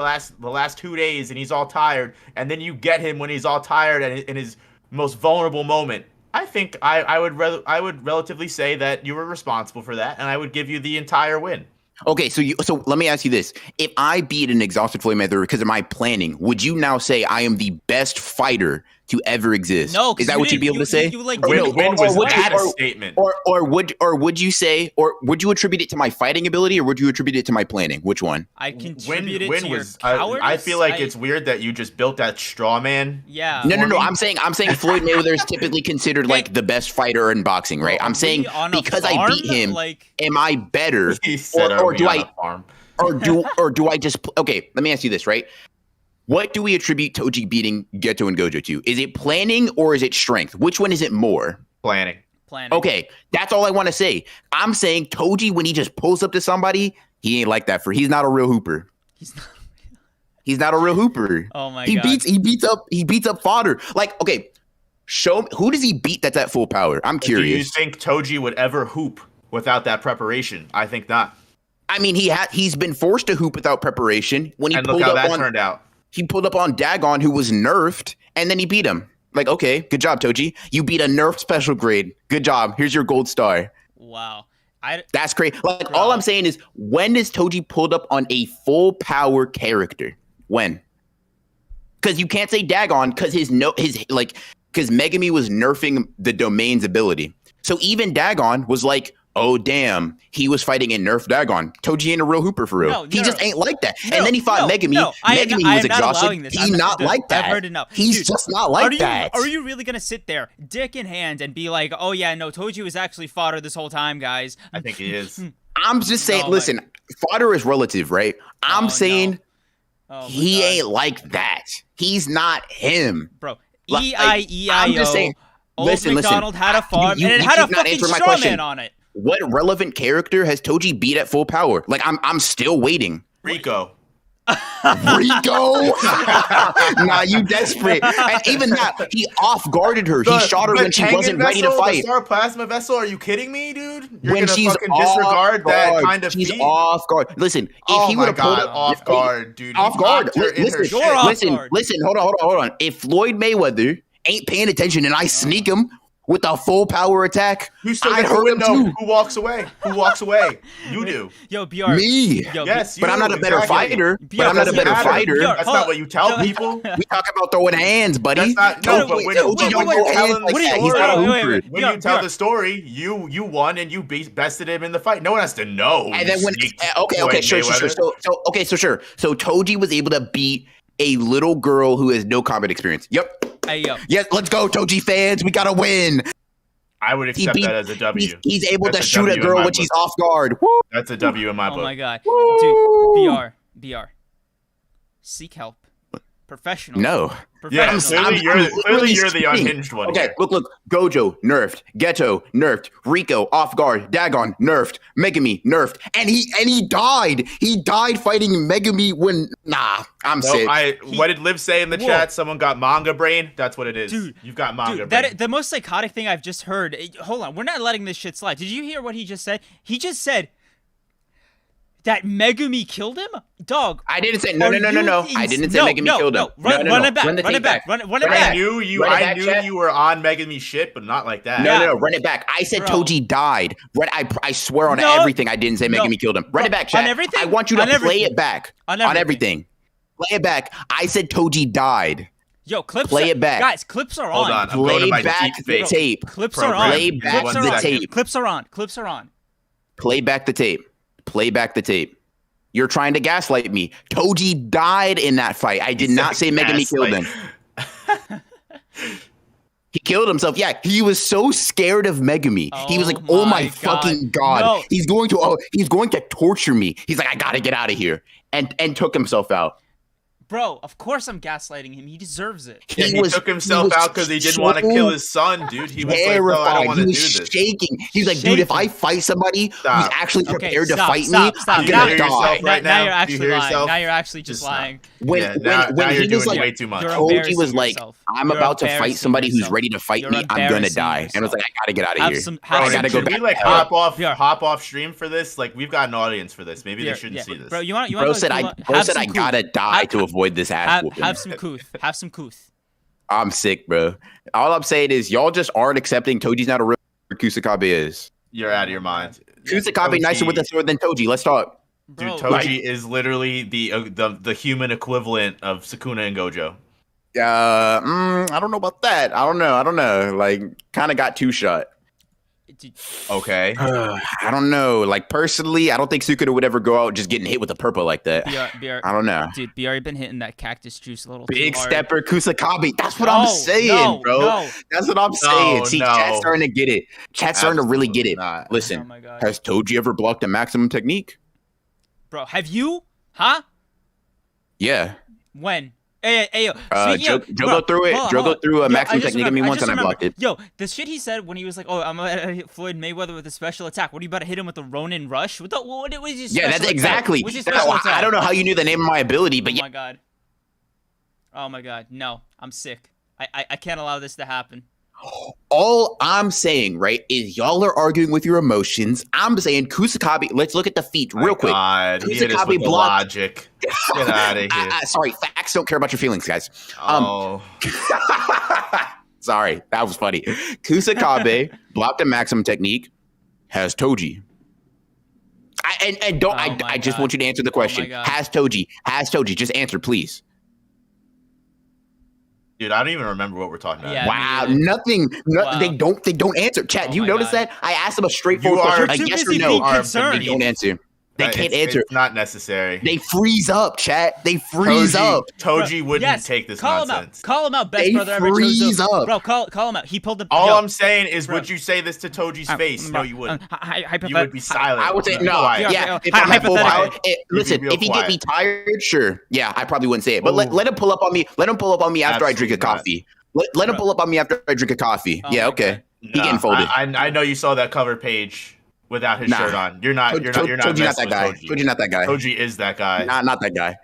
last 2 days and he's all tired. And then you get him when he's all tired and in his most vulnerable moment. I think I would relatively say that you were responsible for that, and I would give you the entire win. Okay, so let me ask you this: if I beat an exhausted Floyd Mayweather because of my planning, would you now say I am the best fighter to ever exist? No, is that what you'd be able to say? Win was that a statement? Or would you say, or would you attribute it to my fighting ability, or would you attribute it to my planning? Which one? I contribute it to your cowardice. I feel like it's weird that you just built that straw man. Yeah. No. I'm saying Floyd Mayweather is typically considered like the best fighter in boxing, right? I'm saying because I beat him, am I better? Or do I just okay? Let me ask you this, right? What do we attribute Toji beating Geto and Gojo to? Is it planning or is it strength? Which one is it more? Planning. Okay, that's all I want to say. I'm saying Toji, when he just pulls up to somebody, he ain't like that. He's not a real hooper. He's not a real hooper. Oh my God. He beats up fodder. Like, okay, show me who does he beat that's at full power? I'm curious. Do you think Toji would ever hoop without that preparation? I think not. I mean, he's been forced to hoop without preparation. Look how that turned out. He pulled up on Dagon, who was nerfed, and then he beat him. Like, okay, good job, Toji. You beat a nerfed special grade. Good job. Here's your gold star. Wow. That's crazy. Like, all I'm saying is, when is Toji pulled up on a full power character? When? Because you can't say Dagon because because Megumi was nerfing the domain's ability. So even Dagon was like, oh, damn, he was fighting a nerf Dagon. Toji ain't a real hooper for real. He just ain't like that. And then he fought Megumi. Megumi was exhausted. He's not like that. I've heard enough. He's just not like that. Are you really going to sit there, dick in hand, and be like, oh, yeah, no, Toji was actually fodder this whole time, guys? I think he is. I'm just saying, listen, fodder is relative, right? I'm saying he ain't like that. He's not him. Bro, E-I-E-I-O. I'm just saying, listen. McDonald had a farm, and it had a fucking straw man on it. What relevant character has Toji beat at full power? Like, I'm still waiting. Rico. Rico? Nah, you desperate. And even that, he off-guarded her. He shot her when she wasn't ready to fight. The Star Plasma vessel? Are you kidding me, dude? You're when gonna she's fucking disregard that kind of she's feat? off guard. Listen, if he would have pulled off guard, dude. Off guard. Listen, hold on. If Floyd Mayweather ain't paying attention and I sneak him with a full power attack, who still gets the window? Who walks away? You do. Yo, BR. Me. Yes, but I'm not a better fighter. BR, That's not what you tell people. We talk about throwing hands, buddy. That's not. When you tell the story, you won and you bested him in the fight. No one has to know. And then sure. So Toji was able to beat a little girl who has no combat experience. Yep. Hey, yo. Yes, let's go, Toji fans. We gotta win. I would accept that as a W. He's able to shoot a girl when she's off guard. Woo! That's a W in my book. Oh my god. Dude, BR. Seek help. Professional. No. Yeah, clearly you're the unhinged one. Okay, look. Gojo, nerfed. Geto, nerfed. Rico, off guard. Dagon, nerfed. Megumi, nerfed. And he died. He died fighting Megumi when... Nah, I'm sick. What did Liv say in the chat? Someone got manga brain? That's what it is. Dude, you've got manga brain. The most psychotic thing I've just heard... Hold on, we're not letting this shit slide. Did you hear what he just said? He just said... that Megumi killed him? Dog. I didn't say no. I didn't say Megumi killed him. Run it back. Run it back. I knew you were on Megumi's shit, but not like that. No, run it back. I said Toji died. I swear on everything I didn't say Megumi killed him. Run it back, chat. On everything? I want you to play it back. On everything. Play it back. I said Toji died. Yo, clips. Play it back. Guys, clips are on. Hold on. Play back the tape. Clips are on. Play back the tape. Clips are on. Clips are on. Play back the tape. Play back the tape. You're trying to gaslight me. Toji died in that fight. I did not say Megumi killed him. He killed himself. Yeah, he was so scared of Megumi. He was like, "Oh my fucking god, no. He's going to torture me." He's like, "I gotta get out of here," and took himself out. Bro, of course I'm gaslighting him. He deserves it. He took himself out because he didn't want to kill his son, dude. He was terrified. Like, no, I don't want to do this. Shaking. He was like, dude, if I fight somebody who's actually prepared to fight me, I'm going to die. Right now you're actually lying. Now you're actually just lying. When he was like, way too much. Toji was like, I'm about to fight somebody who's ready to fight me. I'm going to die. And I was like, I got to get out of here. I got to go back. Should we like hop off stream for this? Like, we've got an audience for this. Maybe they shouldn't see this. Bro said I got to die to avoid this ass whooping. Have some couth. I'm sick, bro. All I'm saying is y'all just aren't accepting Toji's not a real Kusakabe is. You're out of your mind. Kusakabe nicer with a sword than Toji. Let's talk. Dude, Toji is literally the human equivalent of Sukuna and Gojo. I don't know about that. I don't know. Like, kind of got two shot. Okay. I don't know. Like, personally, I don't think Sukuna would ever go out just getting hit with a purple like that. BR, I don't know. Dude, BR been hitting that cactus juice a little big too hard. Stepper Kusakabe. That's what I'm saying, bro. No. That's what I'm saying. See, chat's starting to get it. Chat's starting to really get it. Not. Listen, has Toji ever blocked a maximum technique? Bro, have you? Huh? Yeah. When? Hey, yo. Jogo threw it. Jogo threw a maximum technique at me once and I blocked it. Yo, the shit he said when he was like, "Oh, I'm gonna hit Floyd Mayweather with a special attack." What are you about to hit him with a Ronin Rush? What was his special that's exactly. attack? I don't know how you knew the name of my ability, but Oh my god. No, I'm sick. I can't allow this to happen. All I'm saying, right, is y'all are arguing with your emotions. I'm saying Kusakabe. Let's look at the feat real quick. Kusakabe blocked. Logic. Get out of here. Sorry, facts don't care about your feelings, guys. Sorry, that was funny. Kusakabe blocked a maximum technique. Has Toji. I just want you to answer the question. Has Toji? Just answer, please. Dude, I don't even remember what we're talking about. Yeah, wow, nothing. Wow. They don't answer. Chat, you notice that? I asked them a straightforward question, a yes or no. They don't answer. They can't answer. It's not necessary. They freeze up, chat. They freeze up. Toji wouldn't take this nonsense. Call him out. Best brother ever. They freeze up. Bro, call him out. He pulled the... All I'm saying is, would you say this to Toji's face? No, you wouldn't. You would be silent. I would say no. Yeah. If I'm at full power, listen, if he get me tired, sure. Yeah, I probably wouldn't say it. But let him pull up on me. Let him pull up on me after I drink a coffee. Let him pull up on me after I drink a coffee. Yeah, okay. He getting folded. I know you saw that cover page without his shirt on. You're not Toji's not that guy. Toji's not that guy. Toji is that guy. Not that guy.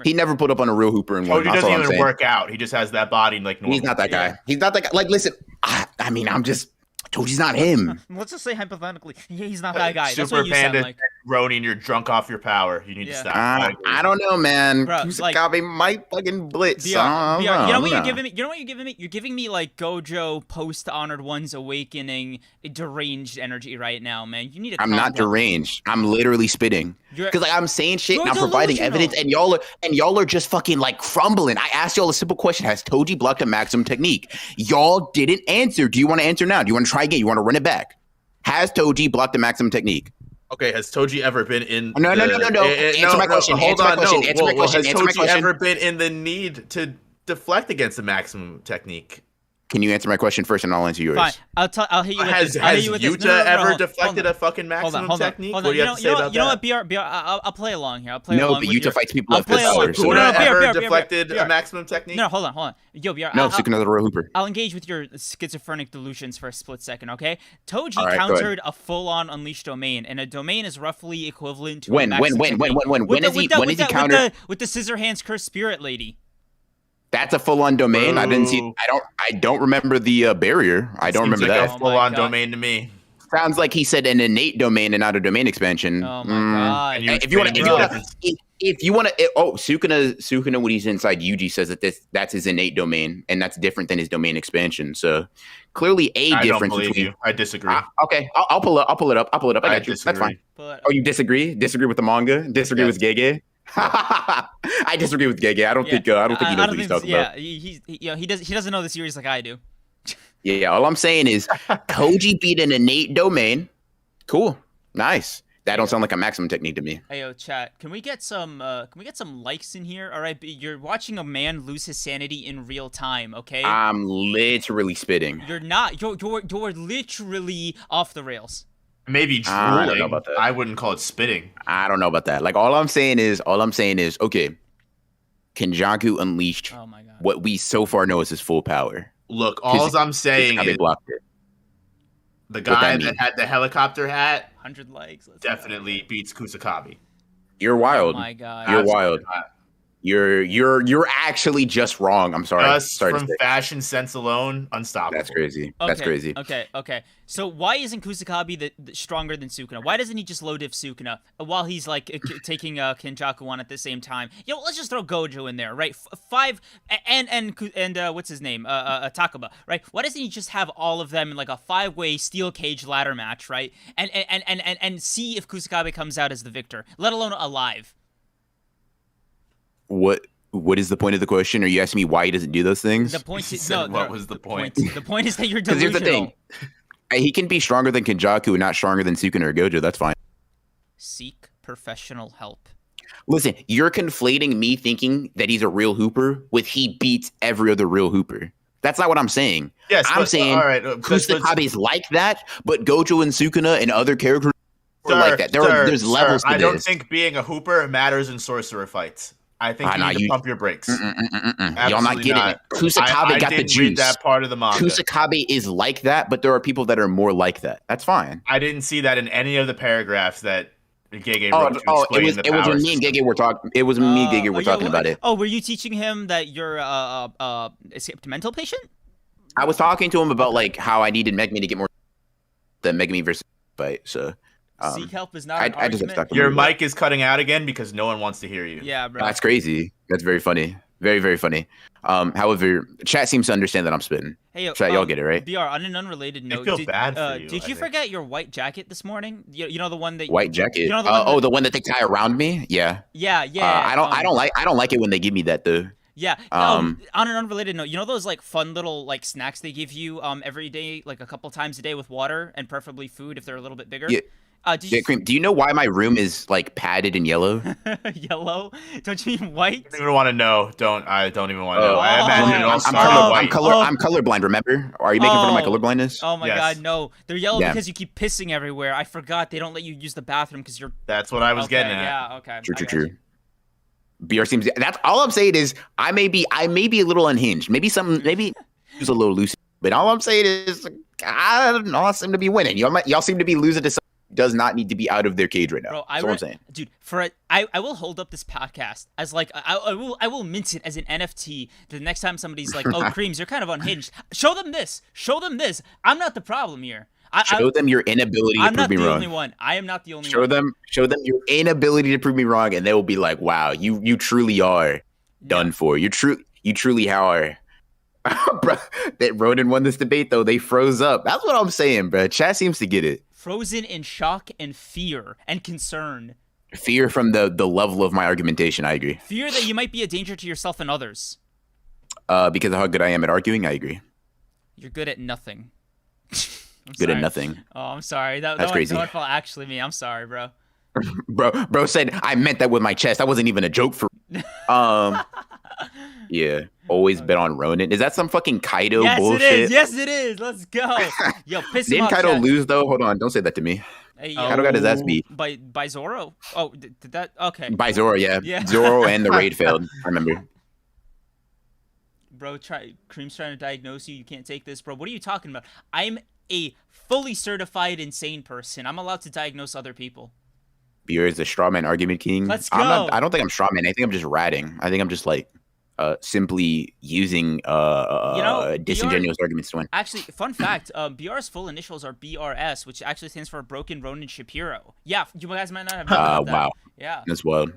He never put up on a real hooper and won. Toji doesn't even work out. He just has that body like normal. He's not that guy. He's not that guy. Like, listen, I mean, Toji's not him. Let's just say hypothetically, he's not that guy. Super That's what you Panda, sound like. Ronin, you're drunk off your power. You need to stop. I don't know, man. Bro, Kusakabe might fucking blitz. You know what you're giving me? You know what you're giving me? You're giving me like Gojo post Honored One's awakening deranged energy right now, man. You need to. I'm not deranged. I'm literally spitting. Because like I'm saying shit and I'm providing evidence, and y'all are just fucking like crumbling. I asked y'all a simple question: has Toji blocked a maximum technique? Y'all didn't answer. Do you want to answer now? Do you want to try again? You want to run it back? Has Toji blocked the maximum technique? Okay, has Toji ever been in? No. Answer my question. Hold on. Has Toji ever been in the need to deflect against the maximum technique? Can you answer my question first, and I'll answer yours? Fine. I'll hit you with has this. Has Yuta ever deflected a fucking maximum technique? Hold on. What do you have to say about that? You know what, BR, I'll play along here. No, but Yuta fights people off this hour. Sukuna ever deflected a maximum technique? No, hold on. Yo, BR. No, Sukuna's a real hooper. I'll engage with your schizophrenic delusions for a split second, okay? Toji countered a full-on unleashed domain, and a domain is roughly equivalent to when is he countered with the scissor hands cursed spirit lady? That's a full-on domain. Ooh. I don't remember the barrier. I don't remember that. Like a full-on domain to me. Sounds like he said an innate domain and not a domain expansion. Oh my god! If you want to, Sukuna, when he's inside Yuji, says that that's his innate domain, and that's different than his domain expansion. So clearly, difference don't believe between. You. I disagree. Okay, I'll pull it up. I got you. That's fine. Oh, you disagree? Disagree with the manga? Disagree with Gege? I disagree with Gege. I don't think he knows what he's talking about. Yeah, he doesn't know the series like I do. Yeah, all I'm saying is Toji beat an innate domain. Cool. Nice. That don't sound like a maximum technique to me. Hey, yo, chat. Can we get some likes in here? All right, you're watching a man lose his sanity in real time, okay? I'm literally spitting. You're not. You're literally off the rails. Maybe drooling. I don't know about that. I wouldn't call it spitting. I don't know about that. Like all I'm saying is, okay, Kenjaku unleashed what we so far know is his full power. Look, all I'm saying is blocked it. The guy that had the helicopter hat 100 likes. Definitely beats Kusakabe. You're wild. Oh my god. You're wild. You're actually just wrong. I'm sorry. Just from fashion sense alone, unstoppable. That's crazy. Okay, That's crazy. Okay. So why isn't Kusakabe the stronger than Sukuna? Why doesn't he just low diff Sukuna while he's like taking Kenjaku on at the same time? Let's just throw Gojo in there, right? Five and what's his name? Takaba, right? Why doesn't he just have all of them in like a 5-way steel cage ladder match, right? And see if Kusakabe comes out as the victor, let alone alive. What is the point of the question? Are you asking me why he doesn't do those things? The point is what was the point? The point is that you're delusional. Here's the thing. He can be stronger than Kenjaku and not stronger than Sukuna or Gojo. That's fine. Seek professional help. Listen, you're conflating me thinking that he's a real hooper with he beats every other real hooper. That's not what I'm saying. Yes, I'm saying Kusakabe is like that, but Gojo and Sukuna and other characters are like that. There's levels to this. I don't think being a hooper matters in sorcerer fights. I think you need to pump your brakes. Y'all not getting it. Kusakabe got the juice. Read that part of the manga. Kusakabe is like that, but there are people that are more like that. That's fine. I didn't see that in any of the paragraphs that Gege wrote to explain the it was when me and Gege were talking. It was me and Gege were talking about it. Oh, were you teaching him that you're a escaped mental patient? I was talking to him about like how I needed Megumi to get more than Megumi versus fight. So. Seek help is not an argument. Your mic is cutting out again because no one wants to hear you. Yeah, bro. That's crazy. That's very funny. Very, very funny. However, chat seems to understand that I'm spitting. Hey, yo, chat, y'all get it, right? BR, on an unrelated note, I feel bad for you. Did you forget your white jacket this morning? You know the one that white jacket. You know the one that they tie around me. Yeah. Yeah. I don't like it when they give me that though. Yeah. On an unrelated note, you know those like fun little like snacks they give you every day, like a couple times a day with water and preferably food if they're a little bit bigger. Yeah. Cream, do you know why my room is like padded in yellow? Yellow? Don't you mean white? I don't even want to know. I don't even want to know. I imagine I'm colorblind. Remember? Are you making fun of my colorblindness? Oh my god, no! They're yellow because you keep pissing everywhere. I forgot they don't let you use the bathroom because you're. That's what I was getting at. Yeah. Okay. True. BR seems. That's all I'm saying is I may be a little unhinged. Maybe use a little loose. But all I'm saying is I don't know. I seem to be winning. Y'all seem to be losing to some does not need to be out of their cage right now. Bro, That's what I'm saying. Dude, I will hold up this podcast as like I will mint it as an NFT. The next time somebody's like, "Oh, Creams, you're kind of unhinged." Show them this. Show them this. I'm not the problem here. Show them your inability to prove me wrong. I'm not the only one. I am not the only one. Show them your inability to prove me wrong, and they will be like, "Wow, you truly are done for. You truly are." Bro, that Ronan won this debate though. They froze up. That's what I'm saying, bro. Chat seems to get it. Frozen in shock and fear and concern. Fear from the level of my argumentation. I agree. Fear that you might be a danger to yourself and others. Because of how good I am at arguing, I agree. You're good at nothing. Good at nothing. Oh, I'm sorry. That's crazy. That one actually me. I'm sorry, bro. Bro said I meant that with my chest. That wasn't even a joke for. Yeah, always bet on Ronan. Is that some fucking Kaido bullshit? Yes, it is. Let's go. Yo, piss him off. Didn't Kaido lose though? Hold on, don't say that to me. Hey, Kaido got his ass beat by Zoro. Oh, did that? Okay. By Zoro, yeah. Zoro and the raid failed. I remember. Bro, Cream's trying to diagnose you. You can't take this, bro. What are you talking about? I'm a fully certified insane person. I'm allowed to diagnose other people. Beer is the strawman argument king. Let's go. I don't think I'm strawman. I think I'm just ratting. I think I'm just like simply using disingenuous arguments to win. Actually, fun fact, BR's full initials are BRS, which actually stands for Broken Ronin Shapiro. Yeah, you guys might not have known about that. Wow. Yeah. That's wild.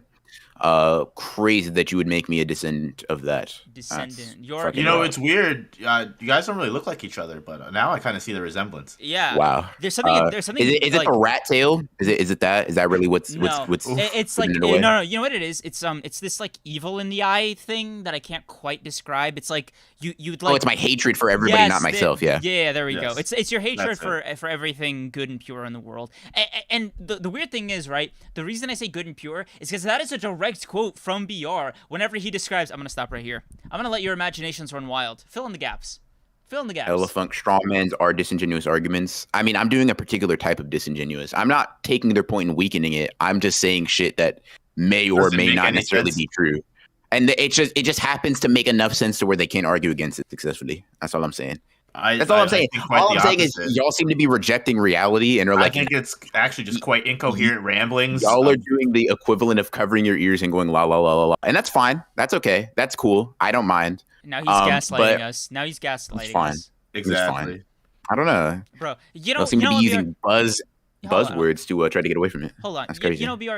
Crazy that you would make me a descendant of that. Descendant. It's weird. You guys don't really look like each other, but now I kind of see the resemblance. Yeah. Wow. There's something. Is it the rat tail? Is it that? Is that really what's? It's like no. You know what it is? It's this like evil in the eye thing that I can't quite describe. It's like you'd like. Oh, it's my hatred for everybody, not myself. Yeah. Yeah. There we go. It's your hatred for everything good and pure in the world. And the weird thing is, right? The reason I say good and pure is because that is a direct quote from BR whenever he describes. I'm gonna stop right here. I'm gonna let your imaginations run wild. Fill in the gaps. Elefunk strawmans are disingenuous arguments. I mean, I'm doing a particular type of disingenuous. I'm not taking their point and weakening it. I'm just saying shit that may or may not necessarily be true. And it just happens to make enough sense to where they can't argue against it successfully. That's all I'm saying. That's all I'm saying. All I'm saying is y'all seem to be rejecting reality and are like. I think it's actually just quite incoherent ramblings. Y'all are doing the equivalent of covering your ears and going la la la la la, and that's fine. That's okay. That's cool. I don't mind. Now he's gaslighting us. Now he's gaslighting us. Exactly. Fine. I don't know. Bro, y'all seem to be using buzzwords to try to get away from it. Hold on. That's crazy. BR.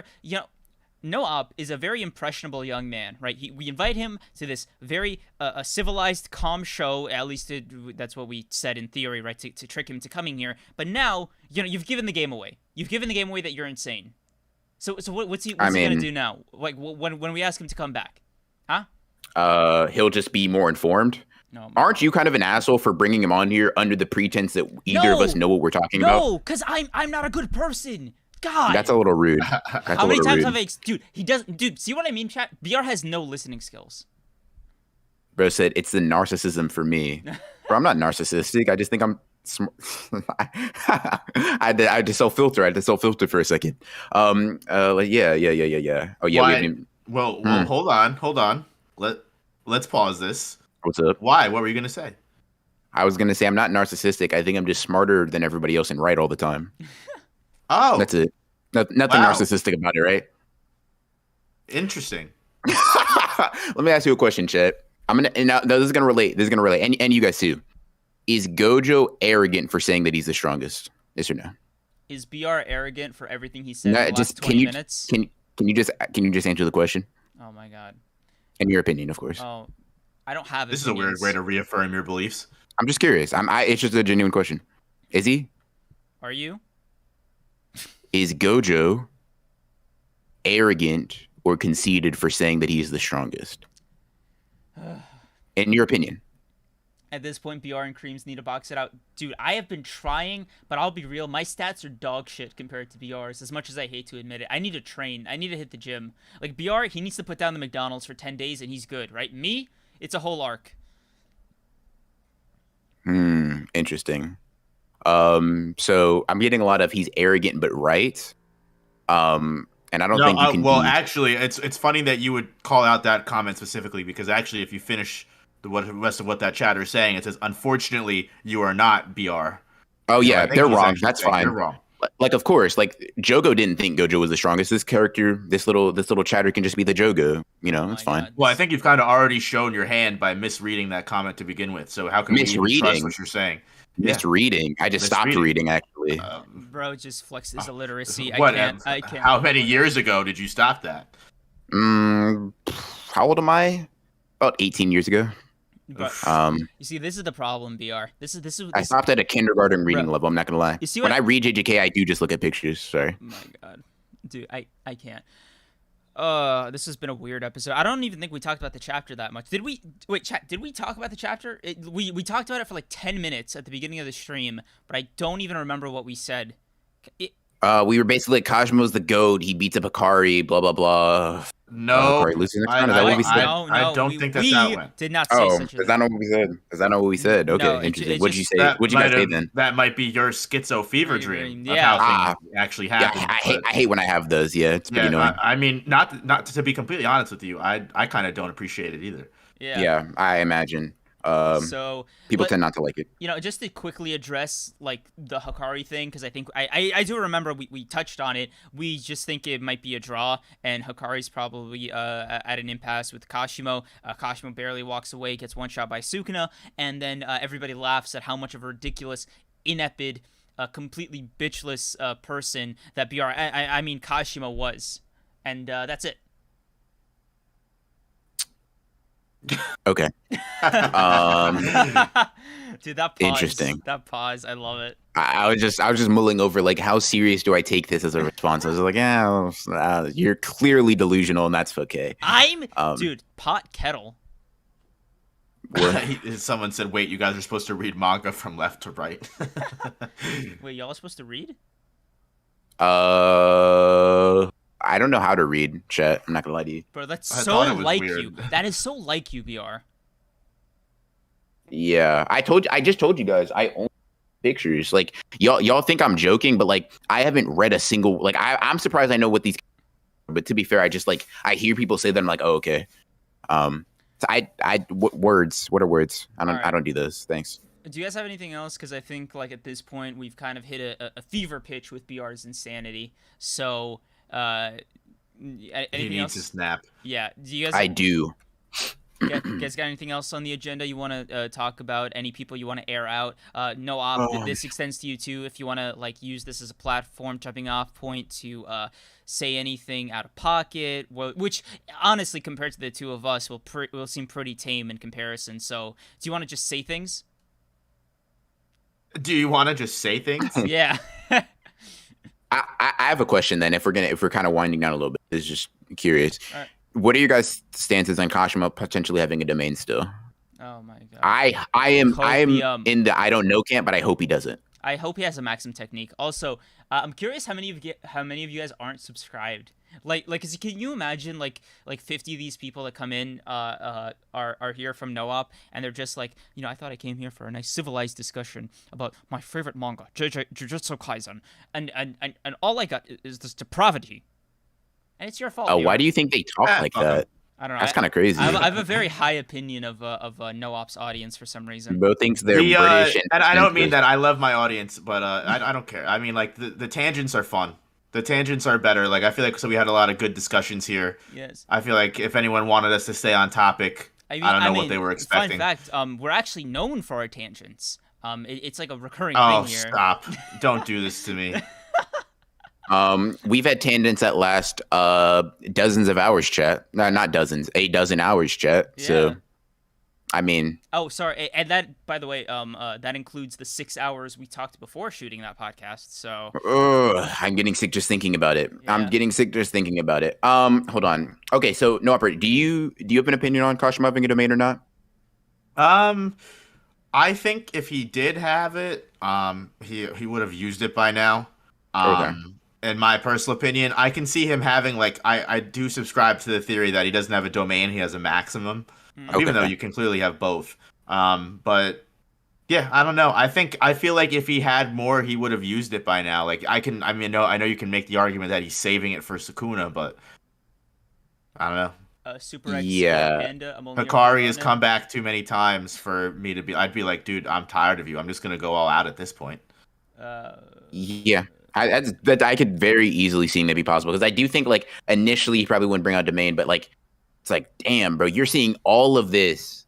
Noab is a very impressionable young man, right? We invite him to this very a civilized, calm show. At least that's what we said in theory, right? To trick him to coming here. But now, you've given the game away. You've given the game away that you're insane. So what's he gonna do now? Like when we ask him to come back, huh? He'll just be more informed. No. Aren't you kind of an asshole for bringing him on here under the pretense that either of us know what we're talking about? No, because I'm not a good person. God, that's a little rude. How many times have I, dude, see what I mean, chat? BR has no listening skills. Bro said it's the narcissism for me. Bro, I'm not narcissistic. I just think I'm smart. I had to self-filter. For a second. Yeah. Oh yeah. Well, hold on. Let's pause this. What's up? Why? What were you gonna say? I was gonna say I'm not narcissistic. I think I'm just smarter than everybody else and right all the time. Oh, that's it. Nothing narcissistic about it, right? Interesting. Let me ask you a question, Chet. This is gonna relate. And you guys too. Is Gojo arrogant for saying that he's the strongest? Yes or no? Is BR arrogant for everything he said in the last 20 minutes? Can you just answer the question? Oh my god. In your opinion, of course. Oh, I don't have. This is a weird way to reaffirm your beliefs. I'm just curious. It's just a genuine question. Is he? Are you? Is Gojo arrogant or conceited for saying that he is the strongest? In your opinion. At this point, BR and Creams need to box it out. Dude, I have been trying, but I'll be real. My stats are dog shit compared to BR's, as much as I hate to admit it. I need to train. I need to hit the gym. Like, BR, he needs to put down the McDonald's for 10 days, and he's good, right? Me, it's a whole arc. Interesting. So I'm getting a lot of he's arrogant but right. And I don't think you can. Well, actually, it's funny that you would call out that comment specifically because actually, if you finish the rest of what that chatter is saying, it says, "Unfortunately, you are not BR." Oh yeah, they're wrong. That's fine. They're wrong. like, of course, like Jogo didn't think Gojo was the strongest. This character, this little chatter can just be the Jogo. You know, it's fine. Well, I think you've kind of already shown your hand by misreading that comment to begin with. So how can we even trust what you're saying? Misreading. I just stopped reading, actually. Bro just flexed his illiteracy. What? I can't. How many years ago did you stop that? How old am I? About 18 years ago. But, you see, this is the problem, BR. This is. I stopped at a kindergarten reading level. I'm not gonna lie. You see when I read JJK, I do just look at pictures. Sorry. Oh my god, dude, I can't. This has been a weird episode. I don't even think we talked about the chapter that much. Did we? Wait, chat. Did we talk about the chapter? We talked about it for like 10 minutes at the beginning of the stream, but I don't even remember what we said. We were basically like, Kashimo's the goat. He beats up Hikari. Blah blah blah. No, I don't think that's how it went. Did not say such a thing. Is that not what we said? Is that not what we said? Okay, No, interesting. What did you say? What did you guys say then? That might be your schizo fever dream of yeah. how things actually happen. Yeah, I hate when I have those. Yeah, it's pretty annoying. I mean, not to be completely honest with you, I kind of don't appreciate it either. Yeah, I imagine. So people tend not to like it. You know, just to quickly address like the Hakari thing, because I think I do remember we touched on it. We just think it might be a draw, and Hakari's probably at an impasse with Kashimo. Kashimo barely walks away, gets one shot by Sukuna, and then everybody laughs at how much of a ridiculous, inepid, completely bitchless person that I mean Kashimo was, and that's it. Okay. Dude, that pause. Interesting. That pause, I love it. I was just mulling over like how serious do I take this as a response. I was like, yeah, you're clearly delusional, and that's okay. Dude, pot kettle. Someone said, "Wait, you guys are supposed to read manga from left to right." Wait, y'all are supposed to read? I don't know how to read, chat. I'm not gonna lie to you. Bro, that's so like weird. You. That is so like you, BR. Yeah, I just told you guys I own pictures. Like y'all think I'm joking, but like I haven't read a single. Like I'm surprised I know what these. But to be fair, I just like I hear people say that I'm like, oh okay. So words. What are words? I don't do those. Thanks. Do you guys have anything else? Because I think like at this point we've kind of hit a fever pitch with BR's insanity. So. Anything he needs else? a snap. Yeah. Do you guys? I do. You guys got anything else on the agenda you want to talk about? Any people you want to air out? No op. This extends to you too. If you want to like use this as a platform, jumping off point to say anything out of pocket, which honestly, compared to the two of us, will seem pretty tame in comparison. So, do you want to just say things? Do you want to just say things? Yeah. I have a question then. If we're kind of winding down a little bit, it's just curious. Right. What are your guys' stances on Kashimo potentially having a domain still? Oh my god. I am in the I don't know camp, but I hope he doesn't. I hope he has a maximum technique. Also, I'm curious how many of you guys aren't subscribed. Like, can you imagine like 50 of these people that come in are here from No-Op, and they're just like, you know, I thought I came here for a nice civilized discussion about my favorite manga, Jujutsu Kaisen, and all I got is this depravity, and it's your fault. Oh, why do you think they talk like that? I don't know. That's kind of crazy. I have a very high opinion of No-Op's audience for some reason. Bo thinks they're British, and I don't mean that. I love my audience, but I don't care. I mean, like the tangents are fun. The tangents are better. Like I feel like we had a lot of good discussions here. Yes. I feel like if anyone wanted us to stay on topic, I don't know what they were expecting. Fun fact: we're actually known for our tangents. It's like a recurring thing here. Oh, stop! Don't do this to me. We've had tangents that last dozens of hours, chat. No, not dozens, a dozen hours, chat. Yeah. So, I mean. Oh, sorry, and that, by the way, that includes the 6 hours we talked before shooting that podcast. So. I'm getting sick just thinking about it. Yeah. I'm getting sick just thinking about it. Hold on. Okay, so no operator. Do you have an opinion on Kashimo having a domain or not? I think if he did have it, he would have used it by now. Okay. In my personal opinion, I can see him having, like, I do subscribe to the theory that he doesn't have a domain, he has a maximum, even though you can clearly have both. But yeah, I don't know. I feel like if he had more, he would have used it by now. Like I know you can make the argument that he's saving it for Sukuna, but I don't know. Super X Panda, Hikari has come back too many times for me to be. I'd be like, dude, I'm tired of you. I'm just gonna go all out at this point. Yeah. I could very easily see that be possible because I do think like initially he probably wouldn't bring out domain, but like it's like damn, bro, you're seeing all of this,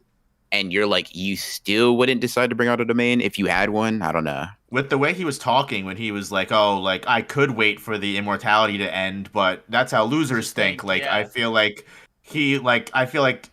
and you're like you still wouldn't decide to bring out a domain if you had one. I don't know. With the way he was talking when he was like, "Oh, like I could wait for the immortality to end, but that's how losers think." Like yeah. I feel like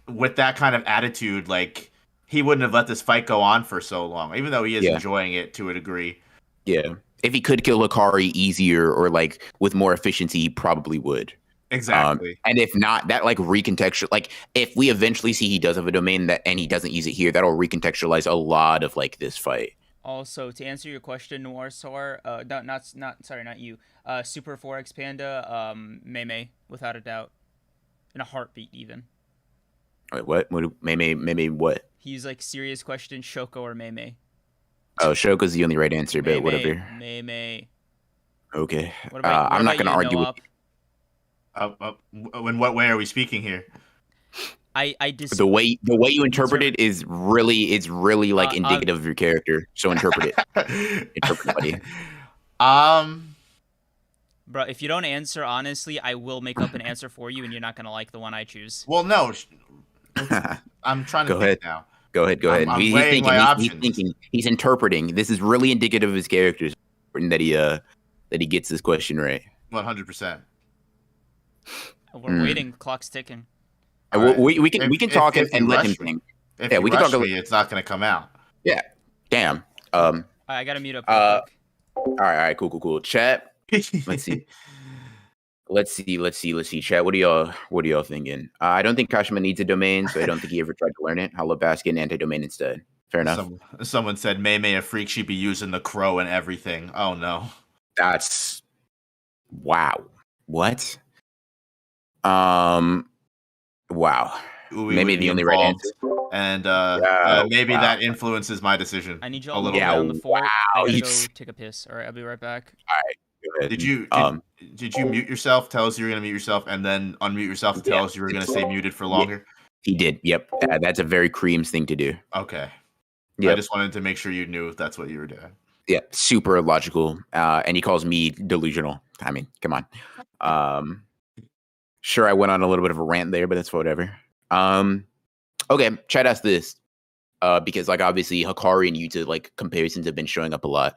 with that kind of attitude, like he wouldn't have let this fight go on for so long, even though he is enjoying it to a degree. Yeah. If he could kill Hakari easier or like with more efficiency, he probably would. Exactly. And if not, that like recontextual, like if we eventually see he does have a domain that and he doesn't use it here, that'll recontextualize a lot of like this fight. Also, to answer your question, Noir Sor, not you. Super 4X Panda, Mei without a doubt, in a heartbeat even. Wait, what? Mei what? He's like serious question, Shoko or Mei. Oh, Shoko's the only right answer, but whatever. Mei. Okay. What about, I'm not going to argue with In what way are we speaking here? The way you interpret it is really like indicative of your character. So interpret it. Interpret it, buddy. Bro, if you don't answer honestly, I will make up an answer for you, and you're not going to like the one I choose. Well, no. I'm trying to think now. Go ahead. I'm weighing my options. He's thinking. He's interpreting. This is really indicative of his character. That he gets this question right. 100%. We're waiting. Clock's ticking. Right. We can talk and let him think. Yeah, we can talk. It's not going to come out. Yeah. Damn. I gotta mute up. All right. Cool. Chat. Let's see. Let's see. Chat. What are y'all thinking? I don't think Kashimo needs a domain, so I don't think he ever tried to learn it. I'll let Basket and anti-domain instead. Fair enough. Someone said Mei a freak. She'd be using the crow and everything. Oh no. That's wow. What? Wow. Maybe the only right answer. And maybe that influences my decision. I need you all a little bit on the fort. I gotta go take a piss. All right, I'll be right back. All right. Did you mute yourself? Tell us you were gonna mute yourself, and then unmute yourself to tell us you were gonna stay muted for longer. He did. Yep. That's a very Creams thing to do. Okay. Yep. I just wanted to make sure you knew if that's what you were doing. Yeah, super logical. And he calls me delusional. I mean, come on. Sure, I went on a little bit of a rant there, but that's whatever. Okay, chat asked this. Because like obviously Hakari and Yuta like comparisons have been showing up a lot.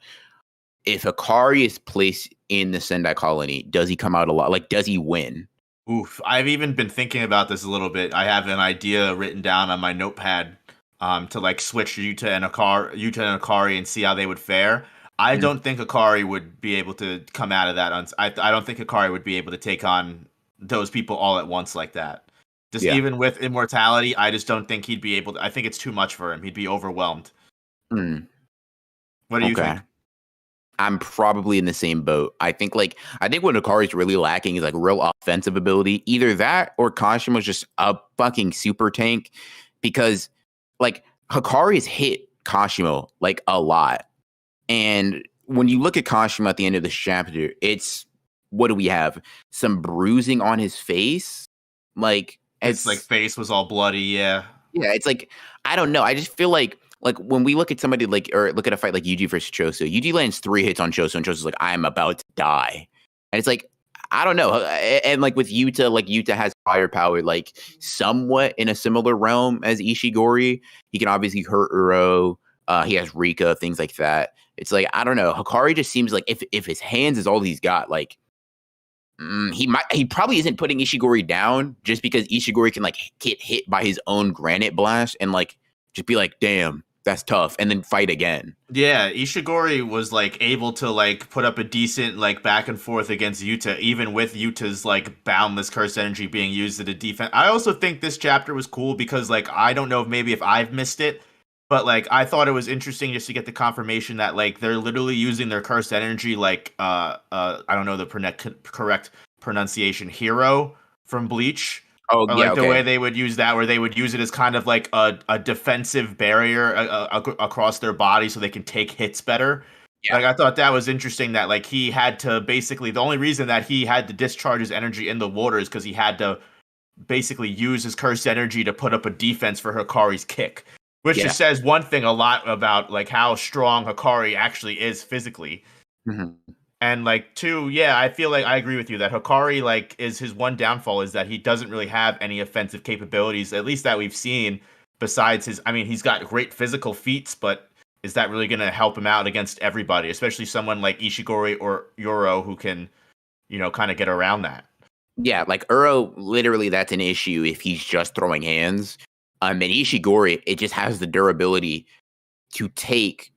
If Hakari is placed in the Sendai colony, does he come out a lot? Like, does he win? Oof, I've even been thinking about this a little bit. I have an idea written down on my notepad to like switch Yuta and Hakari and see how they would fare. I don't think Hakari would be able to come out of that. I don't think Hakari would be able to take on those people all at once like that. Even with immortality, I just don't think he'd be able to. I think it's too much for him. He'd be overwhelmed. What do you think? I'm probably in the same boat. I think what Hakari's really lacking is like real offensive ability. Either that or Kashimo's just a fucking super tank, because like Hakari has hit Kashimo like a lot. And when you look at Kashimo at the end of this chapter, it's, what do we have? Some bruising on his face? Like, it's like face was all bloody, yeah. Yeah, it's like, I don't know. I just feel like when we look at somebody or look at a fight like Yuji versus Choso, Yuji lands 3 hits on Choso, and Choso's like, I'm about to die. And it's like, I don't know. And like with Yuta, Yuta has firepower, like somewhat in a similar realm as Ishigori. He can obviously hurt Uro. He has Rika, things like that. It's like, I don't know. Hakari just seems like if his hands is all he's got, like he probably isn't putting Ishigori down just because Ishigori can like get hit by his own granite blast and like just be like, damn, that's tough, and then fight again. Yeah, Ishigori was like able to like put up a decent like back and forth against Yuta, even with Yuta's like boundless curse energy being used at a defense. I also think this chapter was cool because like I don't know if I've missed it, but like I thought it was interesting just to get the confirmation that like they're literally using their cursed energy like I don't know the correct pronunciation, hero from Bleach. Oh, or, the way they would use that, where they would use it as kind of like a defensive barrier across their body so they can take hits better. Yeah. Like I thought that was interesting that like he had to basically, the only reason that he had to discharge his energy in the water is because he had to basically use his cursed energy to put up a defense for Hikari's kick. Which just says one thing a lot about like how strong Hakari actually is physically. Mm-hmm. And like two, yeah, I feel like I agree with you that Hikari like is his one downfall is that he doesn't really have any offensive capabilities, at least that we've seen. Besides his, I mean, he's got great physical feats, but is that really going to help him out against everybody, especially someone like Ishigori or Yoro who can, kind of get around that? Yeah, like Uro, literally, that's an issue if he's just throwing hands. And Ishigori, it just has the durability to take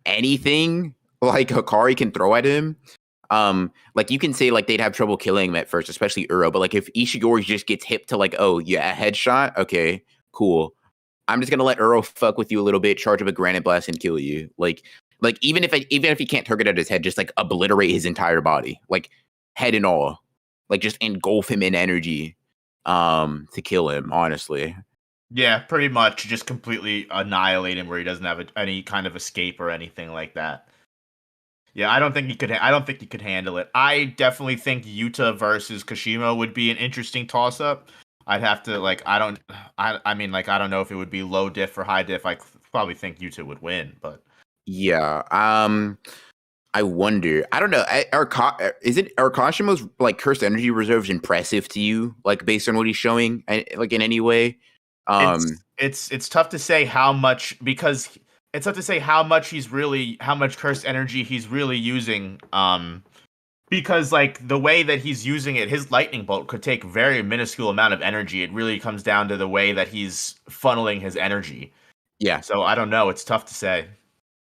anything like Hakari can throw at him. Like you can say like they'd have trouble killing him at first, especially Uro. But like if Ishigori just gets hit to like, oh yeah, a headshot, okay, cool. I'm just gonna let Uro fuck with you a little bit, charge up a granite blast, and kill you. Like even if he can't target at his head, just like obliterate his entire body, like head and all, like just engulf him in energy, to kill him. Honestly. Yeah, pretty much just completely annihilate him where he doesn't have any kind of escape or anything like that. Yeah, I don't think he could. I don't think he could handle it. I definitely think Yuta versus Kashimo would be an interesting toss-up. I'd have to like. I mean, like, I don't know if it would be low diff or high diff. I probably think Yuta would win, but yeah. I wonder. I don't know. Are Kashimo's like cursed energy reserves impressive to you? Like based on what he's showing, like in any way? It's tough to say how much because it's tough to say how much cursed energy he's really using. Because like the way that he's using it, his lightning bolt could take very minuscule amount of energy. It really comes down to the way that he's funneling his energy. Yeah. So I don't know. It's tough to say.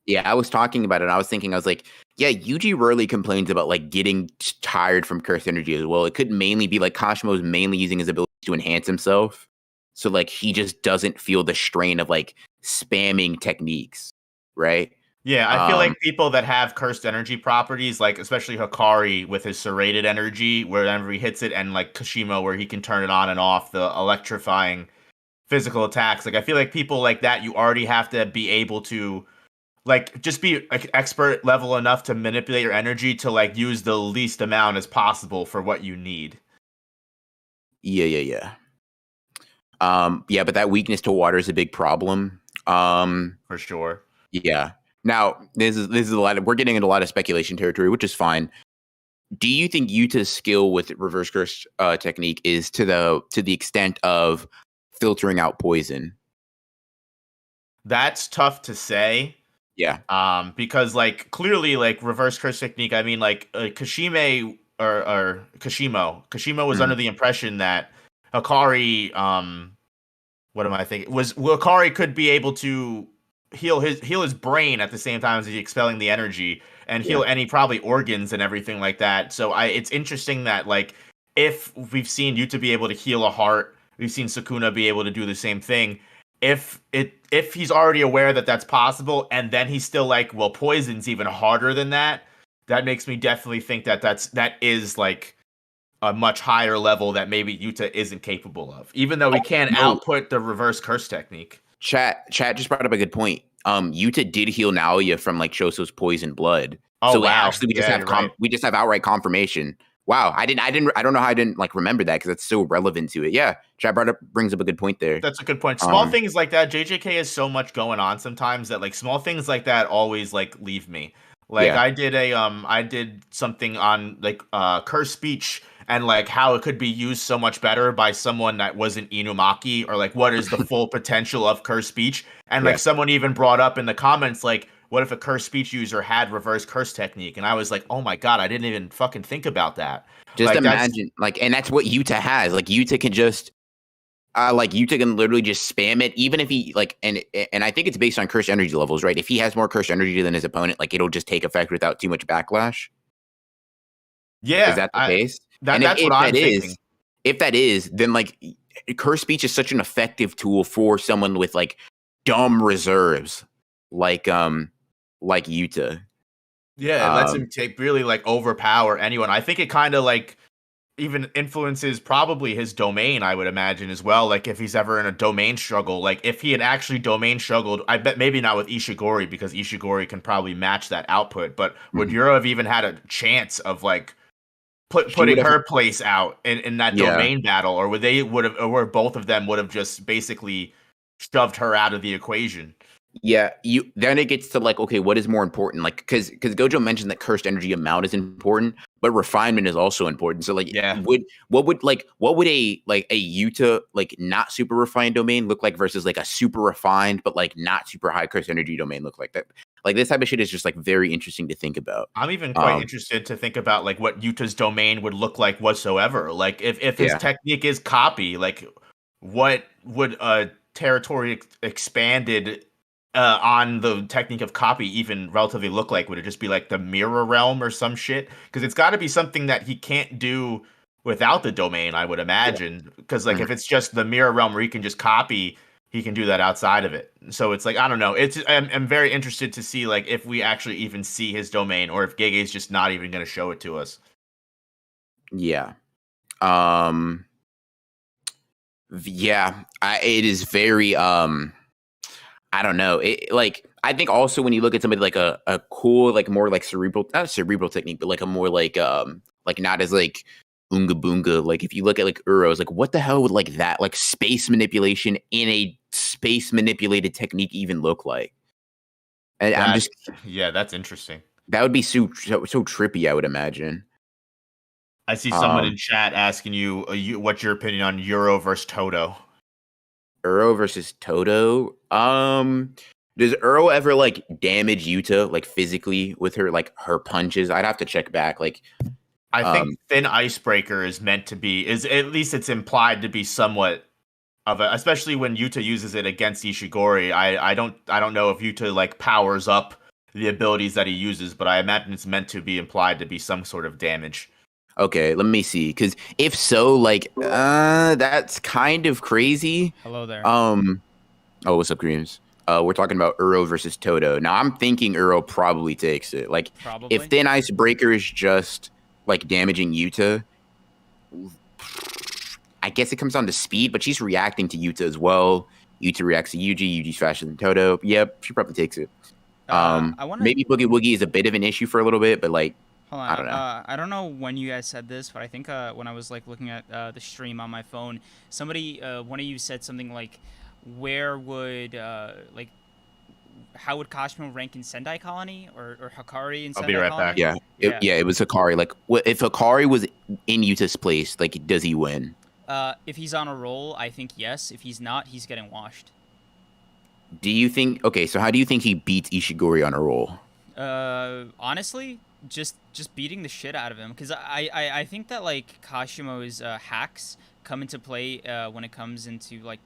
Yeah, I was talking about it. I was like, yeah, Yuji rarely complains about like getting tired from cursed energy as well. It could mainly be like Kashimo's mainly using his ability to enhance himself. So like he just doesn't feel the strain of like spamming techniques, right? Yeah, I feel like people that have cursed energy properties, like especially Hakari with his serrated energy, wherever he hits it, and like Kashimo where he can turn it on and off, the electrifying physical attacks. Like I feel like people like that, you already have to be able to like just be like expert level enough to manipulate your energy to like use the least amount as possible for what you need. Yeah. Yeah, but that weakness to water is a big problem. For sure. Yeah. Now, this is a lot of, we're getting into a lot of speculation territory, which is fine. Do you think Yuta's skill with reverse curse technique is to the extent of filtering out poison? That's tough to say. Yeah. Because like clearly like reverse curse technique, I mean like Kashimo was under the impression that Hakari what am I thinking? Hakari could be able to heal his brain at the same time as he's expelling the energy and heal any probably organs and everything like that. So it's interesting that like if we've seen Yuta be able to heal a heart, we've seen Sukuna be able to do the same thing. If he's already aware that that's possible and then he's still like, well, poison's even harder than that, that makes me definitely think that is like a much higher level that maybe Yuta isn't capable of, even though he can output the reverse curse technique. Chat just brought up a good point. Yuta did heal Naoya from like Shoso's poison blood. Oh, so wow. Actually we just have outright confirmation. Wow, I don't know how I didn't like remember that because it's so relevant to it. Yeah, chat brings up a good point there. That's a good point. Small things like that, JJK has so much going on sometimes that like small things like that always like leave me. Like I did something on like curse speech and like how it could be used so much better by someone that wasn't Inumaki, or like what is the full potential of curse speech. And like someone even brought up in the comments like, what if a curse speech user had reverse curse technique? And I was like, oh my god, I didn't even fucking think about that. Just like, imagine like, and that's what Yuta has. Like Yuta can just Yuta can literally just spam it, even if he like, and I think it's based on cursed energy levels, right? If he has more cursed energy than his opponent, like it'll just take effect without too much backlash. Yeah, is that the case? That's what I'm thinking. If that is, then like curse speech is such an effective tool for someone with like dumb reserves, like Yuta. Yeah, it lets him really like overpower anyone. I think it kind of like even influences probably his domain, I would imagine as well. Like if he's ever in a domain struggle, like if he had actually domain struggled, I bet maybe not with Ishigori because Ishigori can probably match that output. But would Yura have even had a chance of like putting her place out in that domain battle, or would both of them would have just basically shoved her out of the equation? Yeah, then it gets to like, okay, what is more important? Like, because Gojo mentioned that cursed energy amount is important, but refinement is also important. So like, what would a Yuta like not super refined domain look like versus like a super refined but like not super high cursed energy domain look like? That like this type of shit is just like very interesting to think about. I'm even quite interested to think about like what Yuta's domain would look like whatsoever. Like if his technique is copy, like what would a territory expanded on the technique of copy even relatively look like? Would it just be like the mirror realm or some shit? Because it's got to be something that he can't do without the domain, I would imagine. Because like if it's just the mirror realm where he can just copy, he can do that outside of it. So it's like, I don't know. I'm very interested to see like if we actually even see his domain or if Gege's just not even going to show it to us. Yeah. It is very I don't know. It like I think also when you look at somebody like a cool like more like cerebral, not a cerebral technique, but like a more like not as like Oonga Boonga. Like if you look at like Uro's, like what the hell would like that like space manipulation in a space manipulated technique even look like? And that's interesting. That would be so trippy, I would imagine. I see someone in chat asking you what's your opinion on Uro versus Todo. Uro versus Todo. Does Uro ever like damage Yuta like physically with her like her punches? I'd have to check back. Like, I think Thin Icebreaker is meant to be at least it's implied to be somewhat of a, especially when Yuta uses it against Ishigori. I don't know if Yuta like powers up the abilities that he uses, but I imagine it's meant to be implied to be some sort of damage. Okay, let me see. Because if so, like, that's kind of crazy. Hello there. Oh, what's up, Creams? We're talking about Uro versus Todo. Now, I'm thinking Uro probably takes it. Like, if Thin Icebreaker is just like damaging Yuta, I guess it comes down to speed. But she's reacting to Yuta as well. Yuta reacts to Yuji. Yuji's faster than Todo. Yep, she probably takes it. Maybe Boogie Woogie is a bit of an issue for a little bit, but like. Hold on. I don't know. I don't know when you guys said this, but I think when I was like looking at the stream on my phone, somebody, one of you said something like, "Where would like, how would Kashimo rank in Sendai Colony or Hakari in Sendai Colony?" I'll be right back. Yeah, it was Hakari. Like, if Hakari was in Yuta's place, like, does he win? If he's on a roll, I think yes. If he's not, he's getting washed. Do you think? Okay, so how do you think he beats Ishigori on a roll? Honestly, just beating the shit out of him, because I think that like Kashimo's hacks come into play when it comes into like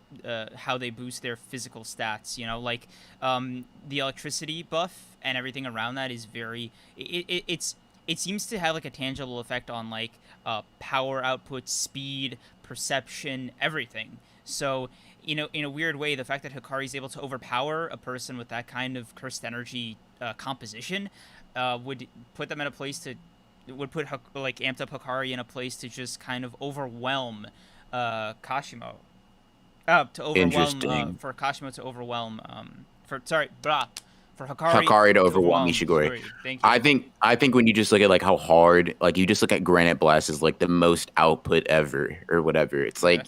how they boost their physical stats. You know, like the electricity buff and everything around that is very it seems to have like a tangible effect on like power output, speed, perception, everything. So in a weird way, the fact that Hikari is able to overpower a person with that kind of cursed energy composition would put them in a place would put like amped up Hakari in a place to just kind of overwhelm Kashimo. To overwhelm for Kashimo to overwhelm for Hikari to overwhelm Ishigori. Sorry, thank you. I think when you just look at like how hard, like you just look at Granite Blast as like the most output ever or whatever. It's like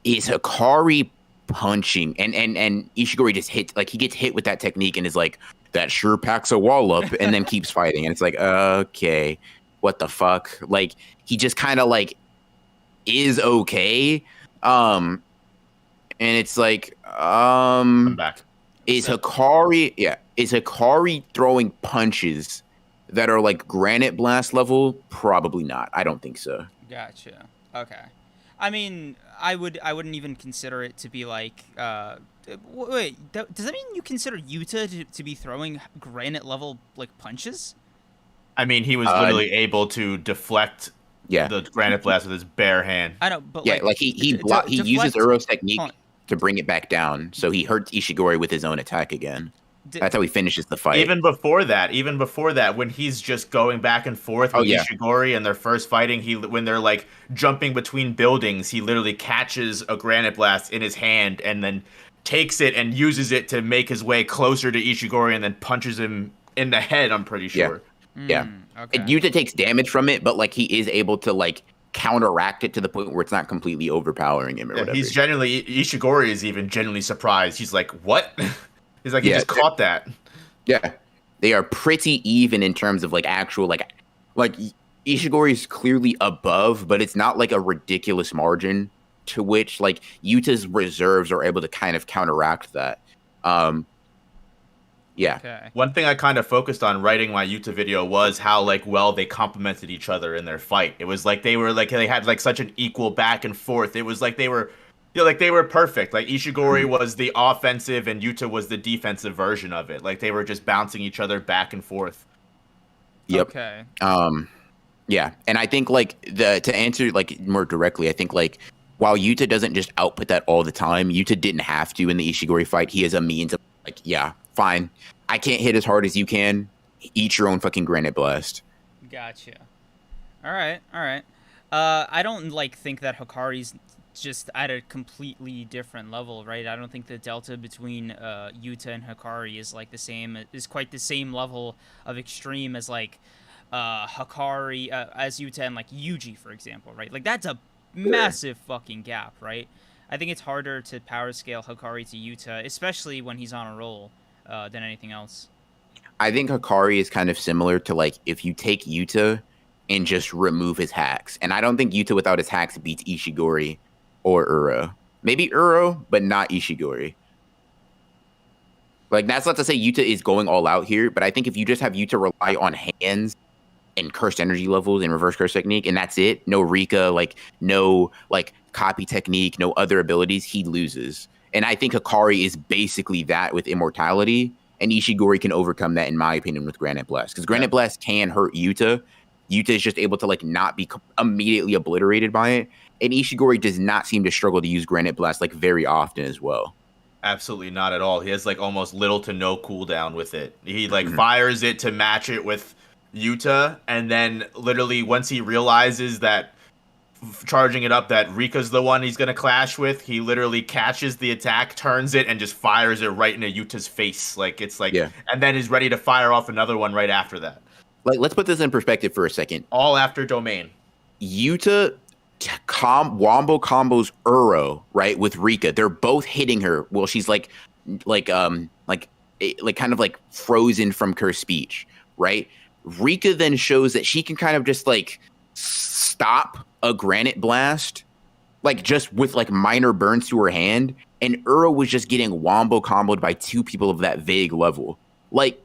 is Hikari punching and Ishigori just hits, like he gets hit with that technique and is like, that sure packs a wall up, and then keeps fighting. And it's like, okay, what the fuck? Like, he just kind of like is okay. And it's like, I'm back. Is Hikari throwing punches that are like Granite Blast level? Probably not. I don't think so. Gotcha. Okay. I mean, I wouldn't even consider it to be like, wait, does that mean you consider Yuta to be throwing Granite level like punches? I mean, he was literally able to deflect the Granite Blast with his bare hand. I know, but he uses Uro's technique to bring it back down, so he hurts Ishigori with his own attack again. That's how he finishes the fight. Even before that, when he's just going back and forth with Ishigori and they're first fighting, when they're like jumping between buildings, he literally catches a Granite Blast in his hand and then takes it and uses it to make his way closer to Ishigori and then punches him in the head, I'm pretty sure. Yeah. Okay. Yuta takes damage from it, but like he is able to like counteract it to the point where it's not completely overpowering him or whatever. Ishigori is even genuinely surprised. He's like, what? He's like, he just caught that. Yeah, they are pretty even in terms of like actual like Ishigori is clearly above, but it's not like a ridiculous margin to which like Yuta's reserves are able to kind of counteract that. Yeah. Okay. One thing I kind of focused on writing my Yuta video was how like well they complemented each other in their fight. It was like they had like such an equal back and forth. It was like they were they were perfect. Like Ishigori was the offensive and Yuta was the defensive version of it. Like they were just bouncing each other back and forth. Yep. Okay. Yeah, and I think like to answer like more directly, I think like while Yuta doesn't just output that all the time, Yuta didn't have to in the Ishigori fight. He has a means of like, yeah, fine. I can't hit as hard as you can. Eat your own fucking granite blast. Gotcha. All right. I don't like think that Hikari's just at a completely different level, right? I don't think the delta between Yuta and Hikari is like is quite the same level of extreme as like Hakari as Yuta and like Yuji, for example, right? Like that's a massive fucking gap, right? I think it's harder to power scale Hakari to Yuta, especially when he's on a roll, than anything else. I think Hakari is kind of similar to like if you take Yuta and just remove his hacks, and I don't think Yuta without his hacks beats Ishigori or Uro. Maybe Uro, but not Ishigori. Like that's not to say Yuta is going all out here, but I think if you just have Yuta rely on hands and cursed energy levels and reverse curse technique, and that's it. No Rika, like no like copy technique, no other abilities, he loses. And I think Hikari is basically that with immortality, and Ishigori can overcome that, in my opinion, with Granite Blast. Because Granite Blast can hurt Yuta. Yuta is just able to like not be immediately obliterated by it, and Ishigori does not seem to struggle to use Granite Blast like very often as well. Absolutely not at all. He has like almost little to no cooldown with it. He like fires it to match it with Yuta, and then literally once he realizes that charging it up that Rika's the one he's gonna clash with, he literally catches the attack, turns it, and just fires it right into Yuta's face. Like it's like, and then is ready to fire off another one right after that. Like let's put this in perspective for a second. All after domain. Yuta wombo combos Uro right with Rika. They're both hitting her. Well, she's like kind of like frozen from cursed speech, right? Rika then shows that she can kind of just like stop a granite blast, like just with like minor burns to her hand, and Uro was just getting wombo comboed by two people of that vague level. Like,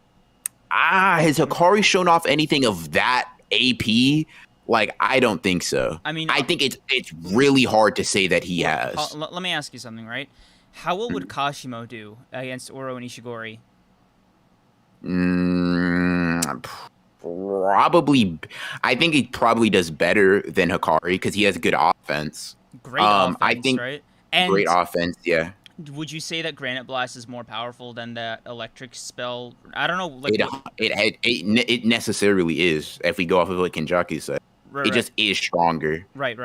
has Hikari shown off anything of that AP? Like, I don't think so. I mean, I think it's really hard to say that he has. Let me ask you something, right? How well would Kashimo do against Uro and Ishigori? Probably, I think he probably does better than Hikari because he has good offense. Great offense, I think, right? And great offense, yeah. Would you say that Granite Blast is more powerful than that electric spell? I don't know. Like it necessarily is. If we go off of what Kenjaku said, it just is stronger. Right.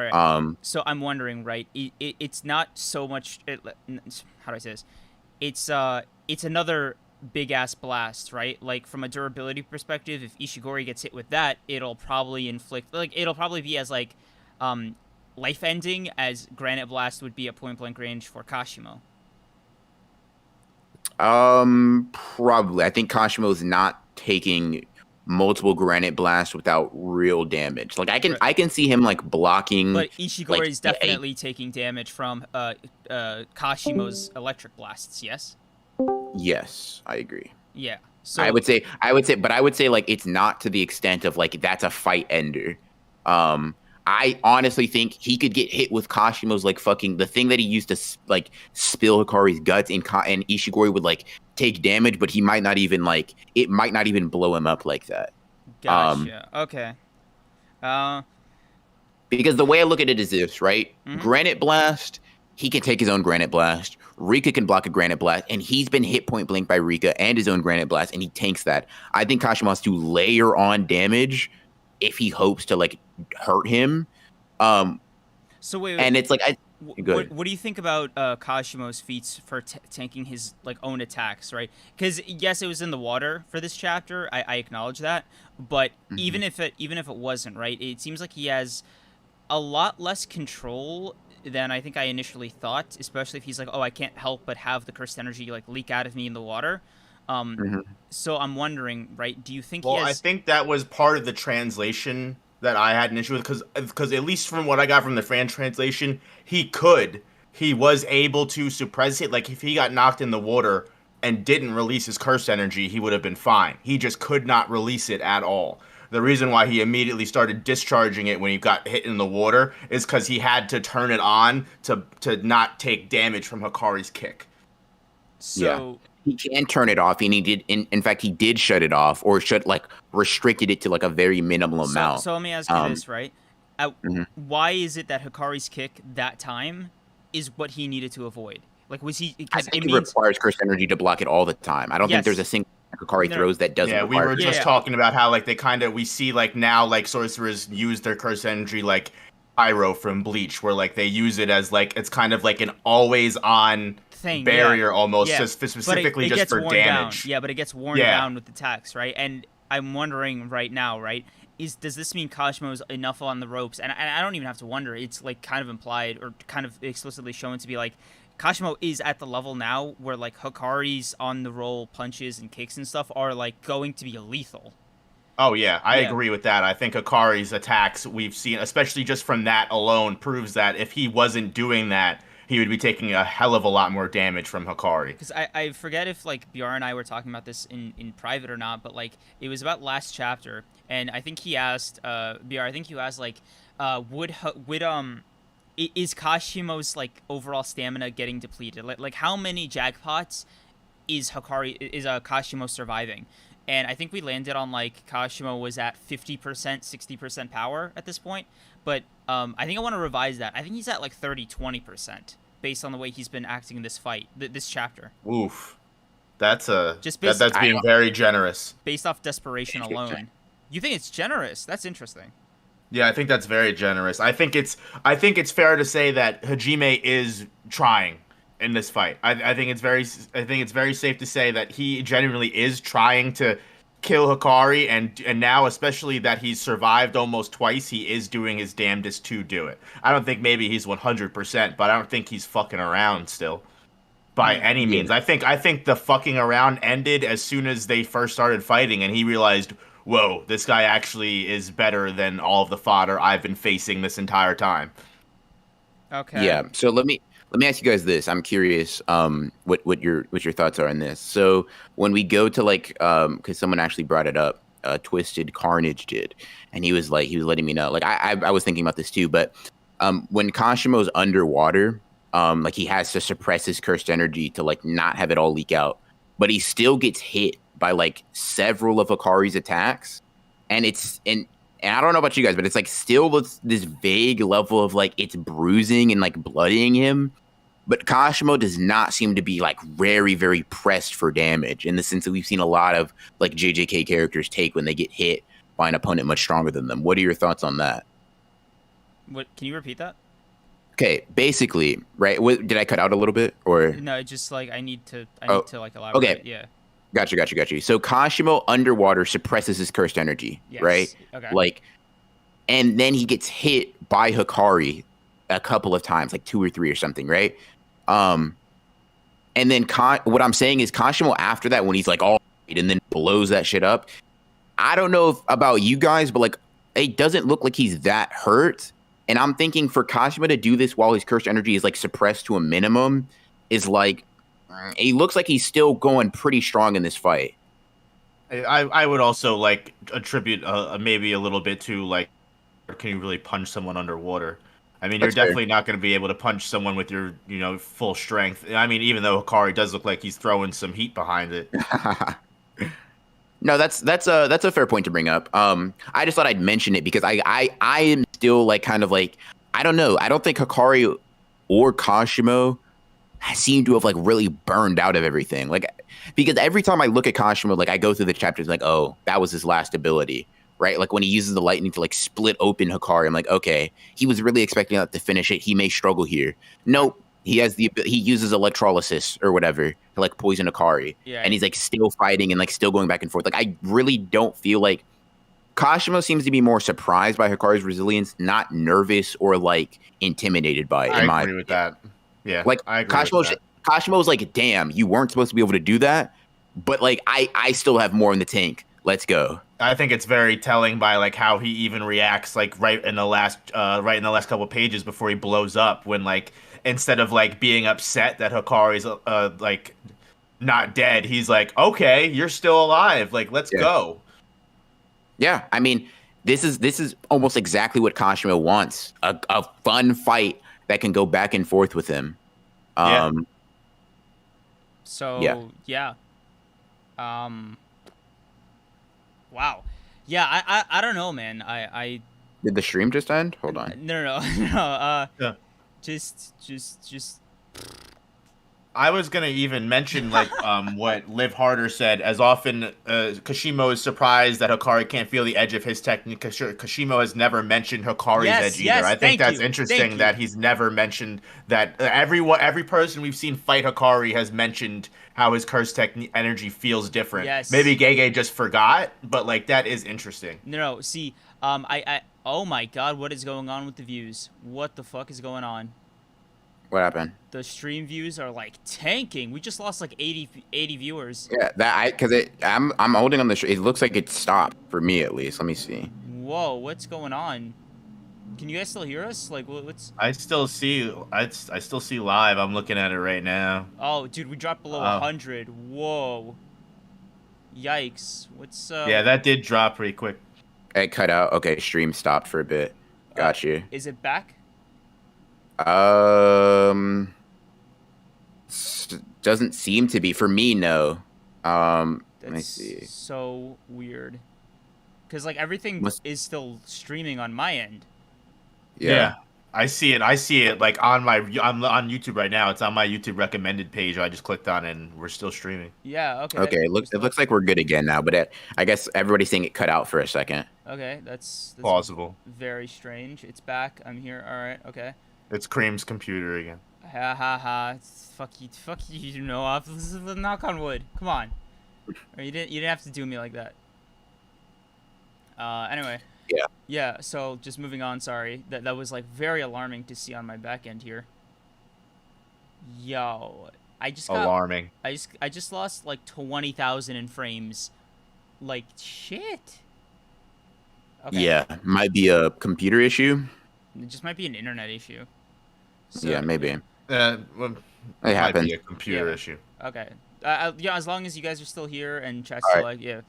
So I'm wondering, right? It's not so much. How do I say this? It's another big ass blast, right? Like from a durability perspective, if Ishigori gets hit with that, it'll probably inflict it'll probably be as like life ending as Granite Blast would be at point blank range for Kashimo. Probably. I think Kashimo's not taking multiple Granite Blasts without real damage. Like I can see him like blocking. But Ishigori is definitely taking damage from Kashimo's electric blasts. Yes. Yes, I agree. Yeah. So I would say, like it's not to the extent of like that's a fight ender. I honestly think he could get hit with Kashimo's like fucking the thing that he used to like spill Hikari's guts, and Ishigori would like take damage, but he might not even like it might not even blow him up like that. Gotcha. Okay. Because the way I look at it is this, right? Granite Blast, he can take his own Granite Blast. Rika can block a Granite Blast, and he's been hit point blank by Rika and his own Granite Blast, and he tanks that. I think Kashimo has to layer on damage if he hopes to like hurt him. So wait, and it's like what do you think about Kashimo's feats for tanking his like own attacks, right? Because yes, it was in the water for this chapter. I acknowledge that, but even if it wasn't, right, it seems like he has a lot less control than I think I initially thought, especially if he's like, oh, I can't help but have the cursed energy like leak out of me in the water. So I'm wondering, right? Do you think he has... I think that was part of the translation that I had an issue with, because at least from what I got from the fan translation, he was able to suppress it. Like if he got knocked in the water and didn't release his cursed energy, he would have been fine. He just could not release it at all. The reason why he immediately started discharging it when he got hit in the water is because he had to turn it on to not take damage from Hikari's kick. So he can turn it off, and he did. In fact, he did shut it off, or restricted it to like a very minimal amount. So let me ask you this, right? Why is it that Hikari's kick that time is what he needed to avoid? Like, was he? I think it requires cursed energy to block it all the time. I don't think there's a single Hakari throws that doesn't. Yeah, we were just talking about how like we see like now like sorcerers use their cursed energy like Pyro from Bleach, where like they use it as like it's kind of like an always on thing, barrier almost, specifically just for damage. Down. Yeah, but it gets worn down with attacks, right? And I'm wondering right now, right? Does this mean Kashimo's enough on the ropes? And I don't even have to wonder. It's like kind of implied or kind of explicitly shown to be like Kashimo is at the level now where like Hikari's on the roll punches and kicks and stuff are like going to be lethal. Oh yeah, I agree with that. I think Hikari's attacks we've seen, especially just from that alone, proves that if he wasn't doing that, he would be taking a hell of a lot more damage from Hikari. Because I forget if like BR and I were talking about this in private or not, but like it was about last chapter, and I think he asked BR. I think you asked like, is Kashimo's like overall stamina getting depleted? Like how many jackpots is Kashimo surviving? And I think we landed on like Kashimo was at 50%, 60% power at this point. But I think I want to revise that. I think he's at like 20% based on the way he's been acting in this fight, this chapter. Oof. That's being very generous. Based off desperation alone. You think it's generous? That's interesting. Yeah, I think that's very generous. I think it's fair to say that Hajime is trying in this fight. I think it's very safe to say that he genuinely is trying to kill Hikari, and now especially that he's survived almost twice, he is doing his damnedest to do it. I don't think maybe he's 100%, but I don't think he's fucking around still by any means. I think the fucking around ended as soon as they first started fighting, and he realized, whoa, this guy actually is better than all of the fodder I've been facing this entire time. Okay. Yeah. So let me ask you guys this. I'm curious what your thoughts are on this. So when we go to like because someone actually brought it up, Twisted Carnage did, and he was letting me know. Like I was thinking about this too, but when Kashimo's underwater, like he has to suppress his cursed energy to like not have it all leak out, but he still gets hit by like several of Hikari's attacks, and I don't know about you guys, but it's like still this vague level of like it's bruising and like bloodying him. But Kashimo does not seem to be like very, very pressed for damage in the sense that we've seen a lot of like JJK characters take when they get hit by an opponent much stronger than them. What are your thoughts on that? What? Can you repeat that? Okay, basically, right? Did I cut out a little bit or? No, just like I need to like elaborate. Okay. Yeah. Got you. So Kashimo underwater suppresses his cursed energy, right? Okay. Like, and then he gets hit by Hikari a couple of times, like 2 or 3 or something, right? And then what I'm saying is Kashimo after that, when he's like all and then blows that shit up, I don't know about you guys, but like it doesn't look like he's that hurt. And I'm thinking for Kashimo to do this while his cursed energy is like suppressed to a minimum is like, he looks like he's still going pretty strong in this fight. I would also like attribute maybe a little bit to like, can you really punch someone underwater? I mean, you're definitely not going to be able to punch someone with your full strength. I mean, even though Hikari does look like he's throwing some heat behind it. No, that's a fair point to bring up. I just thought I'd mention it because I am still like kind of like, I don't know. I don't think Hikari or Kashimo seem to have like really burned out of everything. Like, because every time I look at Kashimo, like I go through the chapters like, oh, that was his last ability, right? Like when he uses the lightning to like split open Hikari, I'm like, okay, he was really expecting that to finish it. He may struggle here. Nope. He uses electrolysis or whatever to like poison Hikari. Yeah, and he's like still fighting and like still going back and forth. Like I really don't feel like Kashimo seems to be more surprised by Hikari's resilience, not nervous or like intimidated by it. I agree with that. Yeah, like I agree with that. Kashimo's like, damn, you weren't supposed to be able to do that, but like I still have more in the tank. Let's go. I think it's very telling by like how he even reacts like right in the last couple of pages before he blows up, when like instead of like being upset that Hikari's like not dead, he's like, okay, you're still alive, like let's go. Yeah, I mean, this is almost exactly what Kashimo wants, a fun fight that can go back and forth with him. So yeah. Wow. Yeah, I don't know, man. I Did the stream just end? Hold on. No. Yeah. Just. I was gonna even mention like what Liv Harder said. As often Kashimo is surprised that Hikari can't feel the edge of his technique. Kashimo has never mentioned Hikari's edge either. I think that's interesting that he's never mentioned that. Every person we've seen fight Hikari has mentioned how his curse technique energy feels different. Yes. Maybe Gege just forgot, but like that is interesting. No. See, I oh my God, what is going on with the views? What the fuck is going on? What happened? The stream views are like tanking. We just lost like 80 viewers. Yeah, I'm holding on the. It looks like it stopped for me at least. Let me see. Whoa, what's going on? Can you guys still hear us? Like, what's? I still see live. I'm looking at it right now. Oh, dude, we dropped below 100. Whoa. Yikes. What's? Yeah, that did drop pretty quick. It cut out. Okay, stream stopped for a bit. Got you. Is it back? Doesn't seem to be for me. No. Let me see. So weird. Cause like everything is still streaming on my end. Yeah. I see it like I'm on YouTube right now. It's on my YouTube recommended page. I just clicked on it and we're still streaming. Yeah. Okay. Okay. It looks like we're good again now. But I guess everybody's saying it cut out for a second. Okay. That's plausible. Very strange. It's back. I'm here. All right. Okay. It's Cream's computer again. Ha ha ha! Fuck you! You know, this is knock on wood. Come on. Or you didn't have to do me like that. Anyway. Yeah. Yeah. So just moving on. Sorry. That was like very alarming to see on my back end here. Yo, I just got alarming. I just lost like 20,000 in frames. Like shit. Okay. Yeah, might be a computer issue. It just might be an internet issue. So, yeah, maybe. Well, it might be a computer issue. Okay. Yeah, as long as you guys are still here and chat's still like, yeah.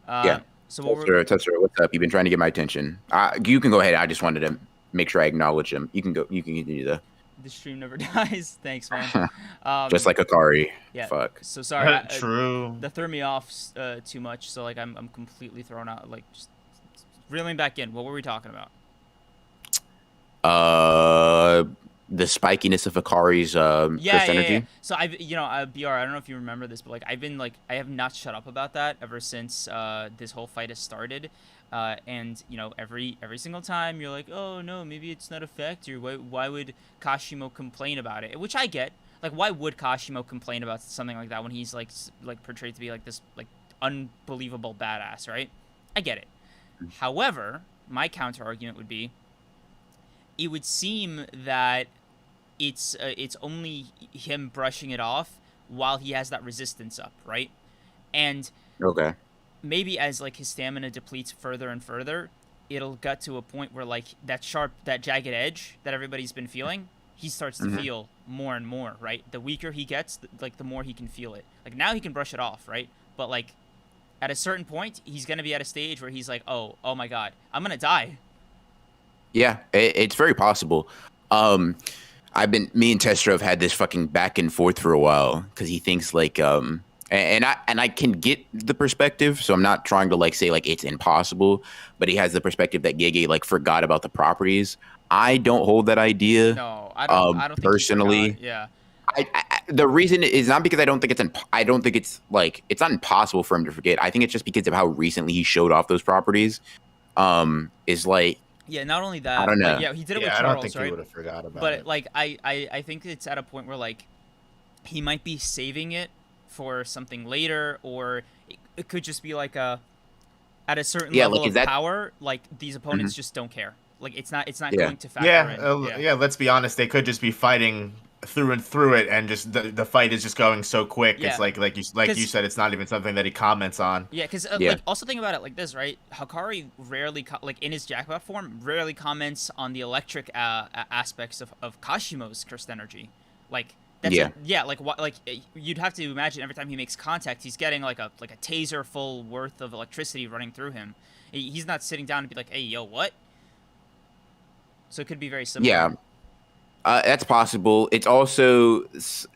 Yeah. So Tester, what's up? You've been trying to get my attention. You can go ahead. I just wanted to make sure I acknowledge him. You can go. You can continue though. The stream never dies. Thanks, man. Just like Hakari. Yeah. Fuck. So sorry. True. That threw me off too much. So like I'm completely thrown out. Like just reeling back in. What were we talking about? The spikiness of Hakari's curse energy. Yeah. So BR, I don't know if you remember this, but like I have not shut up about that ever since this whole fight has started. And every single time you're like, oh no, maybe it's not a factor. Why would Kashimo complain about it? Which I get. Like, why would Kashimo complain about something like that when he's like portrayed to be like this like unbelievable badass, right? I get it. However, my counter argument would be, it would seem that it's only him brushing it off while he has that resistance up, right? And okay, maybe as like his stamina depletes further and further, it'll get to a point where like that jagged edge that everybody's been feeling, he starts to feel more and more, right? The weaker he gets, the more he can feel it. Like now he can brush it off, right? But like at a certain point, he's gonna be at a stage where he's like, oh my God, I'm gonna die. Yeah, it's very possible. Me and Tester have had this fucking back and forth for a while because he thinks like and I can get the perspective, so I'm not trying to like say like it's impossible, but he has the perspective that Gege like forgot about the properties. I don't hold that idea. No, I don't personally. Think yeah. The reason is not because I don't think it's like it's not impossible for him to forget. I think it's just because of how recently he showed off those properties. Is like. Yeah, not only that. I don't know. Yeah, he did it with Charles, I don't think right? he would have forgot about but it. Like I think it's at a point where like he might be saving it for something later, or it could just be like at a certain level of power, like these opponents just don't care. Like it's not going to factor in. Yeah. Let's be honest. They could just be fighting through and through it, and just the fight is just going so quick. Yeah. It's like you said, it's not even something that he comments on. Yeah, because like also think about it like this, right? Hakari rarely like in his jackpot form rarely comments on the electric aspects of Kashimo's cursed energy. Like that's like you'd have to imagine every time he makes contact, he's getting like a taser full worth of electricity running through him. He's not sitting down and be like, hey, yo, what? So it could be very similar. Yeah, that's possible. It's also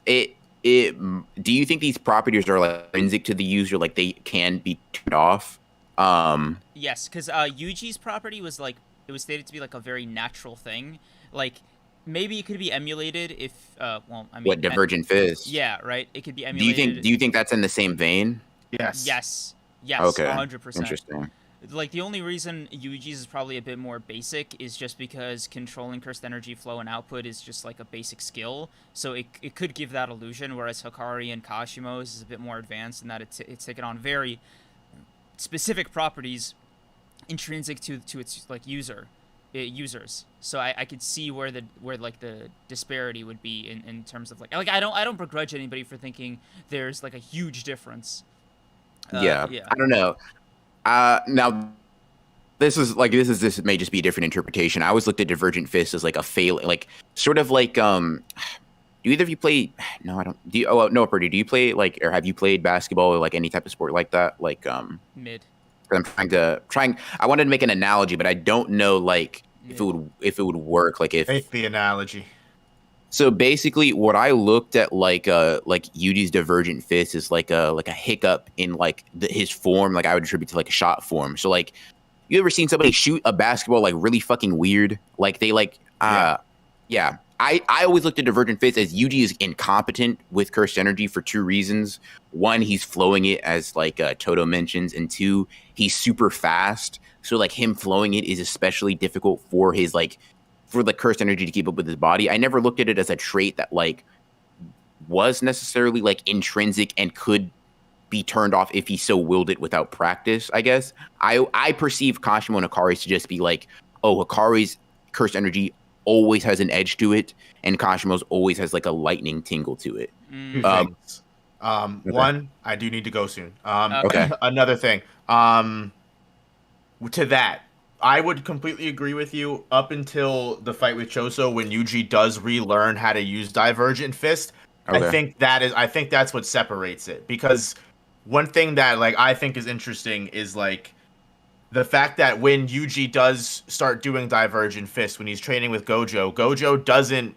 it. Do you think these properties are like intrinsic to the user, like they can be turned off? Yes, because Yuji's property was like it was stated to be like a very natural thing. Like maybe it could be emulated if what Divergent Fist? Yeah, right. It could be emulated. Do you think that's in the same vein? Yes. Okay. 100%. Interesting. Like the only reason Yuji's is probably a bit more basic is just because controlling cursed energy flow and output is just like a basic skill, so it could give that illusion. Whereas Hakari and Kashimo's is a bit more advanced in that it's taken on very specific properties intrinsic to its like users. So I could see where the disparity would be in terms of like I don't begrudge anybody for thinking there's like a huge difference. I don't know. Now, this may just be a different interpretation. I always looked at Divergent Fist as like a fail, like sort of like do either of you play? No, I don't. Do you? Oh no, Purdy. Do you play like, or have you played basketball or like any type of sport like that? Like mid. I'm trying. I wanted to make an analogy, but I don't know like if it would work. Like if make the analogy. So basically, what I looked at like Yuji's Divergent Fist is like a hiccup in like his form. Like I would attribute to like a shot form. So like, you ever seen somebody shoot a basketball like really fucking weird? Like they like I always looked at Divergent Fist as Yuji is incompetent with cursed energy for two reasons. One, he's flowing it as like Toto mentions, and two, he's super fast. So like him flowing it is especially difficult for his like. For the cursed energy to keep up with his body. I never looked at it as a trait that like was necessarily like intrinsic and could be turned off if he so willed it without practice, I guess. I perceive Kashimo and Hikari's to just be like, oh, Hikari's cursed energy always has an edge to it, and Kashimo's always has like a lightning tingle to it. Two things. Okay. One, I do need to go soon. Okay. Another thing. To that, I would completely agree with you up until the fight with Choso when Yuji does relearn how to use Divergent Fist. Okay. I think that's what separates it, because one thing that like I think is interesting is like the fact that when Yuji does start doing Divergent Fist when he's training with Gojo, Gojo doesn't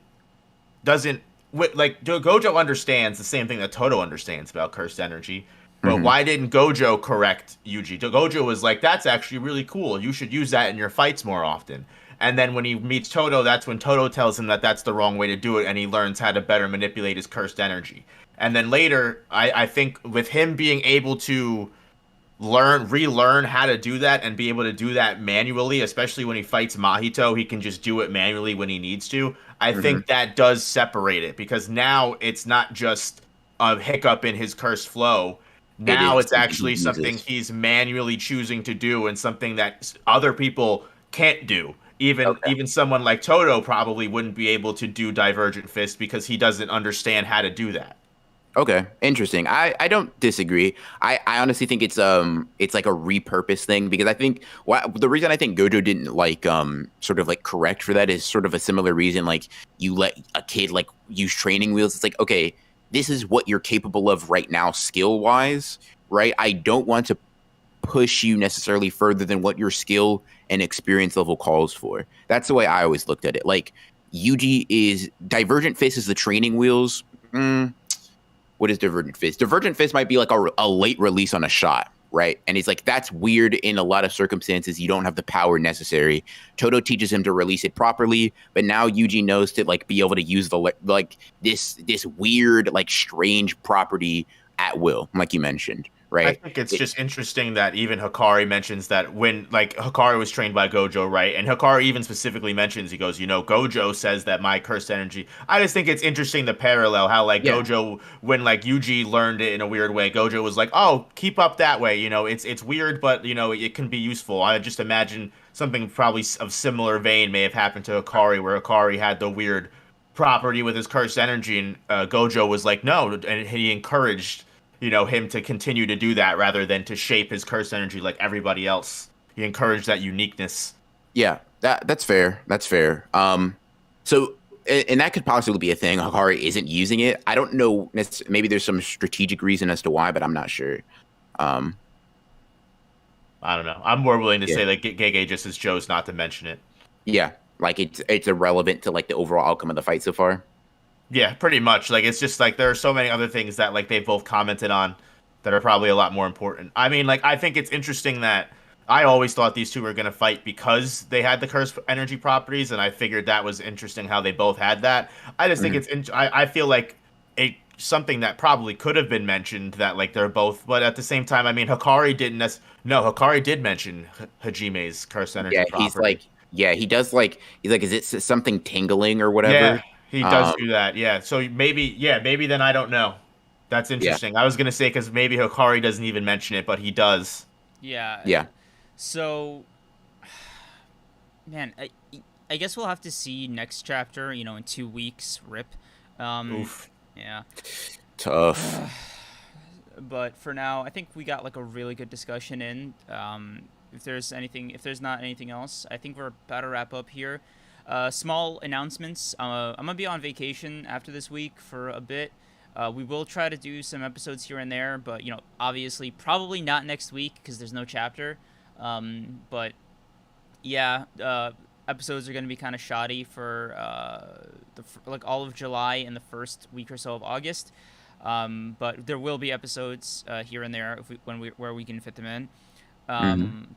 like Gojo understands the same thing that Toto understands about cursed energy. But why didn't Gojo correct Yuji? Gojo was like, that's actually really cool. You should use that in your fights more often. And then when he meets Toto, that's when Toto tells him that that's the wrong way to do it, and he learns how to better manipulate his cursed energy. And then later, I think with him being able to relearn how to do that and be able to do that manually, especially when he fights Mahito, he can just do it manually when he needs to. I think that does separate it, because now it's not just a hiccup in his cursed flow. Now it's actually something he's manually choosing to do, and something that other people can't do. Even someone like Toto probably wouldn't be able to do Divergent Fist because he doesn't understand how to do that. Okay, interesting. I don't disagree. I honestly think it's like a repurpose thing, because I think the reason I think Gojo didn't like sort of like correct for that is sort of a similar reason. Like you let a kid like use training wheels. It's like, okay, this is what you're capable of right now skill-wise, right? I don't want to push you necessarily further than what your skill and experience level calls for. That's the way I always looked at it. Like, Divergent Fist is the training wheels. What is Divergent Fist? Divergent Fist might be like a late release on a shot, right? And he's like, that's weird in a lot of circumstances. You don't have the power necessary. Toto teaches him to release it properly, but now Yuji knows to like be able to use the like this weird like strange property at will, like you mentioned, right? I think it's just interesting that even Hakari mentions that when, like, Hakari was trained by Gojo, right? And Hakari even specifically mentions, he goes, Gojo says that my cursed energy. I just think it's interesting the parallel, how, like, Gojo, when, like, Yuji learned it in a weird way, Gojo was like, oh, keep up that way. It's weird, but, it can be useful. I just imagine something probably of similar vein may have happened to Hakari, where Hakari had the weird property with his cursed energy, and Gojo was like, no, and he encouraged him to continue to do that rather than to shape his cursed energy like everybody else. He encouraged that uniqueness. Yeah, that's fair. That's fair. So, and that could possibly be a thing. Hakari isn't using it. I don't know. Maybe there's some strategic reason as to why, but I'm not sure. I don't know. I'm more willing to say that Gege just has chose not to mention it. Yeah, like it's irrelevant to like the overall outcome of the fight so far. Yeah, pretty much. Like, it's just like there are so many other things that like they've both commented on that are probably a lot more important. I mean, like, I think it's interesting that I always thought these two were going to fight because they had the cursed energy properties, and I figured that was interesting how they both had that. I just think I feel like something that probably could have been mentioned, that like they're both, but at the same time, I mean, Hakari did mention Hajime's cursed energy property. He does like, he's like, is it something tingling or whatever? Yeah. He does do that, yeah. So maybe then I don't know. That's interesting. I was going to say because maybe Hakari doesn't even mention it, but he does. Yeah. Yeah. So, man, I guess we'll have to see next chapter, in 2 weeks, rip. Oof. Yeah. Tough. But for now, I think we got like a really good discussion in. If there's not anything else, I think we're about to wrap up here. Small announcements. I'm going to be on vacation after this week for a bit. We will try to do some episodes here and there, but, obviously probably not next week because there's no chapter. But, yeah, episodes are going to be kind of shoddy for all of July and the first week or so of August. But there will be episodes here and there where we can fit them in.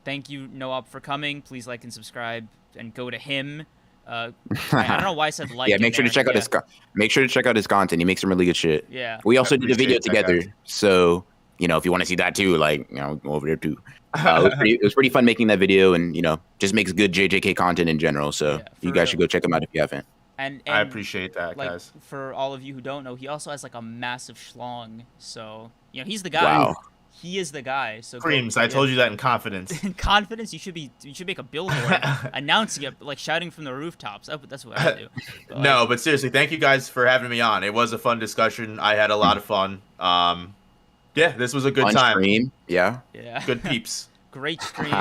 Thank you, Noab, for coming. Please like and subscribe and go to him. I don't know why I said like. Yeah, make sure to check out his content. He makes some really good shit. Yeah. We also did a video together, so if you want to see that too, like go over there too. It was pretty fun making that video, and just makes good JJK content in general. So you guys should go check him out if you haven't. And I appreciate that, like, guys. For all of you who don't know, he also has like a massive schlong. So he's the guy. Wow. He is the guy. So Creams, I told you that in confidence. In confidence, you should make a billboard announcing it, like shouting from the rooftops. That's what I would do. But, no, but seriously, thank you guys for having me on. It was a fun discussion. I had a lot of fun. Yeah, this was a good time. Stream. Yeah. Good peeps. Great stream.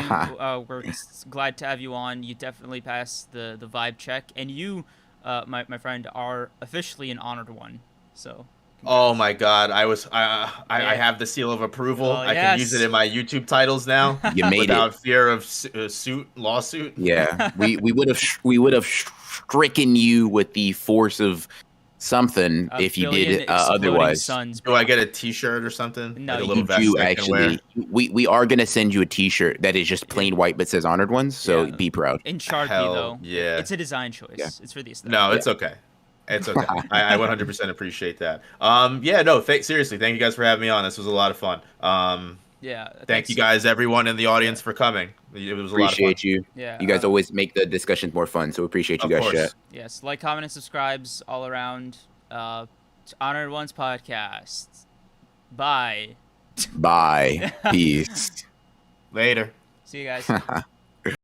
We're glad to have you on. You definitely passed the vibe check, and you, my friend, are officially an honored one. So. Oh my God! I have the seal of approval. I can use it in my YouTube titles now. You made without it. Fear of lawsuit. Yeah, we would have stricken you with the force of something if you did otherwise. Do I get a T-shirt or something? No, like a little vest you actually. We are gonna send you a T-shirt that is just plain white but says honored ones. So be proud. In Sharpie though. Yeah. It's a design choice. Yeah. It's for the aesthetic. No, it's okay. It's okay. I 100% appreciate that. Seriously, thank you guys for having me on. This was a lot of fun. Thank you guys, everyone in the audience, for coming. It was a lot of fun. Appreciate you. Yeah. You guys always make the discussions more fun, so appreciate you guys. Chat. Yes, like, comment, and subscribes all around. Honored Ones podcast. Bye. Bye. Peace. Later. See you guys.